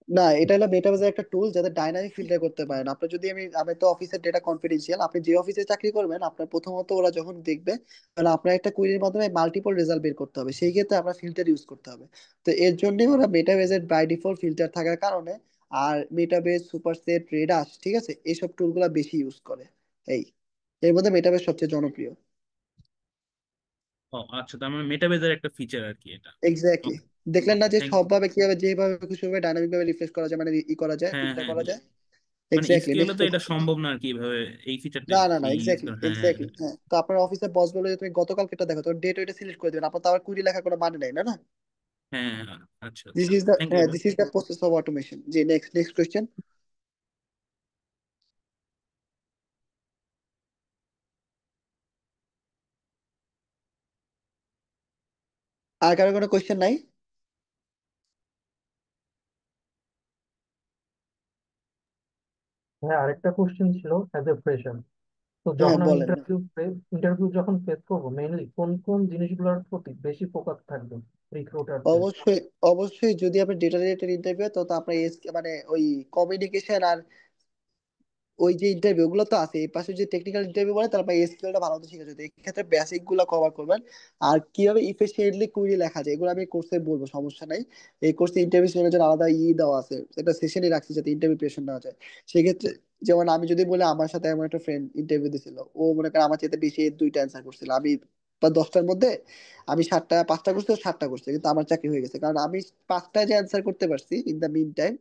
না, এটা হলো মেটাবেজের একটা টুল যাতে ডাইনামিক ফিল্টার করতে পারেন। আপনার যদি আমি তো অফিসের ডেটা কনফিডেন্সিয়াল, আপনি যে অফিসে চাকরি করবেন আপনার প্রথমত ওরা যখন দেখবে, তাহলে আপনার একটা কুইরির মাধ্যমে মাল্টিপল রেজাল্ট বের করতে হবে, সেই ক্ষেত্রে আপনার ফিল্টার ইউজ করতে হবে। তো এর জন্যই ওরা মেটাবেজের বাই ডিফল্ট ফিল্টার থাকার কারণে, আর মেটাবেজ, সুপারসেট, রেডাস, ঠিক আছে, এইসব টুলগুলো বেশি ইউজ করে। এই এর মধ্যে মেটাবেজ সবচেয়ে জনপ্রিয়। ও আচ্ছা, তার মানে মেটাবেজের একটা ফিচার আর কি এটা। এক্স্যাক্টলি। ওকে। দেখলেন না ওকে, যে থ্যাংক ইউ। সবভাবে কিভাবে যেভাবে খুশি ভাবে ডাইনামিক ভাবে রিফ্রেশ করা যায়, মানে ই করা যায়, হ্যাঁ উল্টা হ্যাঁ করা হ্যাঁ, যায়। মানে এক্স্যাক্টলি। এসকিউএল এ নেক্সট। তো এটা সম্ভব না আর কি এভাবে এই ফিচারটা না না না, ইউজ এক্স্যাক্টলি করা। হ্যাঁ হ্যাঁ এক্স্যাক্টলি, হ্যাঁ। তো আপনার অফিসে বস বলে যে তুমি গতকালকেটা দেখো, তো ডেট ওইটা সিলেক্ট করে দিবেন, আপনার তো আবার কুড়ি লেখা কোনো মানে নাই, না না। হ্যাঁ হ্যাঁ, হ্যাঁ, আচ্ছা দিস আচ্ছা, ইজ দ্য, থ্যাংক ইউ হ্যাঁ ভাই। This is the process of automation. জি, নেক্সট নেক্সট কোয়েশ্চেন। আর কারো কোনো কোয়েশ্চেন নাই? হ্যাঁ, আরেকটা কোশ্চেন ছিল অ্যাজ এ ফ্রেশার। তো হ্যাঁ যখন আমি বলেন। ইন্টারভিউ যখন ফেস করবো, মেইনলি কোন কোন জিনিসগুলোর প্রতি বেশি ফোকাস থাকবে রিক্রুটারদের? অবশ্যই, অবশ্যই যদি আপনি ডেটা রিলেটেড ইন্টারভিউ, তো তো আপনার মানে ওই কমিউনিকেশন আর ওই যে ইন্টারভিউ গুলো তো আছে, এই পাশে যে টেকনিক্যাল ইন্টারভিউ বলে, তারপর এসকিউএল টা ভালো মতো শিখা যেত, এই ক্ষেত্রে বেসিক গুলো কভার করবেন। আর কিভাবে ইফিশিয়েন্টলি কুইরি লেখা যায় এগুলো আমি কোর্সে বলবো, সমস্যা নাই। এই কোর্সে ইন্টারভিউ সেশনের জন্য আলাদা দেওয়া আছে, একটা সেশনই রাখছি যাতে ইন্টারভিউ প্রিপারেশন নেওয়া যায়। সেক্ষেত্রে যেমন আমি যদি বলি, আমার সাথে আমার একটা ফ্রেন্ড ইন্টারভিউ দিছিল, ও মনে করেন আমার চাইতে বেশি দুইটা অ্যান্সার করছিল, আমি বা 10টার মধ্যে আমি সাতটা, পাঁচটা করছি, ও সাতটা করছে, কিন্তু আমার চাকরি হয়ে গেছে, কারণ আমি পাঁচটা যে অ্যান্সার করতে পারছি ইন দ্য মিন টাইম।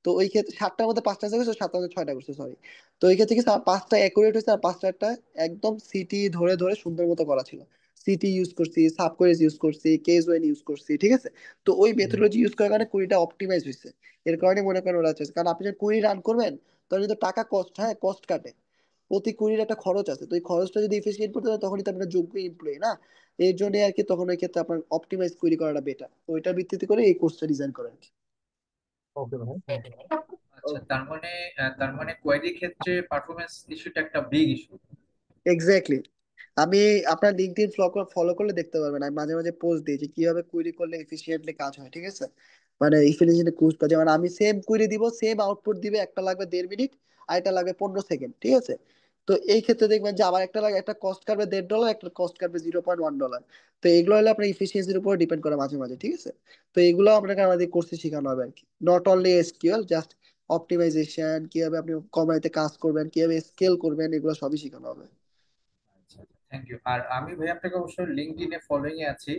তো ওই ক্ষেত্রে সাতটার মধ্যে পাঁচটা অ্যান্সার করছে, সাতটার মধ্যে ছয়টা করছে, সরি। তো এই ক্ষেত্রে কি পাঁচটা একুরেট হয়েছে, আর পাঁচটা একটা একদম সিটি ধরে ধরে সুন্দর মতো করা ছিল। সিটি ইউজ করছি, সাব কোয়েরিজ ইউজ করছি, কেস ওয়েন ইউজ করছি, ঠিক আছে। তো ওই মেথোডলজি ইউজ করার কারণে কুড়িটা অপটিমাইজ হয়েছে। এর কারণে মনে করেন ওরা চাইছে, কারণ আপনি যখন কুড়ি রান করবেন, তখন কিন্তু টাকা কস্ট, হ্যাঁ কস্ট কাটে, প্রতি কুড়ির একটা খরচ আছে, তো এই খরচটা যদি এফিসিয়েন্ট করতে পারেন তখনই তো আপনার যোগ্য এমপ্লয়ি না। এর জন্য আর কি তখন ওই ক্ষেত্রে আপনার অপটিমাইজ কুড়ি করাটা বেটার, তো ওইটার ভিত্তিতে করে এই কোর্সটা ডিজাইন করা আর কি। ওকে ভাই, থ্যাংক ইউ। আচ্ছা, তার মানে কোয়েরির ক্ষেত্রে পারফরমেন্স ইস্যুটা একটা বিগ ইস্যু। এক্স্যাক্টলি। আমি আপনার লিঙ্কডইন ফলো করলে দেখতে পারবেন, আমি মাঝে মাঝে পোস্ট দিই যে কিভাবে কুইরি করলে এফিসিয়েন্টলি কাজ হয়, ঠিক আছে। মানে এফিসিয়েন্টলি কুইজ কাজ, যেমন আমি সেম কুইরি দিব, সেম আউটপুট দিবে, একটা লাগবে 1.5 মিনিট, আর এটা লাগবে 15 সেকেন্ড, ঠিক আছে। তো তো এই ক্ষেত্রে দেখবেন যে আমার একটা কস্ট কাটবে $1.50, একটা কস্ট কাটবে $0.1। তো এগুলো হলো আপনার ইফিসিয়েন্সির উপর ডিপেন্ড করে মাঝে মাঝে, ঠিক আছে? তো এগুলো আপনাকে আমাদের কোর্সে শেখানো হবে আর কি, not only SQL, just optimization, কিভাবে আপনি কোম্পানিতে কাজ করবেন, কিভাবে স্কেল করবেন, এগুলো সবই শেখানো হবে। আচ্ছা, থ্যাংক ইউ। আর আমি ভাই আপনাকে অবশ্যই লিঙ্কডইনে ফলোইং এ আছি।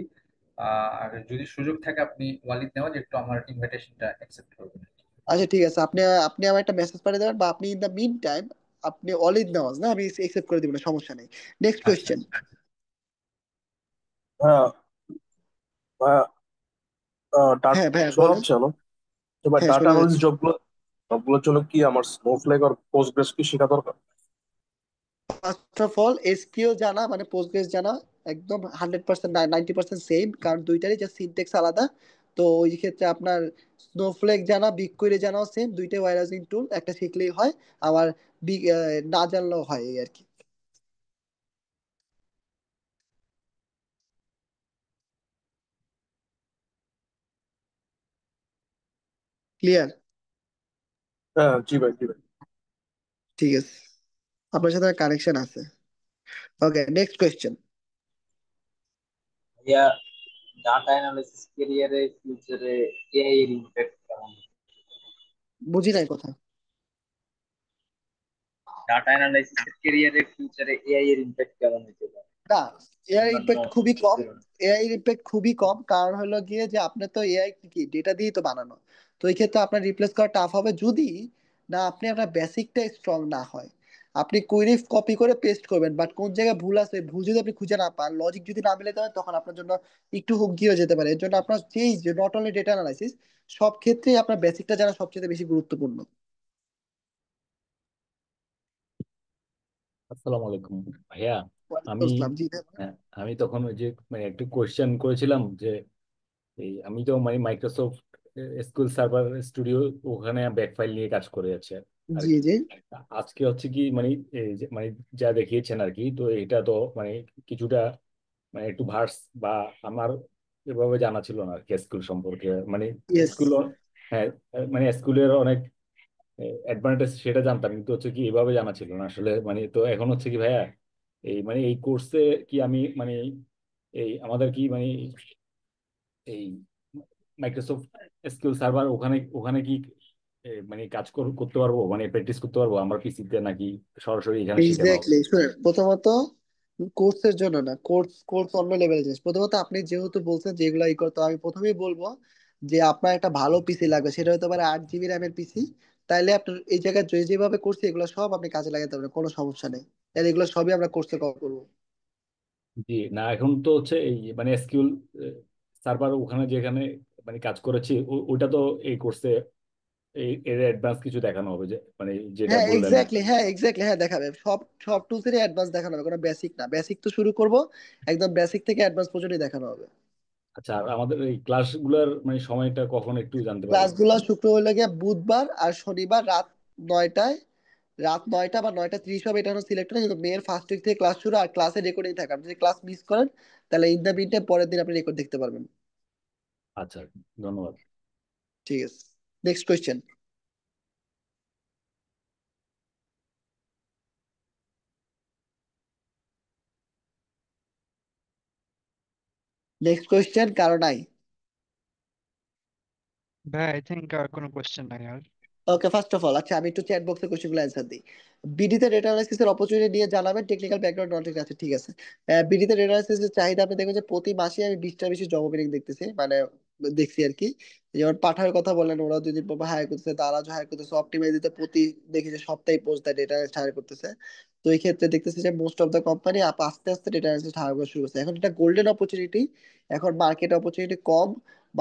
আর যদি সুযোগ থাকে আপনি ওয়ালিদ নেওয়াজ একটু আমার ইনভিটেশনটা অ্যাকসেপ্ট করবেন। আচ্ছা ঠিক আছে, আপনি আপনি আমার একটা মেসেজ পাঠিয়ে দেবেন, বা আপনি ইন দ্য মিন টাইম আপনি অলিদ নেওয়াজ না, আমি একসেপ্ট করে দিব না, সমস্যা নেই। নেক্সট আচ্ছা কোয়েশ্চেন। আচ্ছা। হ্যাঁ ভাইয়া, হ্যাঁ ভাইয়া শোনা বলেন। হচ্ছে না? এবার হ্যাঁ ডাটা শোনা অ্যানালিস্ট যাচ্ছে। জবগুলোর জন্য কি আমার স্নোফ্লেক আর পোস্টগ্রেস কি শেখা দরকার? ফার্স্ট অফ অল এসকিউএল জানা মানে পোস্টগ্রেস জানা একদম 100%, 90% সেম, কারণ দুইটারই যে সিনটেক্স আলাদা। তো ওই ক্ষেত্রে আপনার স্নোফ্লেক জানা, বিগকোয়েরি জানাও সেম, দুইটাই ওয়্যারহাউজিং টুল, একটা শিখলেই হয়। আবার বিগ না জানলেও হয়, এই আর কি। ক্লিয়ার? হ্যাঁ, জি ভাই, জি ভাই। ঠিক আছে, আপনার সাথে কানেকশন আছে। ওকে, নেক্সট কোয়েশ্চেন। ভাইয়া, ডাটা অ্যানালিসিস ক্যারিয়ারে ফিউচারে এআই এর ইমপ্যাক্ট কেমন? বুঝি নাই কথা। ডাটা অ্যানালাইসিস এর ক্যারিয়ারে ফিউচারে এআই এর ইমপ্যাক্ট কেমন হতে পারে না, এআই অন্যান্য ইম্প্যাক্ট খুবই কম। ক্ষেত্রে? এআই ইম্প্যাক্ট খুবই কম, কারণ হলো গিয়ে যে আপনার তো এআই কি ডেটা দিয়ে তো বানানো। তো এই ক্ষেত্রে আপনার রিপ্লেস করা টাফ হবে, যদি না আপনি আপনার বেসিকটা স্ট্রং না হয়। আপনি কুইরি কপি করে পেস্ট করবেন, বাট কোন জায়গায় ভুল আছে, ভুল যদি আপনি খুঁজে না পান, লজিক যদি না মিলে দেন, তখন আপনার জন্য একটু হুমকি হয়ে যেতে পারে। এর জন্য আপনার যেই নট অনলি ডেটা অ্যানালাইসিস, সব ক্ষেত্রেই আপনার বেসিকটা জানা সবচেয়ে বেশি গুরুত্বপূর্ণ। আসসালামু আলাইকুম ভাইয়া। ওয়ালাইকুম আমি আসসালাম, জি ভাই বলেন। হ্যাঁ, আমি তখন ওই যে মানে একটা কোয়েশ্চেন করেছিলাম যে এই আমি তো মানে মাইক্রোসফট এসকিউএল সার্ভার স্টুডিও ওখানে ব্যাক ফাইল নিয়ে কাজ করে যাচ্ছে আর জি কি। জি। আজকে হচ্ছে কি মানে এই যে মানে যা দেখিয়েছেন আর কি, তো এটা তো মানে কিছুটা মানে একটু ভার্স বা আমার এভাবে জানা ছিল না আর কি এসকিউএল সম্পর্কে, মানে ইয়েস। স্কুল, হ্যাঁ, মানে স্কুলের অনেক অ্যাডভান্টেজ সেটা জানতাম, কিন্তু হচ্ছে কি এভাবে জানা ছিল না আসলে। মানে তো এখন হচ্ছে কি ভাইয়া এই মানে এই কোর্সে কি আমি মানে এই আমাদের কি মানে এই মাইক্রোসফট এসকিউএল সার্ভার ওখানে ওখানে কি মানে কাজ করতে পারবো, মানে প্র্যাকটিস করতে পারবো আমরা পিসিতে, নাকি সরাসরি এখানে শেখানো হবে? এক্স্যাক্টলি, শুনেন, প্রথমত কোর্সের জন্য না, কোর্স কোর্স অন্য লেভেলের জিনিস। প্রথমত আপনি যেহেতু বলছেন যে এগুলো ই করতে, আমি প্রথমেই বলবো যে আপনার একটা ভালো পিসি লাগবে, সেটা হতে পারে 8 জিবি র্যামের পিসি। তাইলে আপনার এই জায়গায় যেভাবে করছি এগুলো সব আপনি কাজে লাগাতে পারবেন, কোনো সমস্যা নেই। তাহলে এগুলো সবই আমরা কোর্সে কভার করবো। জি না, এখন তো হচ্ছে এই মানে এসকিউএল সার্ভার ওখানে যেখানে মানে কাজ করেছি ওইটা তো এই কোর্সে এর অ্যাডভান্স কিছু দেখানো হবে, যে মানে যেটা হ্যাঁ বললেন। এক্স্যাক্টলি, হ্যাঁ এক্স্যাক্টলি, হ্যাঁ দেখাবে, সব সব টুলসেরই অ্যাডভান্স দেখানো হবে, কোনো বেসিক না। বেসিক তো শুরু করব, একদম বেসিক থেকে অ্যাডভান্স পর্যন্তই দেখানো হবে। আচ্ছা, আর আমাদের এই ক্লাসগুলোর মানে সময়টা কখন একটু জানতে পারি? ক্লাসগুলো শুক্র হলে গিয়ে বুধবার আর শনিবার রাত 9টায়, রাত 9টা বা 9টা 30 হবে, এটা হলো সিলেক্ট হবে। কিন্তু মেয়ের ফার্স্ট উইক থেকে ক্লাস শুরু, আর ক্লাসে রেকর্ডিং থাকে। আপনি যদি ক্লাস মিস করেন, তাহলে ইন দ্য মিন টাইম পরের দিন আপনি রেকর্ড দেখতে পারবেন। আচ্ছা, ধন্যবাদ। ঠিক আছে, নেক্সট কোয়েশ্চেন। নেক্সট কোয়েশ্চেন কারো নাই? ভাই আই থিঙ্ক আর কোনো কোয়েশ্চেন নাই আর। ওকে, ফার্স্ট অফ অল, আচ্ছা আমি একটু চ্যাট বক্সে কোশ্চেনগুলো অ্যান্সার দিই। বিডিতে ডেটা অ্যানালিসিসের অপরচুনিটি নিয়ে জানাবেন, টেকনিক্যাল ব্যাকগ্রাউন্ড নলেজ আছে, ঠিক আছে। বিডিতে ডেটা অ্যানালিসিসের চাহিদা আপনি দেখবেন যে প্রতি মাসে আমি 20টা বেশি জব ওপেনিং দেখতেছি, মানে দেখছি আর কি। যেমন পাঠার কথা বললেন, ওরা 2 দিন পর হায়ার করতেছে, দারাজ হায়ার করতেছে, অপটিমাইজ দিতে প্রতি দেখি যে সপ্তাহে পোস্ট দেয় ডেটা অ্যানালিস্ট হায়ার করতেছে। তো এই ক্ষেত্রে দেখতেছি যে মোস্ট অফ দ্য কোম্পানি আস্তে আস্তে ডেটা অ্যানালিস্ট হায়ার করা শুরু করছে। এখন এটা গোল্ডেন অপরচুনিটি, এখন মার্কেট অপরচুনিটি কম,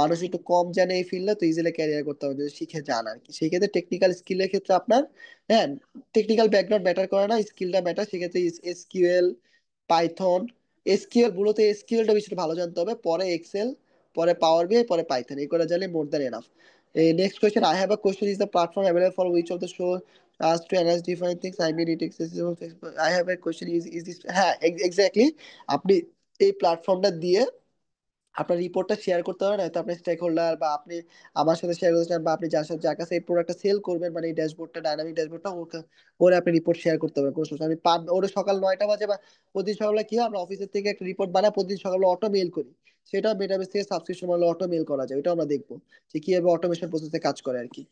মানুষ একটু কম জানে এই ফিল্ডে, তো ইজিলি ক্যারিয়ার করতে হবে যদি শিখে যান আর কি। সেই ক্ষেত্রে টেকনিক্যাল স্কিলের ক্ষেত্রে আপনার, হ্যাঁ, টেকনিক্যাল ব্যাকগ্রাউন্ড ম্যাটার করে না, স্কিলটা ম্যাটার। সেক্ষেত্রে এসকিউএল, পাইথন, এসকিউএল মূলত এসকিউএলটা বেশি ভালো জানতে হবে, পরে এক্সেল, পরে পাওয়ার বিআই, পরে পাইথন, এই করে জানলে more than enough. Next question, I have a question, is the platform available for which of the show us to analyze different things? I mean, it accessible Facebook. I have a question, is this, হ্যাঁ exactly, আপনি এই প্ল্যাটফর্মটা দিয়ে আপনার রিপোর্টটা share করতে হবে না, তো আপনি স্টেক হোল্ডার বা আপনি আমার সাথে শেয়ার করতে চান বা আপনি যার কাছে এই প্রোডাক্টটা সেল করবেন, মানে এই ড্যাশবোর্ডটা, ডাইনামিক ড্যাশবোর্ডটা ওরে আপনি রিপোর্ট শেয়ার করতে হবে, কোনো সমস্যা নেই। আমি ওরে সকাল 9টা বাজে বা প্রতিদিন সকালে কি হয়, আমরা অফিসের থেকে একটা রিপোর্ট বানাই প্রতিদিন সকালে অটো মেল করি, সেটা ডেটাবেস থেকে সাবস্ক্রিপশন হলে অটো মেল করা যায়, এটা আমরা দেখবো যে কিভাবে অটোমেশন প্রসেসে কাজ করে আর কি।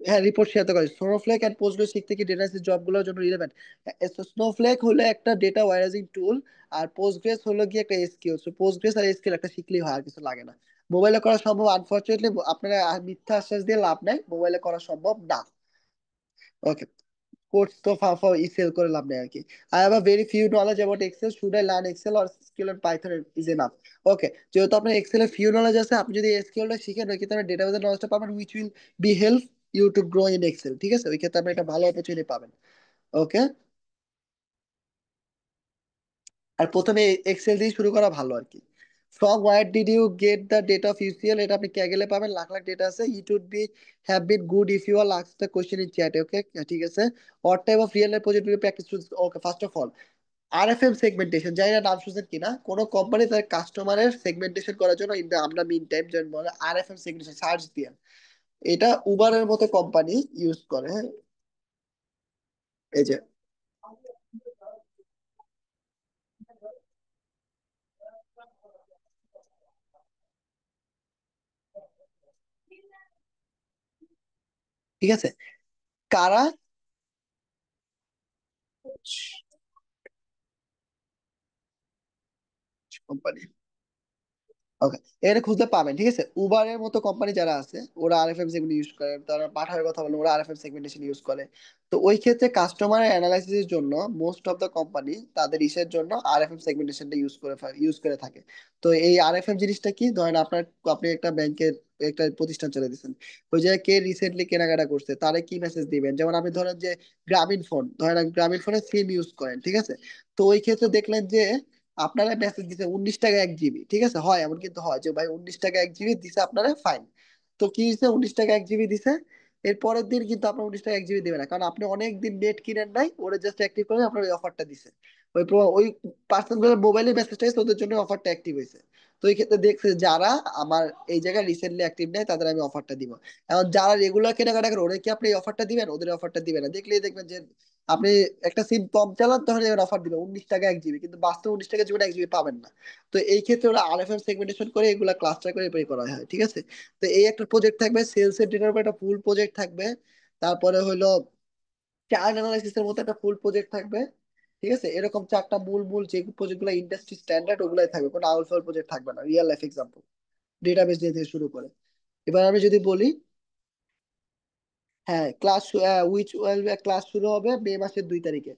হ্যাঁ, রিপোর্ট শেয়ার তো করে। স্নোফ্লেক এন্ড পোস্টগ্রেস শিখতে কি ডেটা জব গুলোর জন্য রিলেভেন্ট? স্নোফ্লেক হলো একটা ডেটা ওয়্যারহাউজিং টুল, আর পোস্টগ্রেস হলো কি একটা এসকিউএল। সো পোস্টগ্রেস আর এসকিউএল একটা শিখলেই হয়, আর কিছু লাগে না। মোবাইলে করা সম্ভব, আনফরচুনেটলি আপনারা মিথ্যা আশ্বাস দিয়ে লাভ নাই, মোবাইলে করা সম্ভব না। ওকে, কোর্স তো ফাফা ইসেল করে লাভ নেই আর কি। I have a very few knowledge about Excel, should I learn Excel or SQL and Python is enough? Okay, যেহেতু আপনার এক্সেল এর ফিউ নলেজ আছে, আপনি যদি এসকিউএল টা শিখেন ওই ক্ষেত্রে ডেটাবেসের নলেজটা পাবেন, which will be help you to grow in excel. ঠিক আছে, ওই ক্ষেত্রে আপনি একটা ভালো অপরচুনিটি পাবেন। ওকে, আর প্রথমে এক্সেল দিয়ে শুরু করা ভালো আর কি। From where did you get the data of UCL? এটা আপনি ক্যাগেলে পাবেন, লাখ লাখ ডেটা আছে। It would be have been good if you are ask the question in chat. Okay, ঠিক আছে। What type of real life project practice? Okay, first of all RFM segmentation, জানি না নাম শুনছেন কিনা, কোন কোম্পানি তার কাস্টমারের সেগমেন্টেশন করার জন্য আমরা মিন টাইম যেমন বলে আরএফএম সেগমেন্টেশন সার্চ দিয়ে, এটা উবারের মতো কোম্পানি ইউজ করে। হ্যাঁ, এই যে, ঠিক আছে, কারা কোম্পানি। ওকে, এটা খুঁজতে পাবেন। ঠিক আছে, উবারের মতো কোম্পানি যারা আছে ওরা আরএফএম সেগমেন্ট ইউজ করে, তারা পাঠানোর কথা বলে ওরা আরএফএম সেগমেন্টেশন ইউজ করে। তো ওই ক্ষেত্রে কাস্টমার অ্যানালাইসিসের জন্য মোস্ট অফ দ্য কোম্পানি তাদের ইসের জন্য আরএফএম সেগমেন্টেশনটা ইউজ করে থাকে। তো এই আরএফএম জিনিসটা কি, ধরেন আপনি একটা ব্যাংকের একটা প্রতিষ্ঠান চলে দিচ্ছেন, ওই জায়গায় কে রিসেন্টলি কেনাকাটা করছে তারে কি মেসেজ দিবেন, যেমন আপনি ধরেন যে গ্রামীণ ফোন, ধরেন গ্রামীণ ফোনে সিম ইউজ করেন, ঠিক আছে। তো ওই ক্ষেত্রে দেখলেন যে আপনারা মেসেজ দিচ্ছে 19 টাকা 1 জিবি, ঠিক আছে, হয় এমন কিন্তু হয় যে ভাই 19 টাকা 1 জিবি দিছে আপনারা, ফাইন। তো কি হয়েছে, 19 টাকা 1 জিবি দিছে, এর পরের দিন কিন্তু আপনার 19 টাকা 1 জিবি দেবে না, কারণ আপনি অনেক দিন নেট কিনেন নাই, ওরা জাস্ট অ্যাক্টিভ করে আপনার ওই অফারটা দিছে। ওই পার্সন গুলোর মোবাইলে মেসেজটা এসে ওদের জন্য অফারটা অ্যাক্টিভ হয়েছে। তো এই ক্ষেত্রে দেখছে যারা আমার এই জায়গায় রিসেন্টলি অ্যাক্টিভ নেই তাদের আমি অফারটা দিব। এখন যারা রেগুলার কেনাকাটা করে ওরা কি আপনি এই অফারটা দিবেন? ওদের অফারটা দিবেন না, দেখলেই দেখবেন যে আপনি একটা সিম কম চালান তখন এবার অফার দিবে 19 টাকা 1 জিবি, কিন্তু বাস্তবে 19 টাকা জীবনে 1 জিবি পাবেন না। তো এই ক্ষেত্রে ওরা আরএফএম সেগমেন্টেশন করে এগুলা ক্লাস্টার করে এরপরে করা হয়, ঠিক আছে। তো এই একটা প্রজেক্ট থাকবে, সেলস এর ডেটার উপর একটা ফুল প্রজেক্ট থাকবে, তারপরে হলো চার্ট অ্যানালাইসিস এর মতো একটা ফুল প্রজেক্ট থাকবে। ঠিক আছে, এরকম চারটা মূল মূল যে প্রজেক্ট গুলো ইন্ডাস্ট্রি স্ট্যান্ডার্ড ওগুলাই থাকবে, কোনো আউল ফাউল প্রজেক্ট থাকবে না, রিয়েল লাইফ এক্সাম্পল ডেটাবেস দিয়ে থেকে শুরু করে। এবার আমি যদি বলি, হ্যাঁ, ক্লাস শুরু হবে মে 2 তারিখে।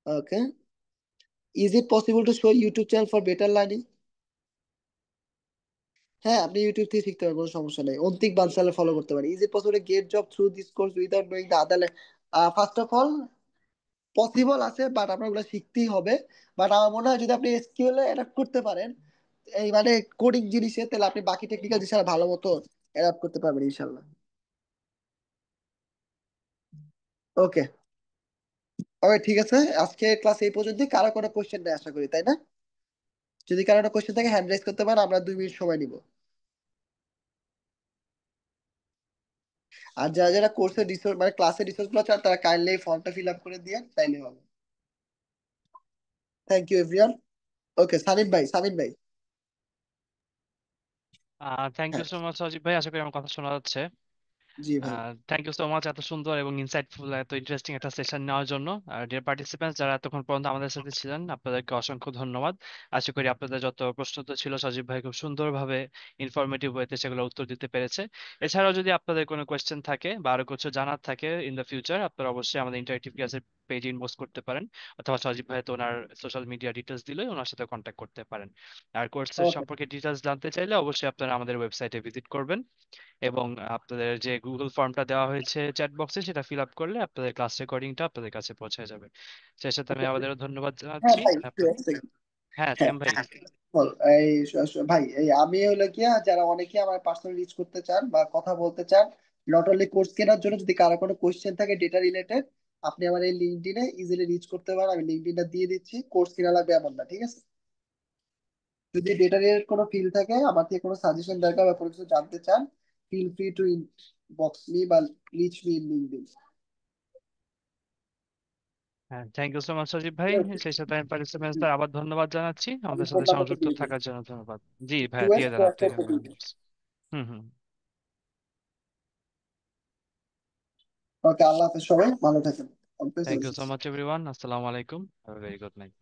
Okay, is it possible to show YouTube channel for better learning? হ্যাঁ, আপনি ইউটিউব থেকে শিখতে পারেন, কোনো সমস্যা নেই। অন্তিক বানসালে ফলো করতে পারেন। Is it possible gate job through this course without knowing the other? First of all possible আছে, বাট আপনার ওগুলো শিখতেই হবে। বাট আমার মনে হয় যদি আপনি এসকিউএল এ অ্যাডাপ্ট করতে পারেন এই মানে কোডিং জিনিসে, তাহলে আপনি বাকি টেকনিক্যাল জিনিস ভালো মতো অ্যাডাপ্ট করতে পারবেন ইনশাল্লাহ। ওকে, ওকে, ঠিক আছে, আজকে ক্লাস এই পর্যন্তই। কারো কোনো কোশ্চেন নেই আশা করি, তাই না? যদি কারো কোনো কোশ্চেন থাকে হ্যান্ড রাইজ করতে পারেন, আমরা 2 মিনিট সময় নিব। আর যারা যারা কোর্সের রিসোর্স মানে ক্লাসের রিসোর্স গুলো চান তারা কাইন্ডলি ফর্মটা ফিল আপ করে দিয়ে তাইলে হবে। Thank you everyone. Okay, Samin ভাই। থ্যাংক ইউ হ্যাঁ, সো মাচ সজীব ভাই, আশা করি আমার কথা শোনা যাচ্ছে। জি ভাই। থ্যাংক ইউ সো মাচ এত সুন্দর এবং ইনসাইটফুল এত ইন্টারেস্টিং একটা সেশন নেওয়ার জন্য। আর ডিয়ার পার্টিসিপেন্টস যারা এতক্ষণ পর্যন্ত আমাদের সাথে ছিলেন, আপনাদেরকে অসংখ্য ধন্যবাদ। আশা করি আপনাদের যত প্রশ্ন তো ছিল সজীব ভাই খুব সুন্দরভাবে ইনফরমেটিভ ওয়েতে সেগুলো উত্তর দিতে পেরেছে। এছাড়াও যদি আপনাদের কোনো কোয়েশ্চেন থাকে বা আরো কিছু জানার থাকে ইন দ্য ফিউচার, আপনারা অবশ্যই আমাদের ইন্টারেক্টিভ ক্লাসের পেজে ইনবক্স করতে পারেন, অথবা সজীব ভাই তো ওনার সোশ্যাল মিডিয়া ডিটেলস দিলে ওনার সাথে কন্ট্যাক্ট করতে পারেন। আর কোর্সের ওকে, সম্পর্কে ডিটেলস জানতে চাইলে অবশ্যই আপনারা আমাদের ওয়েবসাইটে ভিজিট করবেন, এবং আপনাদের যে গুগল ফর্মটা দেওয়া হয়েছে চ্যাট বক্সে সেটা ফিল আপ করলে আপনাদের ক্লাস রেকর্ডিংটা আপনাদের কাছে পৌঁছে যাবে। সেই সাথে আমি ওকে। আমাদেরও ধন্যবাদ হ্যাঁ জানাচ্ছি ভাই, একটু আপনার। এক second। হ্যাঁ, হ্যাঁ, স্যাম ভাই। বল। এই ভাই, এই আমি হলো গিয়া যারা অনেকে আমার পার্সোনালি রিচ করতে চান বা কথা বলতে চান, নট অনলি কোর্স কেনার জন্য, যদি কারো কোনো কোশ্চেন থাকে ডেটা রিলেটেড, আপনি আমার এই লিঙ্কডইনে ইজিলি রিচ করতে পারেন। আমি লিঙ্কডইনটা দিয়ে দিচ্ছি, কোর্স কেনা লাগবে এমন না, ঠিক আছে। যদি ডেটা রিলেটেড কোনো ফিল থাকে, আমার থেকে কোনো সাজেশন দরকার বা কোনো কিছু জানতে চান, feel free to inbox me বা রিচ মি ইন লিঙ্কডইন। হ্যাঁ, thank you so much Sajib ভাই। সেই সাথে আমি পার্টিসিপেন্টস আবার ধন্যবাদ জানাচ্ছি আমি আমাদের ফোন সাথে নাম্বারটা সংযুক্ত দিয়ে দিই, থাকার জন্য। ধন্যবাদ। জি ভাইয়া, দিয়ে 2s দেন আপনি। দিয়ে দিই। হুম হুম। ওকে, আল্লাহ হাফেজ, সবাই ভালো থাকেন। Thank you so much everyone. আসসালামু আলাইকুম। Have a very good night.